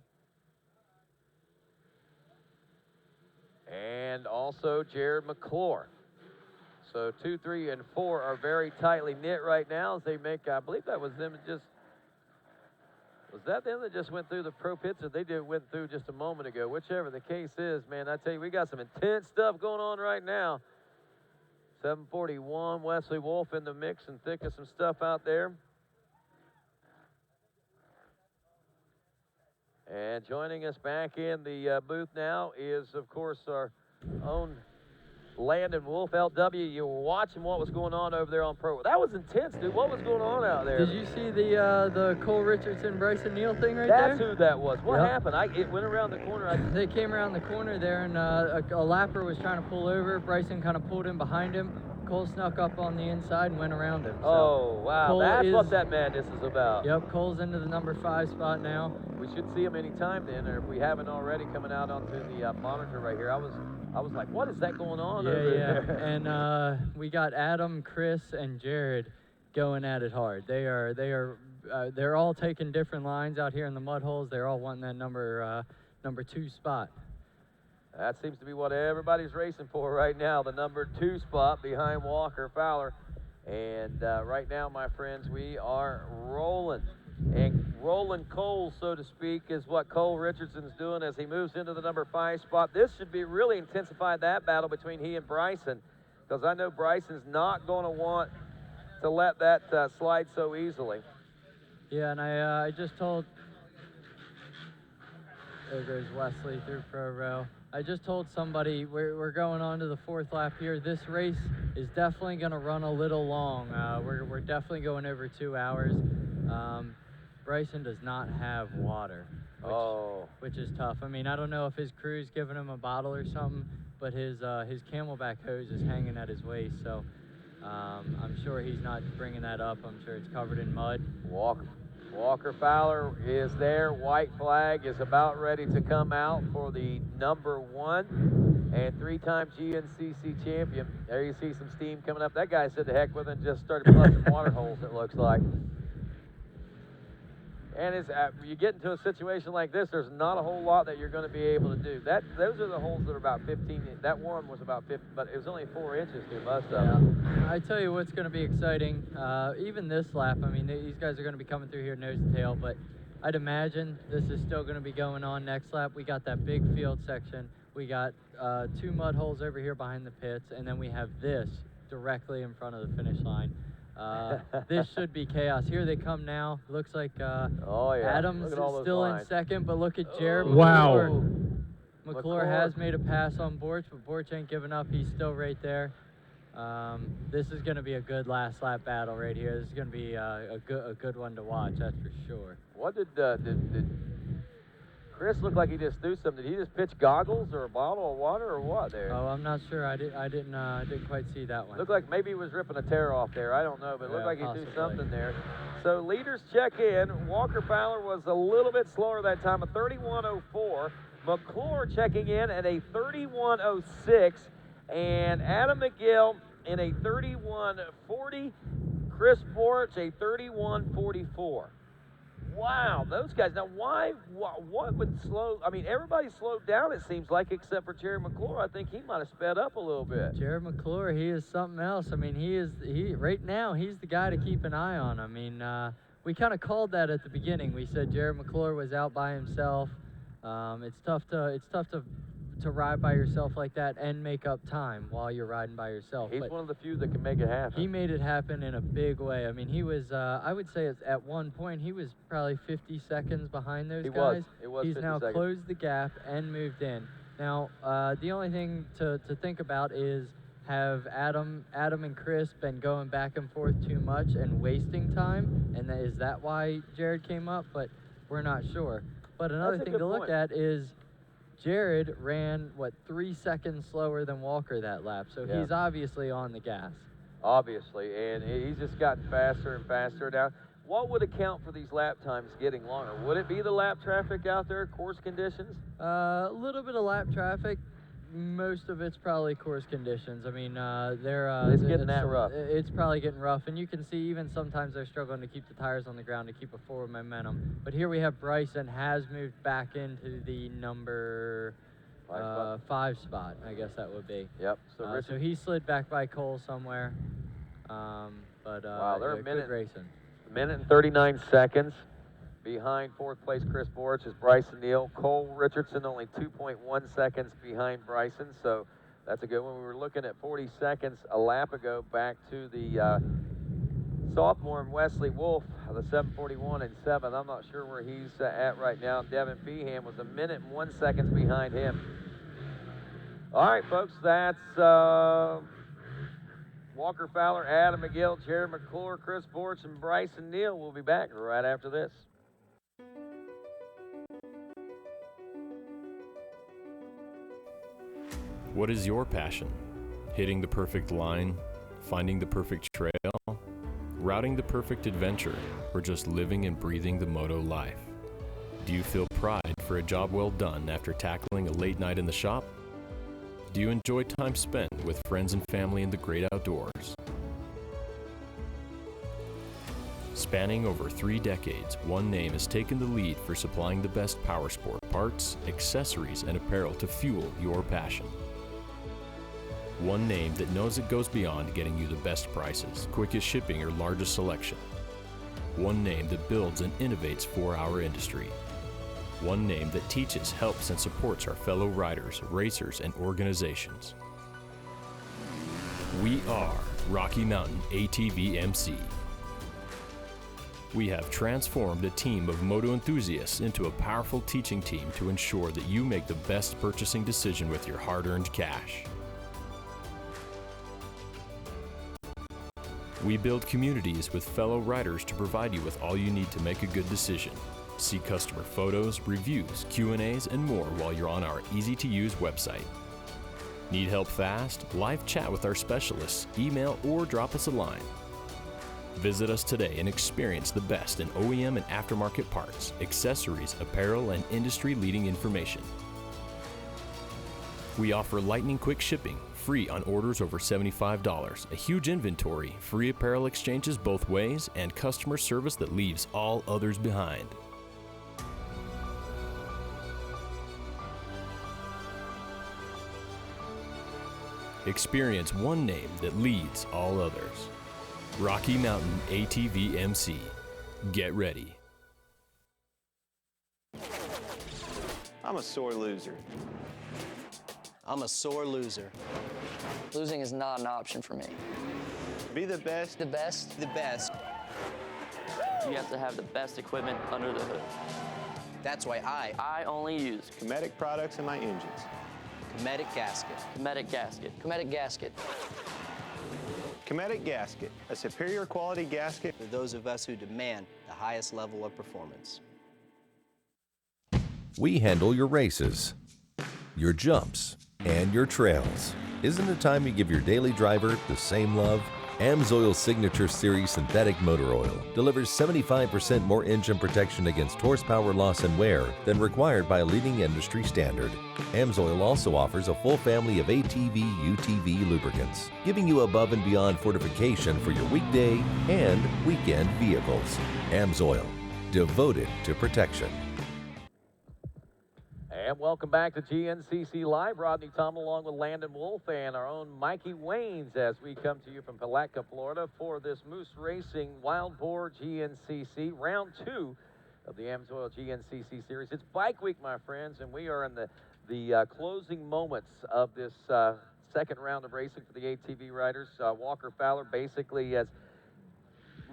And also Jared Mcclure. So 2, 3, and 4 are very tightly knit right now as they make, I believe that was them just, was that them that just went through the pro pits, or they went through just a moment ago? Whichever the case is, man, I tell you, we got some intense stuff going on right now. 741, Wesley Wolfe in the mix and thick of some stuff out there. And joining us back in the booth now is, of course, our own Landon Wolfe, LW. You were watching what was going on over there on Pro. That was intense, dude. What was going on out there? Did you see the Cole Richardson, Bryson Neal thing right there? That's who that was. What happened? It went around the corner. They came around the corner there, and a lapper was trying to pull over. Bryson kind of pulled in behind him. Cole snuck up on the inside and went around him. So oh, wow. That's what that madness is about. Yep, Cole's into the number 5 spot now. We should see him anytime then, or if we haven't already, coming out onto the monitor right here. I was like, what is that going on over there? And we got Adam, Chris, and Jared going at it hard. They're all taking different lines out here in the mud holes. They're all wanting that number 2 spot. That seems to be what everybody's racing for right now, the number 2 spot behind Walker Fowler. And right now, my friends, we are rolling. And rolling Cole, so to speak, is what Cole Richardson's doing as he moves into the number 5 spot. This should be really intensify that battle between he and Bryson, because I know Bryson's not going to want to let that slide so easily. Yeah, and I just told, there goes Wesley through pro row. I just told somebody we're going on to the 4th lap here. This race is definitely going to run a little long. We're definitely going over 2 hours. Bryson does not have water, which is tough. I mean, I don't know if his crew's giving him a bottle or something, but his Camelback hose is hanging at his waist, so I'm sure he's not bringing that up. I'm sure it's covered in mud. Walker Fowler is there. White flag is about ready to come out for the number 1 and 3-time GNCC champion. There you see some steam coming up. That guy said to heck with it and just started busting water holes, it looks like. And you get into a situation like this, there's not a whole lot that you're going to be able to do. Those are the holes that are about 15. That one was about 50, but it was only 4 inches through most of them. I tell you what's going to be exciting. Even this lap, I mean, these guys are going to be coming through here nose to tail, but I'd imagine this is still going to be going on next lap. We got that big field section. We got 2 mud holes over here behind the pits, and then we have this directly in front of the finish line. This should be chaos. Here they come now. Looks like Adams is still in second, but look at Jared. Wow. Mcclure has made a pass on Borch, but Borch ain't giving up. He's still right there. This is going to be a good last lap battle right here. This is going to be a good one to watch, that's for sure. What did Chris look like he just threw something? Did he just pitch goggles or a bottle of water or what there? Oh, I'm not sure. I didn't quite see that one. Looked like maybe he was ripping a tear off there. I don't know, but it looked like he threw something there. So leaders check in. Walker Fowler was a little bit slower that time, a 31.04. Mcclure checking in at a 31:06, and Adam McGill in a 31:40. Chris Borch a 31:44. Wow, those guys. Now, what would slow? I mean, everybody slowed down, it seems like, except for Jared Mcclure. I think he might have sped up a little bit. Jared Mcclure, he is something else. I mean, right now, he's the guy to keep an eye on. I mean, we kind of called that at the beginning. We said Jared Mcclure was out by himself. It's tough to ride by yourself like that and make up time while you're riding by yourself. He's but one of the few that can make it happen. he made it happen in a big way. I mean, he was, I would say at one point, he was probably 50 seconds behind those guys. It was He's 50 now seconds. closed the gap and moved in. Now, the only thing to think about is, have Adam and Chris been going back and forth too much and wasting time? And is that why Jared came up? But we're not sure. But another That's a thing good to look point. at is Jared ran, 3 seconds slower than Walker that lap. So Yeah. he's obviously on the gas. Obviously, and he's just gotten faster and faster. Now, what would account for these lap times getting longer? Would it be the lap traffic out there, course conditions? A little bit of lap traffic. Most of it's probably course conditions. I mean, It's getting that rough. It's probably getting rough, and you can see even sometimes they're struggling to keep the tires on the ground to keep a forward momentum. But here we have Bryson has moved back into the number 5 spot. I guess that would be. Yep. So he slid back by Cole somewhere. Wow, they're a minute racing. Minute and 39 seconds. Behind fourth place Chris Borch is Bryson Neal. Cole Richardson only 2.1 seconds behind Bryson, so that's a good one. We were looking at 40 seconds a lap ago back to the sophomore Wesley Wolfe, the 7:41 and 7. I'm not sure where he's at right now. Devin Feehan was a minute and 1 second behind him. All right, folks, that's Walker Fowler, Adam McGill, Jared McClure, Chris Borch, and Bryson Neal. We'll be back right after this. What is your passion? Hitting the perfect line, finding the perfect trail, routing the perfect adventure, or just living and breathing the moto life? Do you feel pride for a job well done after tackling a late night in the shop? Do you enjoy time spent with friends and family in the great outdoors? Spanning over 3 decades, one name has taken the lead for supplying the best powersport parts, accessories, and apparel to fuel your passion. One name that knows it goes beyond getting you the best prices, quickest shipping, or largest selection. One name that builds and innovates for our industry. One name that teaches, helps, and supports our fellow riders, racers, and organizations. We are Rocky Mountain ATV MC. We have transformed a team of moto enthusiasts into a powerful teaching team to ensure that you make the best purchasing decision with your hard-earned cash. We build communities with fellow riders to provide you with all you need to make a good decision. See customer photos, reviews, Q&As, and more while you're on our easy-to-use website. Need help fast? Live chat with our specialists, email, or drop us a line. Visit us today and experience the best in OEM and aftermarket parts, accessories, apparel, and industry-leading information. We offer lightning quick shipping, free on orders over $75, a huge inventory, free apparel exchanges both ways, and customer service that leaves all others behind. Experience one name that leads all others. Rocky Mountain ATV MC. Get ready. I'm a sore loser. I'm a sore loser. Losing is not an option for me. Be the best. The best? The best. You have to have the best equipment under the hood. That's why I only use Cometic products in my engines. Cometic gasket. Cometic gasket. Cometic gasket. Cometic gasket, a superior quality gasket For those of us who demand the highest level of performance. We handle your races, your jumps, and your trails. Isn't it time you give your daily driver the same love? Amsoil Signature Series Synthetic Motor Oil delivers 75% more engine protection against horsepower loss and wear than required by a leading industry standard. Amsoil also offers a full family of ATV, UTV lubricants, giving you above and beyond fortification for your weekday and weekend vehicles. Amsoil, devoted to protection. And welcome back to GNCC Live. Rodney Tomlin along with Landon Wolfe and our own Mikey Waynes as we come to you from Palatka, Florida for this Moose Racing Wild Boar GNCC Round 2 of the Amsoil GNCC Series. It's Bike Week, my friends, and we are in the closing moments of this second round of racing for the ATV riders. Walker Fowler basically has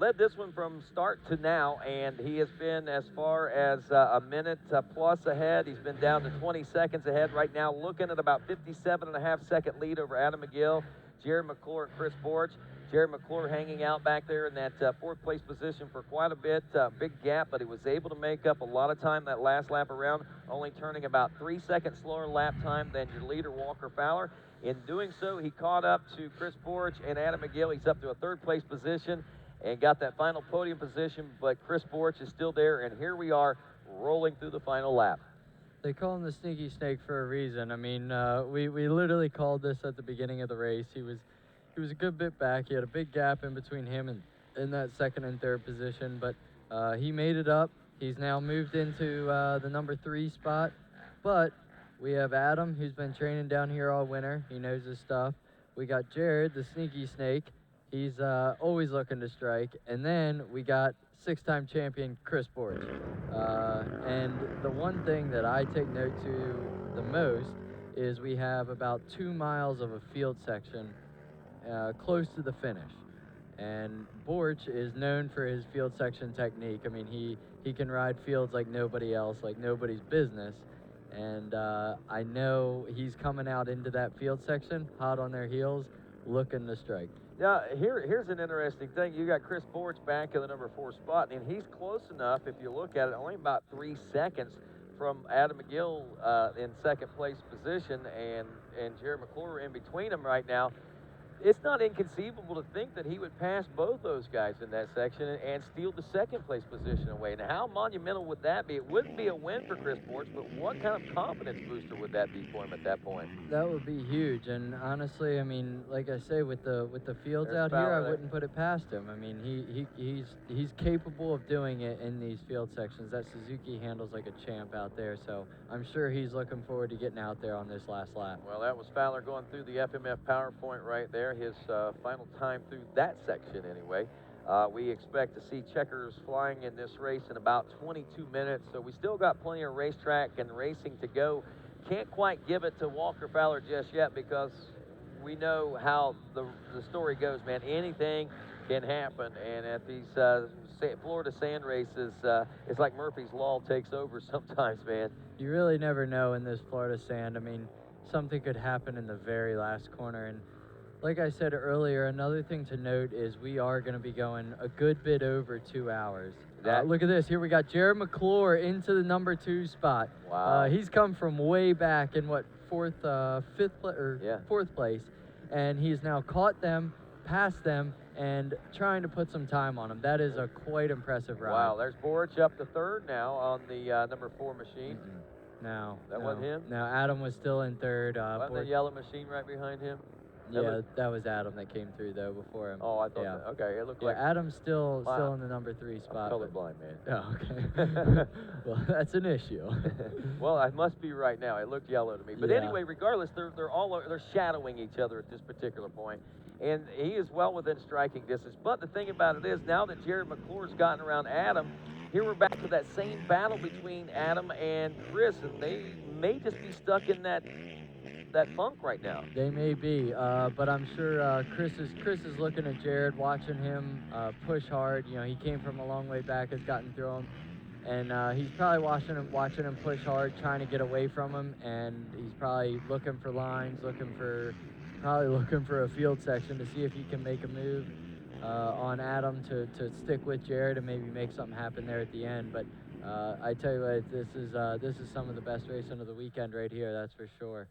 led this one from start to now, and he has been as far as a minute plus ahead. He's been down to 20 seconds ahead right now, looking at about 57.5-second lead over Adam McGill, Jared Mcclure, and Chris Borch. Jared Mcclure hanging out back there in that fourth place position for quite a bit. Big gap, but he was able to make up a lot of time that last lap around, only turning about 3 seconds slower lap time than your leader, Walker Fowler. In doing so, he caught up to Chris Borch and Adam McGill. He's up to a third place position and got that final podium position, but Chris Borch is still there, and here we are rolling through the final lap. They call him the Sneaky Snake for a reason. I mean, we literally called this at the beginning of the race. He was a good bit back. He had a big gap in between him and in that second and third position, but he made it up. He's now moved into the number 3 spot, but we have Adam, who's been training down here all winter. He knows his stuff. We got Jared, the Sneaky Snake. He's always looking to strike. And then we got 6-time champion Chris Borch. And the one thing that I take note to the most is we have about 2 miles of a field section close to the finish. And Borch is known for his field section technique. I mean, he can ride fields like nobody else, like nobody's business. And I know he's coming out into that field section, hot on their heels, looking to strike. Now, here's an interesting thing. You got Chris Borch back in the number 4 spot, and he's close enough, if you look at it, only about 3 seconds from Adam McGill in second place position, and Jared Mcclure in between them right now. It's not inconceivable to think that he would pass both those guys in that section and steal the second place position away. Now, how monumental would that be? It wouldn't be a win for Chris Borch, but what kind of confidence booster would that be for him at that point? That would be huge, and honestly, I mean, like I say, with the fields out here, I wouldn't put it past him. I mean, he's capable of doing it in these field sections. That Suzuki handles like a champ out there, so I'm sure he's looking forward to getting out there on this last lap. Well, that was Fowler going through the FMF PowerPoint right there. His final time through that section anyway. We expect to see checkers flying in this race in about 22 minutes, so we still got plenty of racetrack and racing to go. Can't quite give it to Walker Fowler just yet because we know how the story goes, man. Anything can happen, and at these Florida sand races, it's like Murphy's Law takes over sometimes, man. You really never know in this Florida sand. I mean, something could happen in the very last corner, and like I said earlier, another thing to note is we are going to be going a good bit over 2 hours. Look at this. Here we got Jared Mcclure into the number 2 spot. Wow. He's come from way back in fourth place, and he's now caught them, passed them, and trying to put some time on them. That is a quite impressive ride. Wow, there's Borch up to 3rd now on the number 4 machine. No. That wasn't him? No, Adam was still in 3rd. Wasn't the yellow machine right behind him? That was Adam that came through though before him. Oh, I thought that. Okay, it looked like Adam's still in the number 3 spot. I'm colorblind, man. Oh, okay. Well, that's an issue. Well, I must be right now. It looked yellow to me. But anyway, regardless, they're shadowing each other at this particular point. And he is well within striking distance. But the thing about it is, now that Jared McClure's gotten around Adam, here we're back to that same battle between Adam and Chris, and they may just be stuck in that funk right now. They may be, but I'm sure Chris is looking at Jared, watching him push hard. You know, he came from a long way back, has gotten through him, and he's probably watching him push hard, trying to get away from him, and he's probably looking for lines, looking for a field section to see if he can make a move on Adam to stick with Jared and maybe make something happen there at the end. But I tell you what, this is some of the best racing of the weekend right here, that's for sure.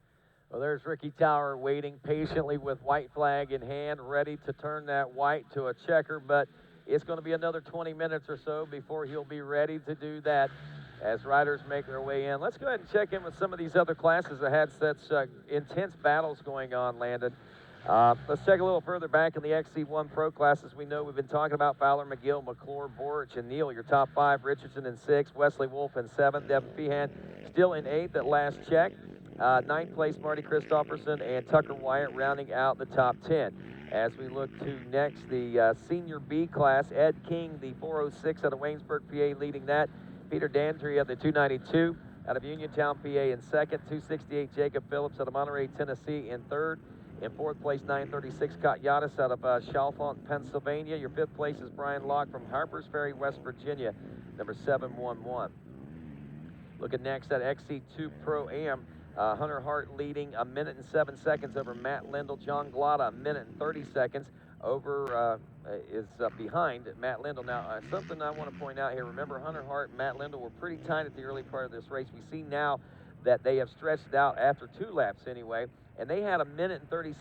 Well, there's Ricky Tower waiting patiently with white flag in hand, ready to turn that white to a checker, but it's going to be another 20 minutes or so before he'll be ready to do that as riders make their way in. Let's go ahead and check in with some of these other classes that had such intense battles going on, Landon. Let's check a little further back in the Xc1 Pro classes. We know we've been talking about Fowler, McGill, Mcclure, Borich, and Neal, your top 5. Richardson in 6th, Wesley Wolfe in 7th, Devin Feehan still in 8th at last check. 9th place, Marty Christopherson and Tucker Wyatt rounding out the top 10. As we look to next, the Senior B class, Ed King, the 406 out of Waynesburg, PA, leading that. Peter Dandry of the 292 out of Uniontown, PA, in 2nd. 268, Jacob Phillips out of Monterey, Tennessee, in 3rd. In 4th place, 936, Scott Yadis out of Chalfont, Pennsylvania. Your 5th place is Brian Locke from Harpers Ferry, West Virginia, number 711. Looking next at Xc2 Pro Am. Hunter Hart leading 1 minute and 7 seconds over Matt Lindell. John Glotta 1 minute and 30 seconds over behind Matt Lindell. Now, something I want to point out here. Remember, Hunter Hart and Matt Lindell were pretty tight at the early part of this race. We see now that they have stretched out after 2 laps anyway, and they had 1 minute and 30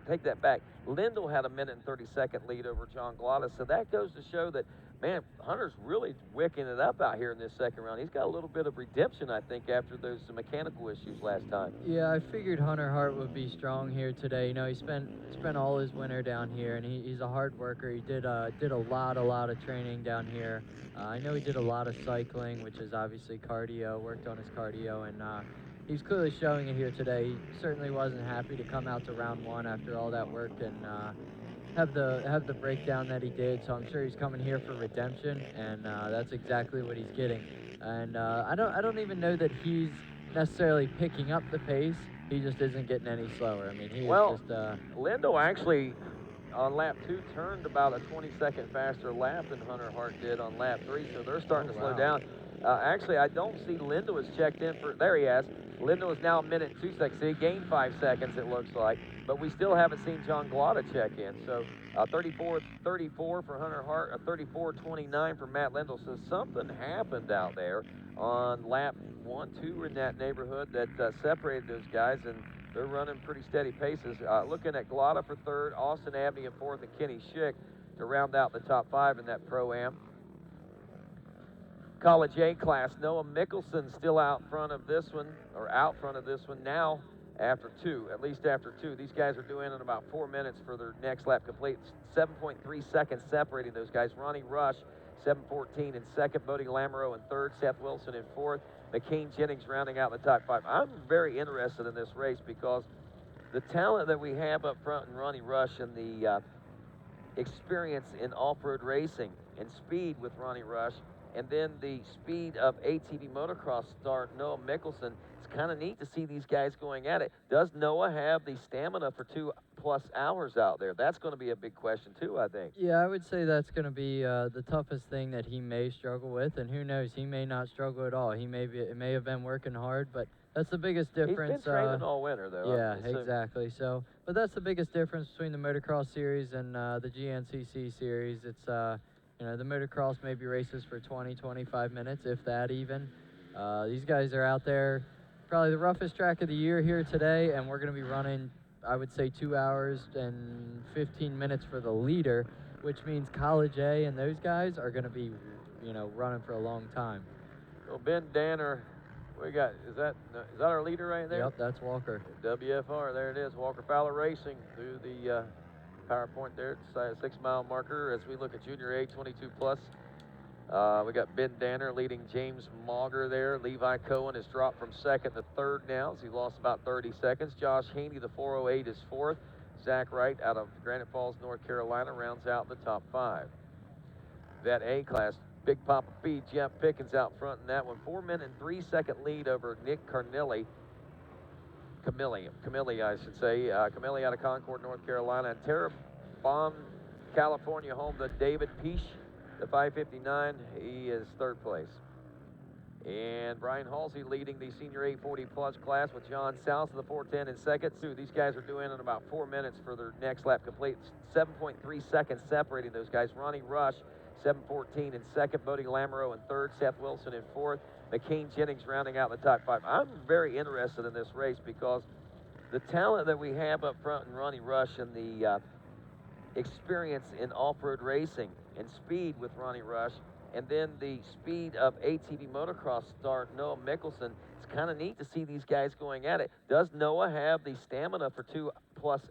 take that back. Lindell had 1 minute and 30 second lead over John Glotta, so that goes to show that, man, Hunter's really wicking it up out here in this second round. He's got a little bit of redemption, I think, after those mechanical issues last time. Yeah, I figured Hunter Hart would be strong here today. You know, he spent all his winter down here, and he's a hard worker. He did a lot of training down here. I know he did a lot of cycling, which is obviously cardio, worked on his cardio, and he's clearly showing it here today. He certainly wasn't happy to come out to round 1 after all that work and have the breakdown that he did, so I'm sure he's coming here for redemption, and that's exactly what he's getting. And I don't even know that he's necessarily picking up the pace. He just isn't getting any slower. I mean, he's just Lindell actually on lap 2 turned about a 20-second faster lap than Hunter Hart did on lap 3, so they're starting to slow down. Actually, I don't see Lindell has checked in for, there he has. Lindell is now 1 minute and 2 seconds. So he gained 5 seconds, it looks like. But we still haven't seen John Glotta check in. So 34-34 for Hunter Hart, 34-29 for Matt Lindell. So something happened out there on lap 1, 2 in that neighborhood that separated those guys, and they're running pretty steady paces. Looking at Glotta for 3rd, Austin Abney in 4th, and Kenny Schick to round out the top 5 in that Pro-Am. College A class, Noah Mikkelsen still out front of this one now after 2, at least after 2. These guys are doing in about 4 minutes for their next lap complete. 7.3 seconds separating those guys. Ronnie Rush, 7:14 in 2nd, Bodie Lamoureux in 3rd, Seth Wilson in 4th, McCain Jennings rounding out the top 5. I'm very interested in this race because the talent that we have up front in Ronnie Rush and the experience in off-road racing and speed with Ronnie Rush, and then the speed of ATV motocross star Noah Mikkelsen. It's kind of neat to see these guys going at it. Does Noah have the stamina for 2+ hours out there? That's going to be a big question too, I think. Yeah, I would say that's going to be the toughest thing that he may struggle with, and who knows, he may not struggle at all. It may have been working hard, but that's the biggest difference. He's been training all winter, though. Yeah, exactly. So, but that's the biggest difference between the motocross series and the GNCC series. It's you know, the motocross maybe races for 20-25 minutes, if that even. These guys are out there, probably the roughest track of the year here today, and we're going to be running, I would say, 2 hours and 15 minutes for the leader, which means College A and those guys are going to be, you know, running for a long time. Well, Ben Danner, we got, is that our leader right there? Yep, that's Walker. WFR, there it is, Walker Fowler Racing through the PowerPoint there, it's a 6-mile marker as we look at Junior A 22 plus. We got Ben Danner leading James Mauger there. Levi Cohen has dropped from 2nd to 3rd now as he lost about 30 seconds. Josh Haney, the 408, is 4th. Zach Wright out of Granite Falls, North Carolina, rounds out the top 5. That A class, Big Papa P, Jeff Pickens out front in that one. 4 minute and 3 second lead over Nick Camilli, I should say. Camilli out of Concord, North Carolina. And Terrebonne, California, home to David Peach, the 559. He is 3rd place. And Brian Halsey leading the Senior 840 plus class with John South of the 410 in 2nd. These guys are doing in about 4 minutes for their next lap complete. 7.3 seconds separating those guys. Ronnie Rush, 7:14 in 2nd. Bodie Lamoureux in 3rd. Seth Wilson in 4th. McCain Jennings rounding out the top 5. I'm very interested in this race because the talent that we have up front in Ronnie Rush and the experience in off-road racing and speed with Ronnie Rush, and then the speed of ATV motocross star Noah Mikkelsen. It's kind of neat to see these guys going at it. Does Noah have the stamina for 2+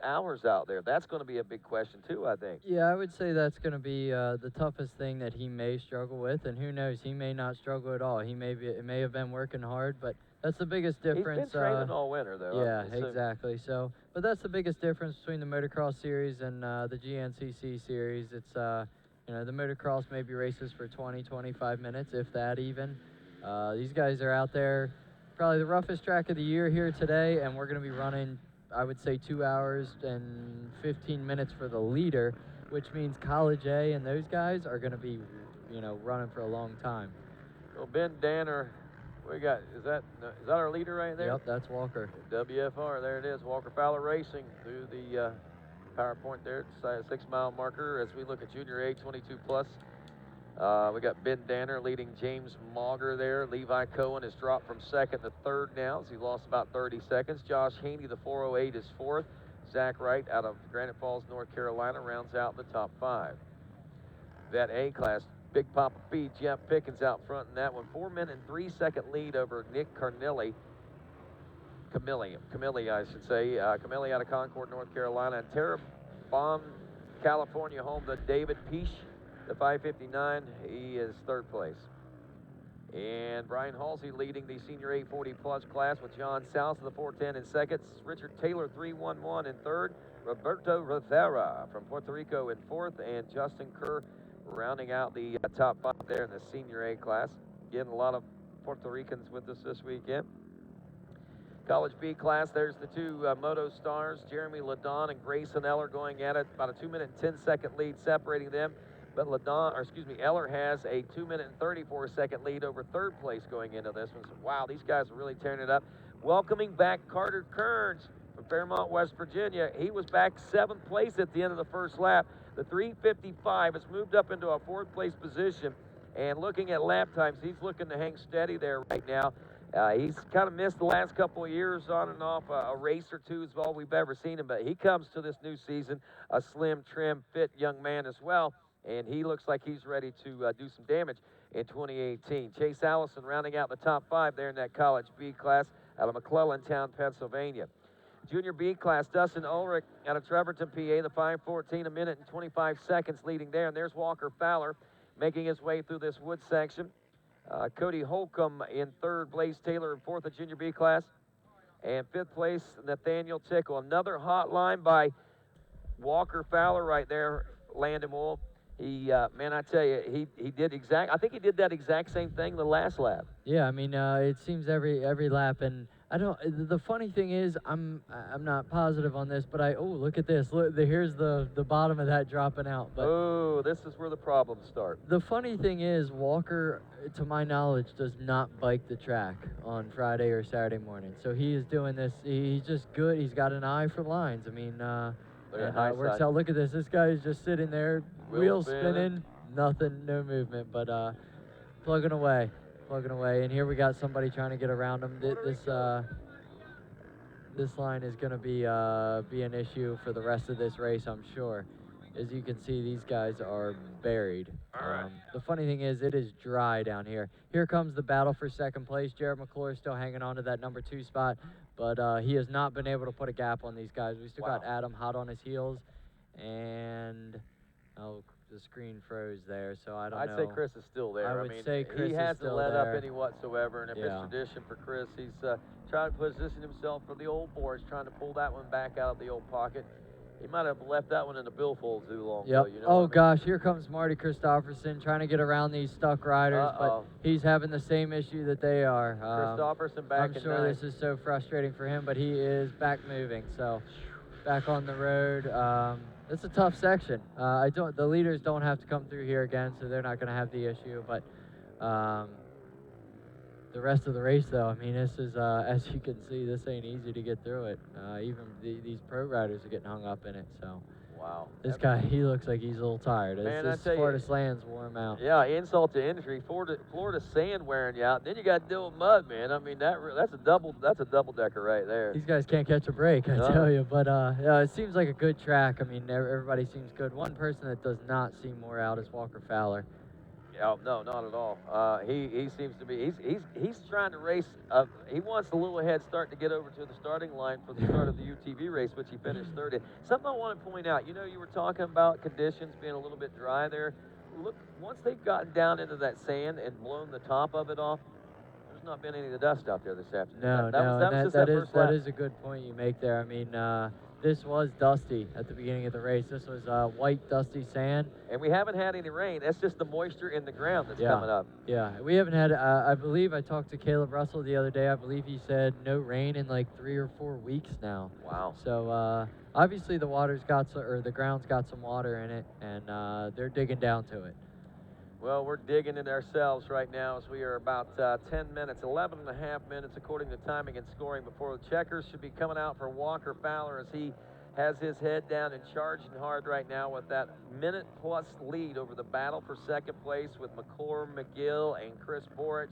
hours out there? That's going to be a big question too, I think. Yeah, I would say that's going to be the toughest thing that he may struggle with, and who knows, he may not struggle at all. He may have been working hard, but that's the biggest difference. He's been training all winter, though. Yeah, exactly. So, but that's the biggest difference between the motocross series and the GNCC series. It's you know, the motocross maybe races for 20-25 minutes, if that even. These guys are out there, probably the roughest track of the year here today, and we're going to be running, I would say, 2 hours and 15 minutes for the leader, which means College A and those guys are going to be, you know, running for a long time. Well, Ben Danner, we got, is that our leader right there? Yep, that's Walker. WFR, there it is. Walker Fowler Racing through the PowerPoint there, 6-mile marker as we look at Junior A 22+. We got Ben Danner leading James Mauger there. Levi Cohen has dropped from second to third now as he lost about 30 seconds. Josh Haney, the 408, is fourth. Zach Wright out of Granite Falls, North Carolina, rounds out the top 5. That A class, Big Papa P, Jeff Pickens out front in that one. 4-minute and 3-second lead over Nick Camilli, I should say. Camilli out of Concord, North Carolina. And Terrebonne, California, home to David Peach, the 559. He is third place. And Brian Halsey leading the Senior 840+ class with John South of the 410 in second. Richard Taylor, 311 in third. Roberto Rivera from Puerto Rico in fourth. And Justin Kerr rounding out the top 5 there in the Senior A class. Getting a lot of Puerto Ricans with us this weekend. College B class, there's the two moto stars, Jeremy Ladon and Grayson Eller going at it. About a 2-minute and 10-second lead separating them. But Eller has a 2-minute and 34-second lead over third place going into this one. So, wow, these guys are really tearing it up. Welcoming back Carter Kearns from Fairmont, West Virginia. He was back 7th place at the end of the first lap. The 355 has moved up into a 4th place position. And looking at lap times, he's looking to hang steady there right now. He's kind of missed the last couple of years on and off. A race or two is all we've ever seen him, but he comes to this new season a slim, trim, fit young man as well, and he looks like he's ready to do some damage in 2018. Chase Allison rounding out the top 5 there in that College B class out of McClellantown, Pennsylvania. Junior B class, Dustin Ulrich out of Trevorton, PA, the 5:14, a minute and 25 seconds leading there, and there's Walker Fowler making his way through this wood section. Cody Holcomb in third, Blaze Taylor in fourth, the Junior B class. And fifth place, Nathaniel Tickle. Another hot line by Walker Fowler right there, Landon Wolfe. He, man, I tell you, he did I think he did that exact same thing the last lap. Yeah, I mean, it seems every lap, and I don't. The funny thing is, I'm not positive on this, but look at this. Look, here's the bottom of that dropping out. But oh, this is where the problems start. The funny thing is, Walker, to my knowledge, does not bike the track on Friday or Saturday morning. So he is doing this. He's just good. He's got an eye for lines. I mean, it works out. Look at this. This guy is just sitting there, wheels spinning, nothing, no movement, but plugging away. And here we got somebody trying to get around him. This line is going to be an issue for the rest of this race, I'm sure. As you can see, these guys are buried. The funny thing is, it is dry down here. Here comes the battle for second place. Jared Mcclure still hanging on to that number 2 spot, but he has not been able to put a gap on these guys. We still got Adam hot on his heels, and the screen froze there, so I don't know. I'd say Chris is still there. I would say Chris he is hasn't still let there. up any whatsoever, and if it's tradition for Chris, he's trying to position himself for the old boards, trying to pull that one back out of the old pocket. He might have left that one in the billfold too long. Yep. Though, you know Gosh, here comes Marty Christopherson trying to get around these stuck riders, but he's having the same issue that they are. Christopherson back I'm sure this is so frustrating for him, but he is back moving, so back on the road. It's a tough section. The leaders don't have to come through here again, so they're not going to have the issue. But the rest of the race, though, I mean, this is, as you can see, this ain't easy to get through it. Even these pro riders are getting hung up in it. So Wow. This guy, he looks like he's a little tired. Man, This Florida sand's wore him out. Yeah, insult to injury. Florida sand wearing you out. Then you got to deal with mud, man. I mean, that's a double decker right there. These guys can't catch a break, I No. tell you. But yeah, it seems like a good track. I mean, everybody seems good. One person that does not seem more out is Walker Fowler. Yeah, no, not at all. He seems to be. He's trying to race. He wants a little head start to get over to the starting line for the start of the UTV race, which he finished third in. Something I want to point out. You know, you were talking about conditions being a little bit dry there. Look, once they've gotten down into that sand and blown the top of it off, there's not been any of the dust out there this afternoon. No, that is a good point you make there. I mean, this was dusty at the beginning of the race. This was white, dusty sand. And we haven't had any rain. That's just the moisture in the ground that's coming up. Yeah, we haven't had, I believe I talked to Caleb Russell the other day. I believe he said no rain in like 3 or 4 weeks now. Wow. So obviously the the ground's got some water in it, and they're digging down to it. Well, we're digging it ourselves right now as we are about 10 minutes, 11 and a half minutes according to timing and scoring before the checkers should be coming out for Walker Fowler as he has his head down and charging hard right now with that minute-plus lead over the battle for second place with Mcclure, McGill, and Chris Borich.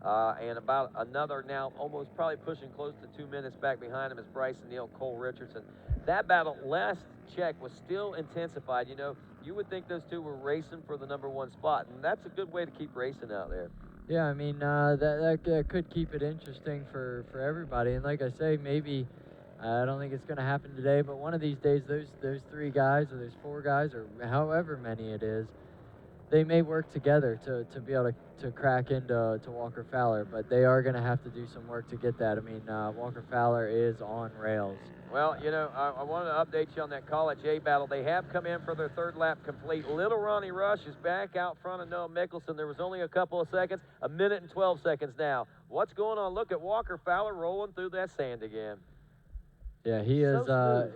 And about another now almost probably pushing close to 2 minutes back behind him is Bryson Neal, Cole Richardson. That battle last check was still intensified. You know, you would think those two were racing for the #1 spot, and that's a good way to keep racing out there. Yeah, I mean, that could keep it interesting for everybody. And like I say, maybe, I don't think it's going to happen today, but one of these days, those 3 guys or those 4 guys or however many it is, they may work together to be able to crack into Walker Fowler, but they are going to have to do some work to get that. I mean, Walker Fowler is on rails. Well, you know, I wanted to update you on that College A battle. They have come in for their 3rd lap complete. Little Ronnie Rush is back out front of Noah Mikkelsen. There was only a couple of seconds, 1 minute and 12 seconds now. What's going on? Look at Walker Fowler rolling through that sand again. Yeah, he is.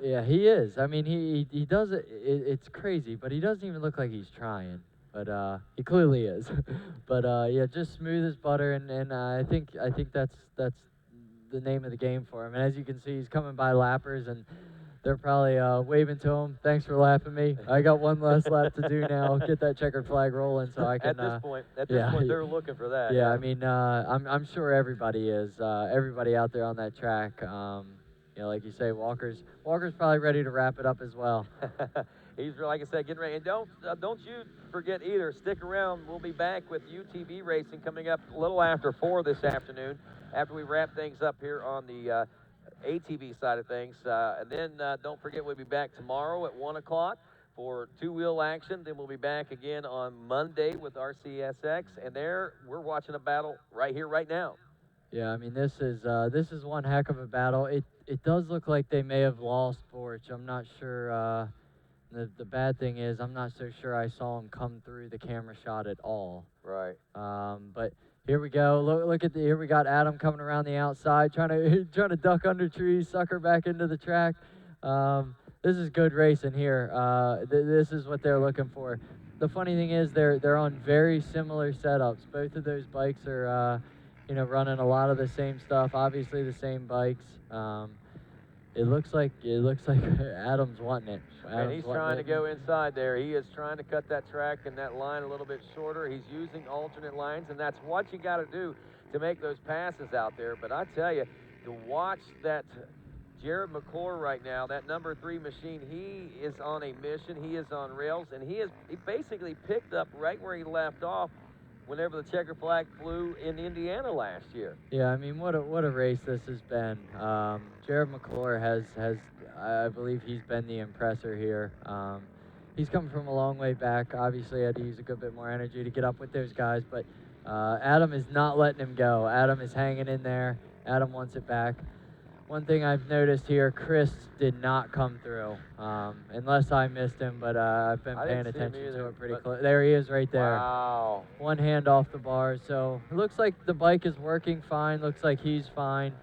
Yeah, he is. I mean, he does it. It's crazy, but he doesn't even look like he's trying. But he clearly is. But yeah, just smooth as butter, and I think that's the name of the game for him. And as you can see, he's coming by lappers, and they're probably waving to him. Thanks for lapping me. I got one last lap to do now. Get that checkered flag rolling, so I can. At this point, they're looking for that. Yeah, I mean, I'm sure everybody is. Everybody out there on that track. You know, like you say, Walker's probably ready to wrap it up as well. He's, like I said, getting ready. And don't you forget either, stick around. We'll be back with UTV racing coming up a little after 4 this afternoon, after we wrap things up here on the ATV side of things. And then don't forget, we'll be back tomorrow at 1 o'clock for 2-wheel action. Then we'll be back again on Monday with RCSX. And there, we're watching a battle right here, right now. Yeah, I mean, this is one heck of a battle. It does look like they may have lost Borich. I'm not sure. The bad thing is, I'm not so sure I saw him come through the camera shot at all. Right. But here we go. Look at here we got Adam coming around the outside, trying to duck under trees, sucker back into the track. This is good racing here. This is what they're looking for. The funny thing is, they're on very similar setups. Both of those bikes are, you know, running a lot of the same stuff. Obviously, the same bikes. It looks like Adam's wanting it. And he's trying to go inside there. He is trying to cut that track and that line a little bit shorter. He's using alternate lines, and that's what you got to do to make those passes out there. But I tell you, to watch that Jared Mcclure right now, that #3 machine, he is on a mission. He is on rails, and he basically picked up right where he left off whenever the checker flag flew in Indiana last year. Yeah, I mean, what a race this has been. Jared Mcclure has I believe he's been the impressor here. He's come from a long way back. Obviously, had to use a good bit more energy to get up with those guys, but Adam is not letting him go. Adam is hanging in there. Adam wants it back. One thing I've noticed here, Chris did not come through, unless I missed him, but I've been paying attention to it pretty close. There he is right there. Wow. One hand off the bar, so it looks like the bike is working fine. Looks like he's fine.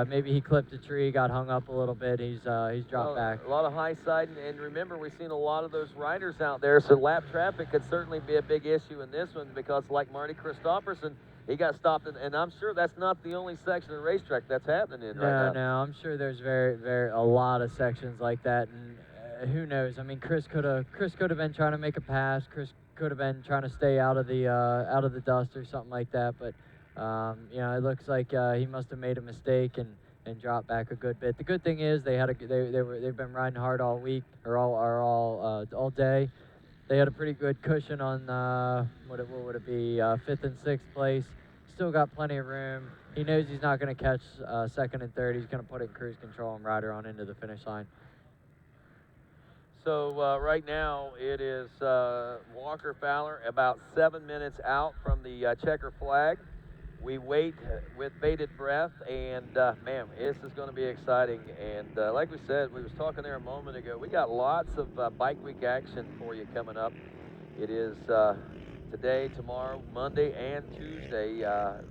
Maybe he clipped a tree, got hung up a little bit. He's dropped back. A lot of high side, and remember, we've seen a lot of those riders out there, so lap traffic could certainly be a big issue in this one because, like Marty Christopherson, he got stopped, and I'm sure that's not the only section of the racetrack that's happening in right now. No, I'm sure there's a lot of sections like that, and who knows? I mean, Chris could have been trying to make a pass. Chris could have been trying to stay out of the dust or something like that. But you know, it looks like he must have made a mistake and dropped back a good bit. The good thing is they've been riding hard all week or all day. They had a pretty good cushion on what would it be, 5th and 6th place. Still got plenty of room. He knows he's not going to catch 2nd and 3rd. He's going to put it in cruise control and ride her on into the finish line. So right now it is Walker Fowler about 7 minutes out from the checker flag. We wait with bated breath, and man, this is going to be exciting. And like we said, we was talking there a moment ago, we got lots of bike week action for you coming up. It is today, tomorrow, Monday, and Tuesday.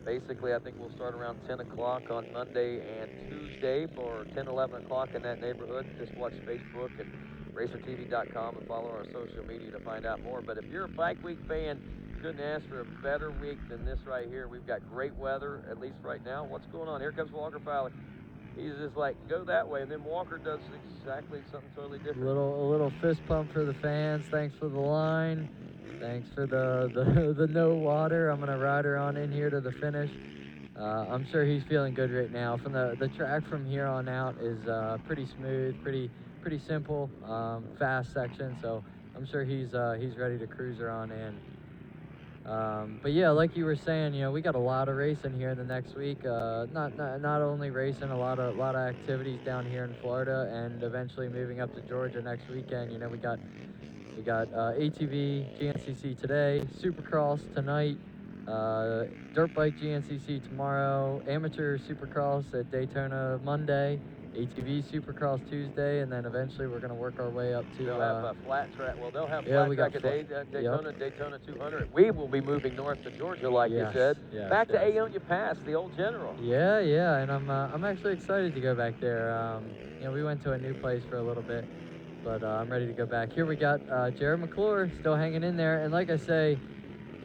Basically, I think we'll start around 10 o'clock on Monday and Tuesday for 10, 11 o'clock in that neighborhood. Just watch Facebook and RacerTV.com and follow our social media to find out more. But if you're a bike week fan, couldn't ask for a better week than this right here. We've got great weather, at least right now. What's going on? Here comes Walker Fowler. He's just like, go that way, and then Walker does exactly something totally different. A little fist pump for the fans. Thanks for the line. Thanks for the no water. I'm gonna ride her on in here to the finish. I'm sure he's feeling good right now. From the track from here on out is pretty smooth, pretty simple, fast section. So I'm sure he's ready to cruise her on in. But yeah, like you were saying, you know, we got a lot of racing here the next week. Not only racing, a lot of activities down here in Florida, and eventually moving up to Georgia next weekend. You know, we got ATV GNCC today, Supercross tonight, dirt bike GNCC tomorrow, amateur Supercross at Daytona Monday, ATV Supercross Tuesday, and then eventually we're going to work our way up to... They'll have a flat track. Well, they'll have yeah, flat track at Daytona, yep. Daytona 200. We will be moving north to Georgia, like you said. Yes, back to Aonia Pass, the old General. Yeah, and I'm actually excited to go back there. You know, we went to a new place for a little bit, but I'm ready to go back. Here we got Jared Mcclure still hanging in there, and like I say,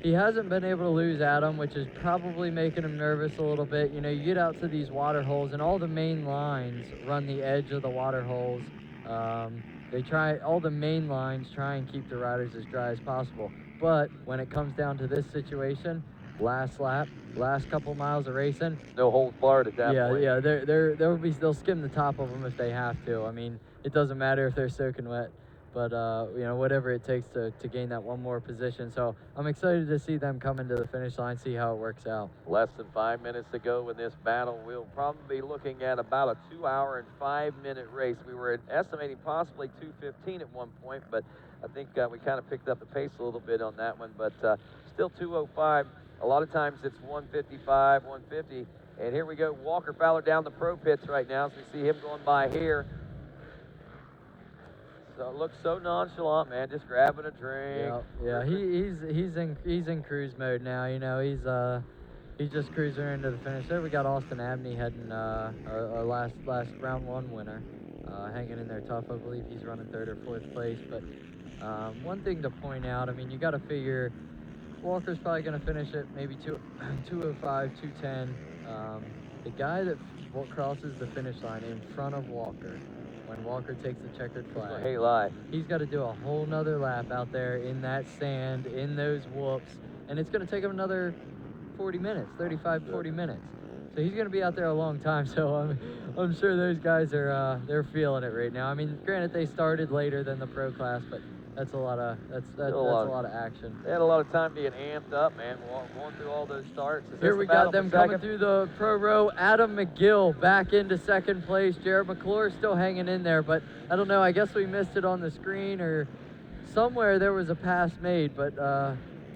he hasn't been able to lose Adam, which is probably making him nervous a little bit. You know, you get out to these water holes, and all the main lines run the edge of the water holes. All the main lines try and keep the riders as dry as possible. But when it comes down to this situation, last lap, last couple miles of racing, no holds barred at that point. Yeah, they'll skim the top of them if they have to. I mean, it doesn't matter if they're soaking wet. But, you know, whatever it takes to gain that one more position. So I'm excited to see them come into the finish line, see how it works out. Less than 5 minutes to go in this battle. We'll probably be looking at about a 2-hour and 5-minute race. We were estimating possibly 2:15 at one point, but I think we kind of picked up the pace a little bit on that one. But still 2:05. A lot of times it's 1:55, 1:50. And here we go, Walker Fowler down the pro pits right now. So we see him going by here. So it looks so nonchalant, man, just grabbing a drink. Yeah, he's in cruise mode now. You know, he's just cruising into the finish. There we got Austin Abney heading our last round 1 winner, hanging in there tough. I believe he's running 3rd or 4th place. But one thing to point out, I mean, you got to figure Walker's probably going to finish at maybe 2:05, 2:10. The guy that crosses the finish line in front of Walker, when Walker takes the checkered flag, hey, lie. he's got to do a whole nother lap out there in that sand, in those whoops, and it's going to take him another 40 minutes, 35, 40 minutes. So he's going to be out there a long time. So I'm sure those guys are they're feeling it right now. I mean, granted they started later than the pro class, but that's a lot of action. They had a lot of time being amped up, man. Going through all those starts. Here we got them coming through the pro row. Adam McGill back into 2nd place. Jared Mcclure still hanging in there, but I don't know. I guess we missed it on the screen or somewhere there was a pass made, but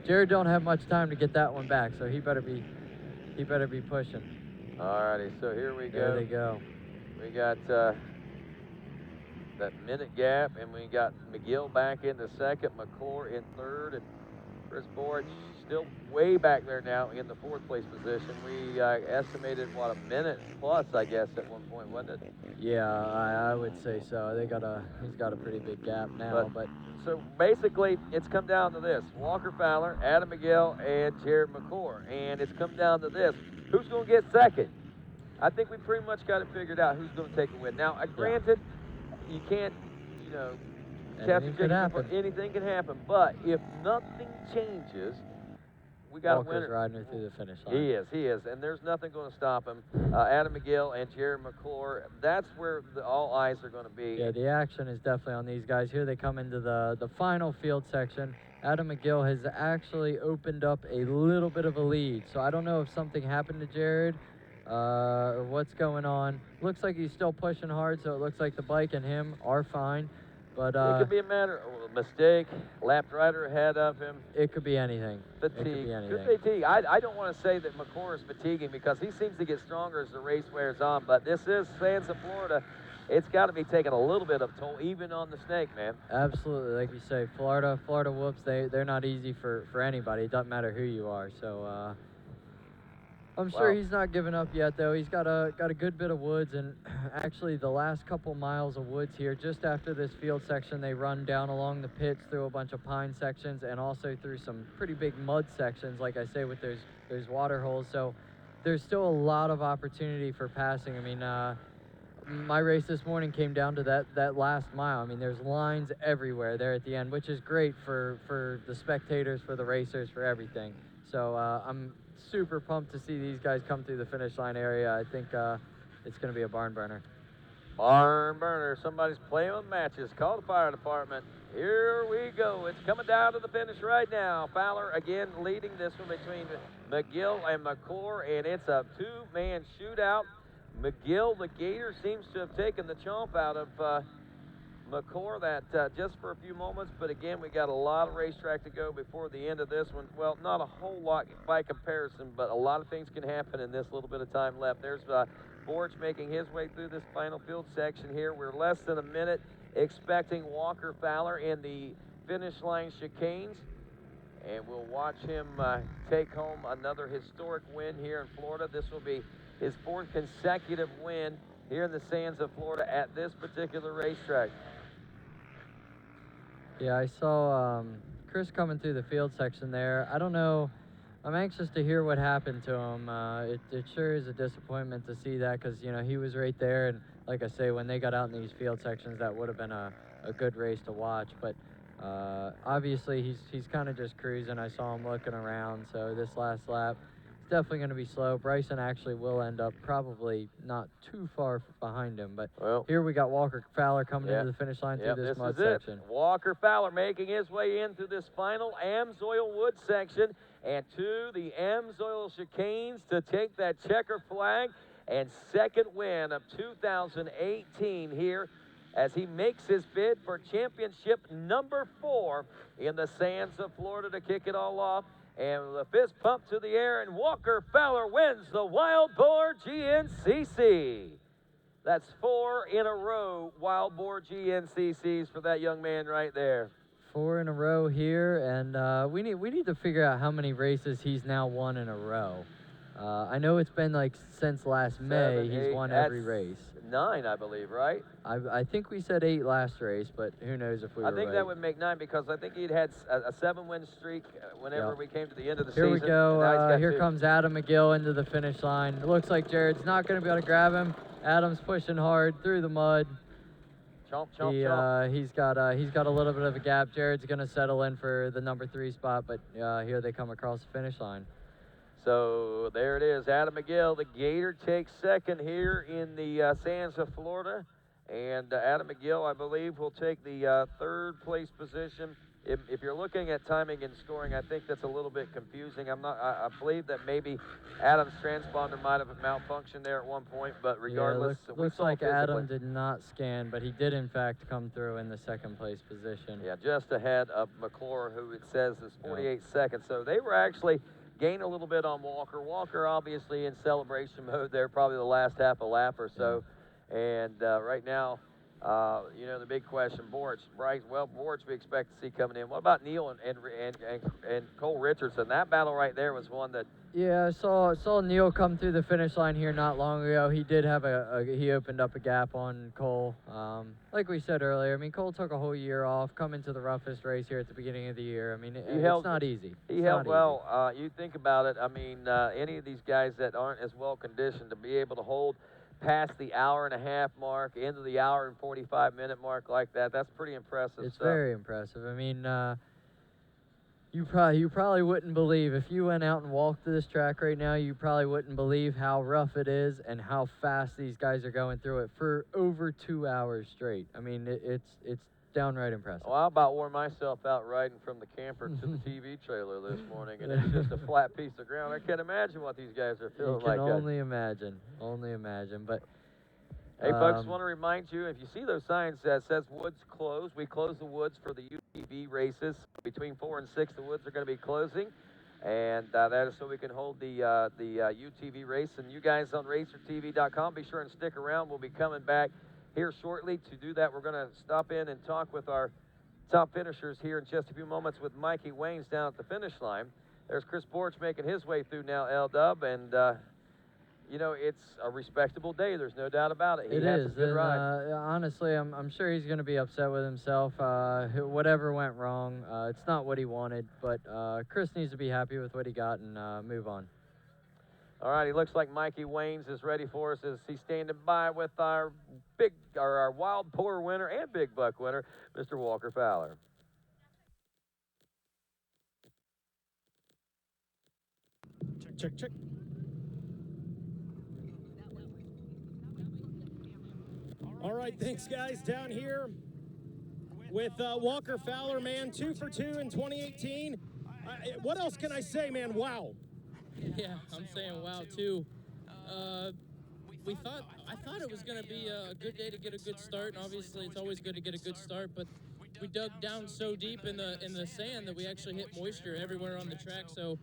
Jared don't have much time to get that one back, so he better be pushing. Alrighty, so here we go. There they go. We got that minute gap, and we got McGill back into 2nd, McClure in 3rd, and Chris Borich still way back there now in the 4th place position. We estimated, what, a minute plus, I guess, at one point, wasn't it? Yeah, I would say so. He's got a pretty big gap now, but so basically, it's come down to this: Walker Fowler, Adam McGill, and Jared McClure, and it's come down to this: who's going to get 2nd? I think we pretty much got it figured out who's going to take a win. Now, granted, you can't, you know, Captain could Jake, happen. anything can happen. But if nothing changes, we got a Walker's winner. riding her through the finish line. He is, and there's nothing going to stop him. Adam McGill and Jared Mcclure, that's where all eyes are going to be. Yeah, the action is definitely on these guys. Here they come into the final field section. Adam McGill has actually opened up a little bit of a lead, so I don't know if something happened to Jared or what's going on. Looks like he's still pushing hard, so it looks like the bike and him are fine. But it could be a matter of a mistake, lapped rider ahead of him. It could be anything. Fatigue. It could be anything. Could be fatigue. I don't want to say that McClure is fatiguing because he seems to get stronger as the race wears on, but this is Sands of Florida. It's got to be taking a little bit of toll, even on the snake, man. Absolutely, like you say, Florida whoops, they're not easy for anybody. It doesn't matter who you are. So I'm sure he's not giving up yet, though. He's got a good bit of woods, and actually the last couple miles of woods here, just after this field section, they run down along the pits through a bunch of pine sections and also through some pretty big mud sections, like I say, with those water holes. So there's still a lot of opportunity for passing. I mean, my race this morning came down to that last mile. I mean, there's lines everywhere there at the end, which is great for the spectators, for the racers, for everything. So I'm super pumped to see these guys come through the finish line area. I think it's going to be a barn burner. Barn burner. Somebody's playing with matches. Call the fire department. Here we go. It's coming down to the finish right now. Fowler again leading this one between McGill and Mcclure, and it's a two-man shootout. McGill, the Gator, seems to have taken the chomp out of Mcclure that just for a few moments, but again, we got a lot of racetrack to go before the end of this one. Well, not a whole lot by comparison, but a lot of things can happen in this little bit of time left. There's Borch making his way through this final field section here. We're less than a minute expecting Walker Fowler in the finish line chicanes, and we'll watch him take home another historic win here in Florida. This will be his fourth consecutive win here in the Sands of Florida at this particular racetrack. Yeah, I saw Chris coming through the field section there. I don't know. I'm anxious to hear what happened to him. It sure is a disappointment to see that because, you know, he was right there. And like I say, when they got out in these field sections, that would have been a good race to watch. But obviously, he's kind of just cruising. I saw him looking around. So this last lap, definitely going to be slow. Bryson actually will end up probably not too far behind him, but here we got Walker Fowler coming into the finish line through this mud section. Walker Fowler making his way in through this final Amsoil wood section and to the Amsoil chicanes to take that checker flag and second win of 2018 here as he makes his bid for championship number 4 in the Sands of Florida to kick it all off. And the fist pump to the air, and Walker Fowler wins the Wild Boar GNCC. That's 4 in a row Wild Boar GNCCs for that young man right there. 4 in a row here, and we need to figure out how many races he's now won in a row. I know it's been like since last May he's won every race. 9, I believe, right? I think we said 8 last race, but who knows if we were I think right. that would make 9 because I think he'd had a 7-win streak whenever we came to the end of the season. Here we go. Here comes Adam McGill into the finish line. It looks like Jared's not going to be able to grab him. Adam's pushing hard through the mud. Chomp, chomp. He's got a little bit of a gap. Jared's going to settle in for the number 3 spot, but here they come across the finish line. So there it is, Adam McGill. The Gator takes second here in the Sands of Florida. And Adam McGill, I believe, will take the third place position. If you're looking at timing and scoring, I think that's a little bit confusing. I believe that maybe Adam's transponder might have malfunctioned there at one point, but regardless. Yeah, looks like Adam did not scan, but he did in fact come through in the second place position. Yeah, just ahead of Mcclure, who it says is 48 seconds. So they were actually gain a little bit on Walker. Walker obviously in celebration mode there, probably the last half a lap or so. And right now, you know, the big question, Borch, Bryce, well, Borch we expect to see coming in. What about Neil and Cole Richardson? That battle right there was one that. Yeah, I saw Neil come through the finish line here not long ago. He did have he opened up a gap on Cole. Like we said earlier, I mean, Cole took a whole year off, come into the roughest race here at the beginning of the year. I mean, it's not easy. He held well. You think about it. I mean, any of these guys that aren't as well conditioned to be able to hold past the hour-and-a-half mark, into the hour and 45-minute mark like that. That's pretty impressive It's stuff. very impressive. I mean, you probably wouldn't believe, if you went out and walked this track right now, you probably wouldn't believe how rough it is and how fast these guys are going through it for over 2 hours straight. I mean, it's downright impressive. Well, I about wore myself out riding from the camper to the TV trailer this morning, and it's just a flat piece of ground. I can't imagine what these guys are feeling like. You can only imagine, but... Hey, folks, want to remind you, if you see those signs that says woods closed, we close the woods for the UTV races. Between 4 and 6, the woods are going to be closing, and that is so we can hold the UTV race. And you guys on RacerTV.com, be sure and stick around. We'll be coming back here shortly. To do that, we're going to stop in and talk with our top finishers here in just a few moments with Mikey Waynes down at the finish line. There's Chris Borch making his way through now, L-Dub, and... you know, it's a respectable day. There's no doubt about it. It is. And, honestly, I'm sure he's going to be upset with himself. Whatever went wrong, it's not what he wanted. But Chris needs to be happy with what he got and move on. All right, he looks like Mikey Waynes is ready for us as he's standing by with our Wild Pour winner and Big Buck winner, Mr. Walker Fowler. Check. All right, thanks, guys. Down here with Walker Fowler, man, 2 for 2 in 2018. What else can I say, man? Wow. Yeah, I'm saying wow, too. I thought it was going to be a good day to get a good start, and obviously it's always good to get a good start, but we dug down so deep in the sand that we actually hit moisture everywhere on the track, so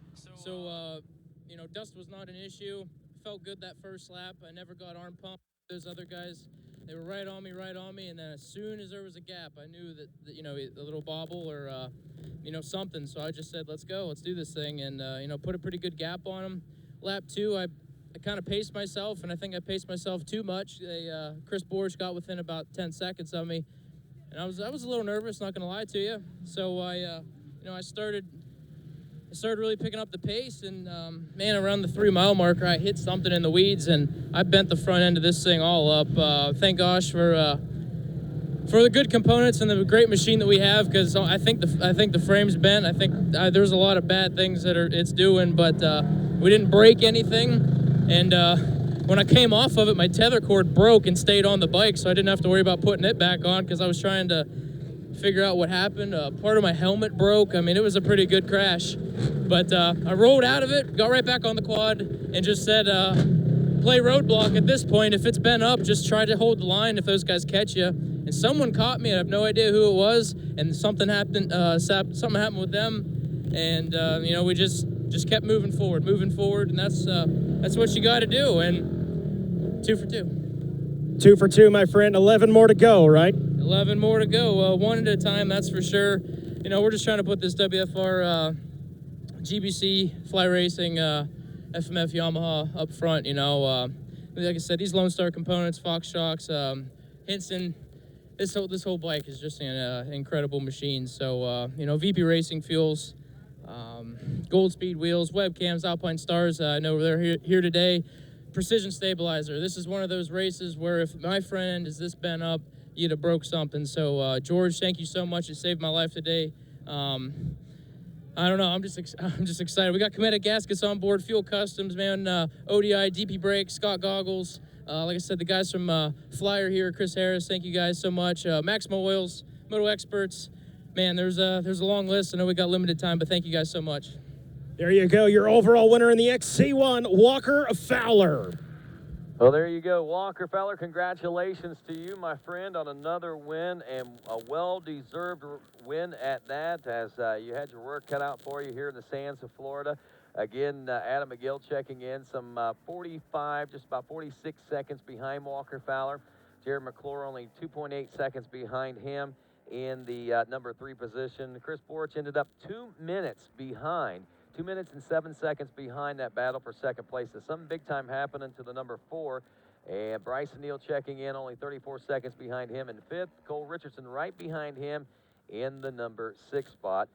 you know, dust was not an issue. Felt good that first lap. I never got arm pumped. Those other guys, they were right on me, and then as soon as there was a gap, I knew that you know, a little bobble or, you know, something. So I just said, let's go, let's do this thing, and, you know, put a pretty good gap on them. Lap 2, I kind of paced myself, and I think I paced myself too much. Chris Borch got within about 10 seconds of me, and I was a little nervous, not going to lie to you. So I started really picking up the pace, and man, around the 3-mile marker, I hit something in the weeds, and I bent the front end of this thing all up. Thank gosh for the good components and the great machine that we have, because I think the frame's bent. I think there's a lot of bad things that it's doing, but we didn't break anything. And when I came off of it, my tether cord broke and stayed on the bike, so I didn't have to worry about putting it back on because I was trying to figure out what happened. Part of my helmet broke. I mean, it was a pretty good crash. But I rolled out of it, got right back on the quad, and just said, play roadblock at this point. If it's bent up, just try to hold the line if those guys catch you. And someone caught me. I have no idea who it was, and something happened with them. And, you know, we just kept moving forward, and that's what you got to do. And 2 for 2. 2 for 2, my friend. 11 more to go, right? 11 more to go. One at a time, that's for sure. You know, we're just trying to put this WFR GBC Fly Racing FMF Yamaha up front. You know, like I said, these Lone Star components, Fox shocks, Hinson. This whole bike is just an incredible machine. So you know, VP Racing fuels, Gold Speed wheels, webcams, Alpine Stars. I know they're here today. Precision stabilizer. This is one of those races where if my friend is this bent up, you'd have broke something. So George, thank you so much. It saved my life today. I don't know. I'm just excited. We got Comedic gaskets on board, Fuel Customs, man. ODI, DP brakes, Scott goggles. Like I said, the guys from Flyer here, Chris Harris. Thank you guys so much. Maximo Oils, Moto Experts. Man, there's a long list. I know we got limited time, but thank you guys so much. There you go. Your overall winner in the XC1, Walker Fowler. Well, there you go, Walker Fowler. Congratulations to you, my friend, on another win, and a well-deserved win at that, as you had your work cut out for you here in the sands of Florida. Again, Adam McGill checking in, some 45, just about 46 seconds behind Walker Fowler. Jared Mcclure only 2.8 seconds behind him in the number 3 position. Chris Borch ended up 2 minutes behind. 2 minutes and 7 seconds behind that battle for second place. There's something big time happening to the number 4. And Bryson Neal checking in, only 34 seconds behind him in 5th. Cole Richardson right behind him in the number 6 spot.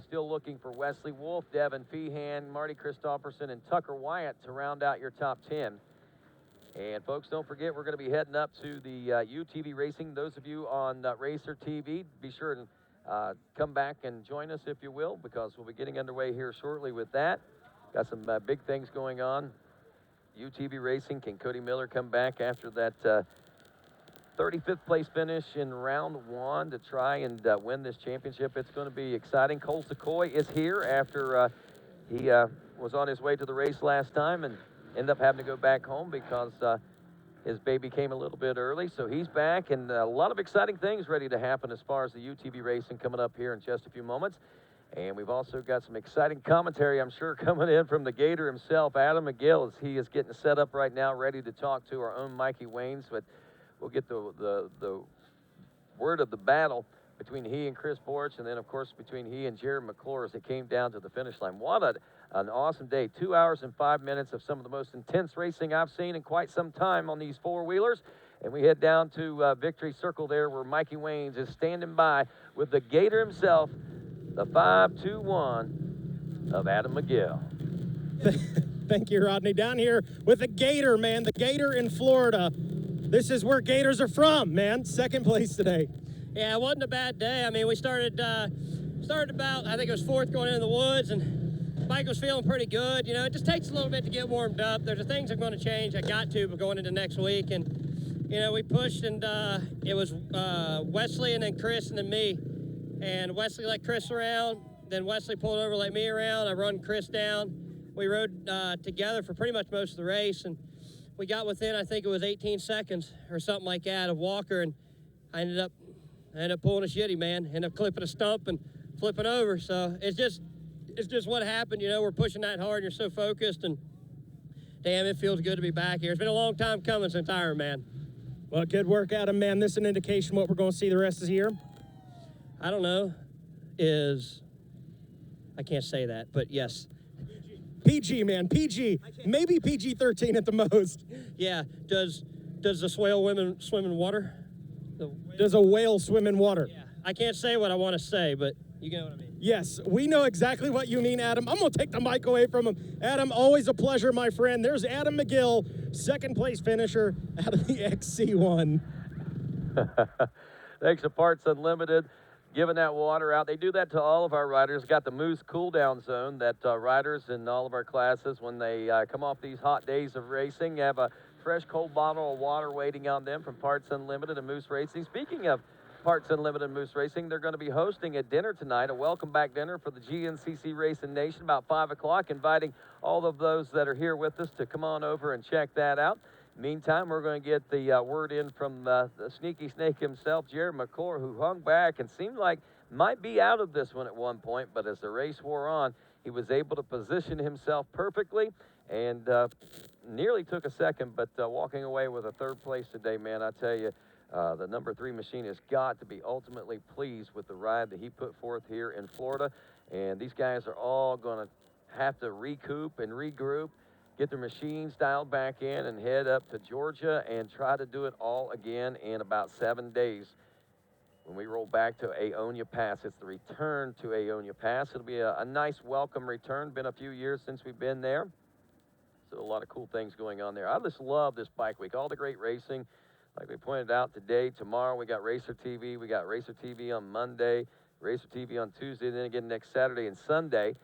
Still looking for Wesley Wolfe, Devin Feehan, Marty Christopherson, and Tucker Wyatt to round out your top 10. And folks, don't forget, we're going to be heading up to the UTV racing. Those of you on RacerTV, be sure to come back and join us if you will, because we'll be getting underway here shortly with that. Got some big things going on. UTV racing, can Cody Miller come back after that 35th place finish in round 1 to try and win this championship? It's going to be exciting. Cole Secoy is here after he was on his way to the race last time and ended up having to go back home because his baby came a little bit early. So he's back, and a lot of exciting things ready to happen as far as the UTV racing coming up here in just a few moments. And we've also got some exciting commentary, I'm sure, coming in from the Gator himself, Adam McGill, as he is getting set up right now, ready to talk to our own Mikey Waynes. But we'll get the word of the battle between he and Chris Borch, and then, of course, between he and Jared Mcclure as it came down to the finish line. What an awesome day. 2 hours and 5 minutes of some of the most intense racing I've seen in quite some time on these four-wheelers. And we head down to Victory Circle there where Mikey Waynes is standing by with the Gator himself, the 521 of Adam McGill. Thank you, Rodney. Down here with the Gator, man. The Gator in Florida. This is where Gators are from, man. Second place today. Yeah, it wasn't a bad day. I mean, we started about, I think it was 4th going into the woods, and Mike was feeling pretty good. You know, it just takes a little bit to get warmed up. There's things I'm going to change. I got to, but going into next week. And, you know, we pushed, and it was Wesley and then Chris and then me. And Wesley let Chris around. Then Wesley pulled over, let me around. I run Chris down. We rode together for pretty much most of the race. And we got within, I think it was 18 seconds or something like that of Walker. And I ended up pulling a shitty, man. Ended up clipping a stump and flipping over. So it's just what happened. You know, we're pushing that hard and you're so focused. And damn, it feels good to be back here. It's been a long time coming since Ironman. Well, good work, Adam, man. This is an indication what we're going to see the rest of the year. I don't know, I can't say that, but yes. PG, man, PG. Maybe PG-13 at the most. Yeah, does the swale women swim in water? Does a whale swim in water? Yeah, I can't say what I want to say, but you know what I mean. Yes, we know exactly what you mean, Adam. I'm going to take the mic away from him. Adam, always a pleasure, my friend. There's Adam McGill, second place finisher out of the XC1. Thanks to Parts Unlimited. Giving that water out. They do that to all of our riders. Got the Moose cool down zone that riders in all of our classes, when they come off these hot days of racing, have a fresh cold bottle of water waiting on them from Parts Unlimited and Moose Racing. Speaking of Parts Unlimited and Moose Racing, they're going to be hosting a dinner tonight, a welcome back dinner for the GNCC Racing Nation about 5 o'clock, inviting all of those that are here with us to come on over and check that out. Meantime, we're going to get the word in from the sneaky snake himself, Jared Mcclure, who hung back and seemed like might be out of this one at one point, but as the race wore on, he was able to position himself perfectly and nearly took a second, but walking away with a 3rd place today, man, I tell you, the number 3 machine has got to be ultimately pleased with the ride that he put forth here in Florida, and these guys are all going to have to recoup and regroup, get their machines dialed back in, and head up to Georgia and try to do it all again in about 7 days when we roll back to Aonia Pass. It's the return to Aonia Pass. It'll be a nice welcome return. Been a few years since we've been there. So a lot of cool things going on there. I just love this bike week. All the great racing. Like we pointed out today, tomorrow we got RacerTV. We got RacerTV on Monday, RacerTV on Tuesday, and then again next Saturday and Sunday.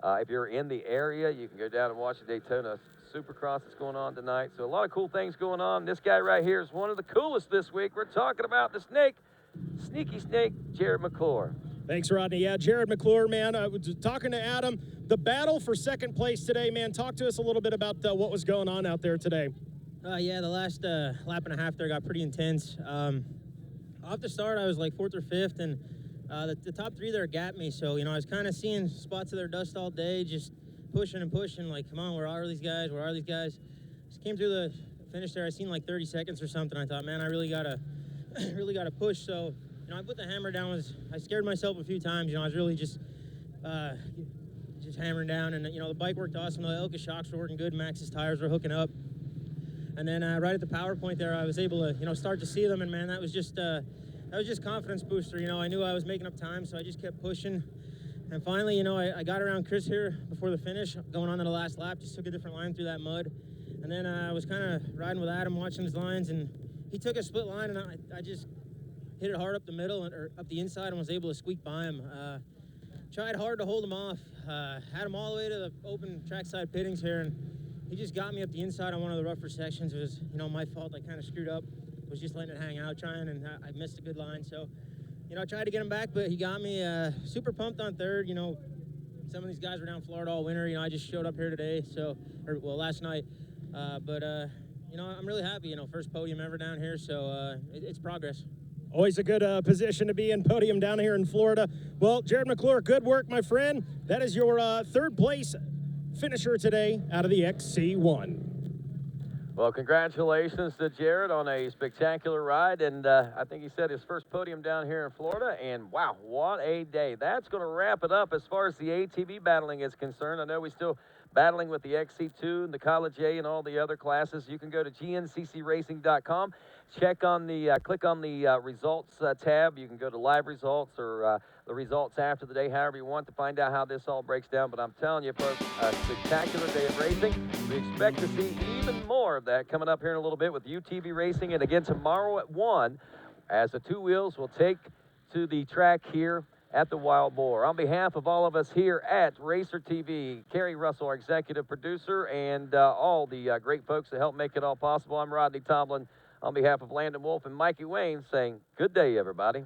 If you're in the area, you can go down and watch the Daytona Supercross that's going on tonight. So a lot of cool things going on. This guy right here is one of the coolest this week. We're talking about the snake, sneaky snake, Jared Mcclure. Thanks, Rodney. Yeah, Jared Mcclure, man. I was talking to Adam. The battle for second place today, man. Talk to us a little bit about what was going on out there today. Yeah, the last lap and a half there got pretty intense. Off the start, I was like 4th or 5th, and the top 3 there gapped me. So, you know, I was kind of seeing spots of their dust all day, just pushing and pushing, like, come on, where are these guys? Where are these guys? Just came through the finish there. I seen like 30 seconds or something. I thought, man, I really gotta push. So, you know, I put the hammer down. I scared myself a few times. You know, I was really just hammering down, and you know, the bike worked awesome. The Elka shocks were working good. Max's tires were hooking up, and then right at the power point there, I was able to, you know, start to see them, and man, that was just confidence booster. You know, I knew I was making up time, so I just kept pushing. And finally, you know, I got around Chris here before the finish, going on to the last lap, just took a different line through that mud. And then I was kind of riding with Adam, watching his lines, and he took a split line, and I just hit it hard up the middle or up the inside and was able to squeak by him. Tried hard to hold him off. Had him all the way to the open trackside pittings here, and he just got me up the inside on one of the rougher sections. It was, my fault. I kind of screwed up. Was just letting it hang out, and I missed a good line. So, I tried to get him back, but he got me. Super pumped on third. Some of these guys were down Florida all winter. I just showed up here today, last night. I'm really happy. First podium ever down here, so it's progress. Always a good position to be in, podium down here in Florida. Well, Jared Mcclure, good work, my friend. That is your third place finisher today out of the XC1. Well, congratulations to Jared on a spectacular ride, and I think he said his first podium down here in Florida, and wow, what a day. That's going to wrap it up as far as the ATV battling is concerned. I know we're still battling with the Xc2 and the College A and all the other classes. You can go to GNCCRacing.com, click on the results tab. You can go to live results or the results after the day, however you want to find out how this all breaks down. But I'm telling you, folks, a spectacular day of racing. We expect to see even more of that coming up here in a little bit with UTV racing. And again, tomorrow at 1, as the two wheels will take to the track here at the Wild Boar. On behalf of all of us here at RacerTV, Kerry Russell, our executive producer, and all the great folks that help make it all possible, I'm Rodney Tomlin. On behalf of Landon Wolfe and Mikey Wayne saying good day, everybody.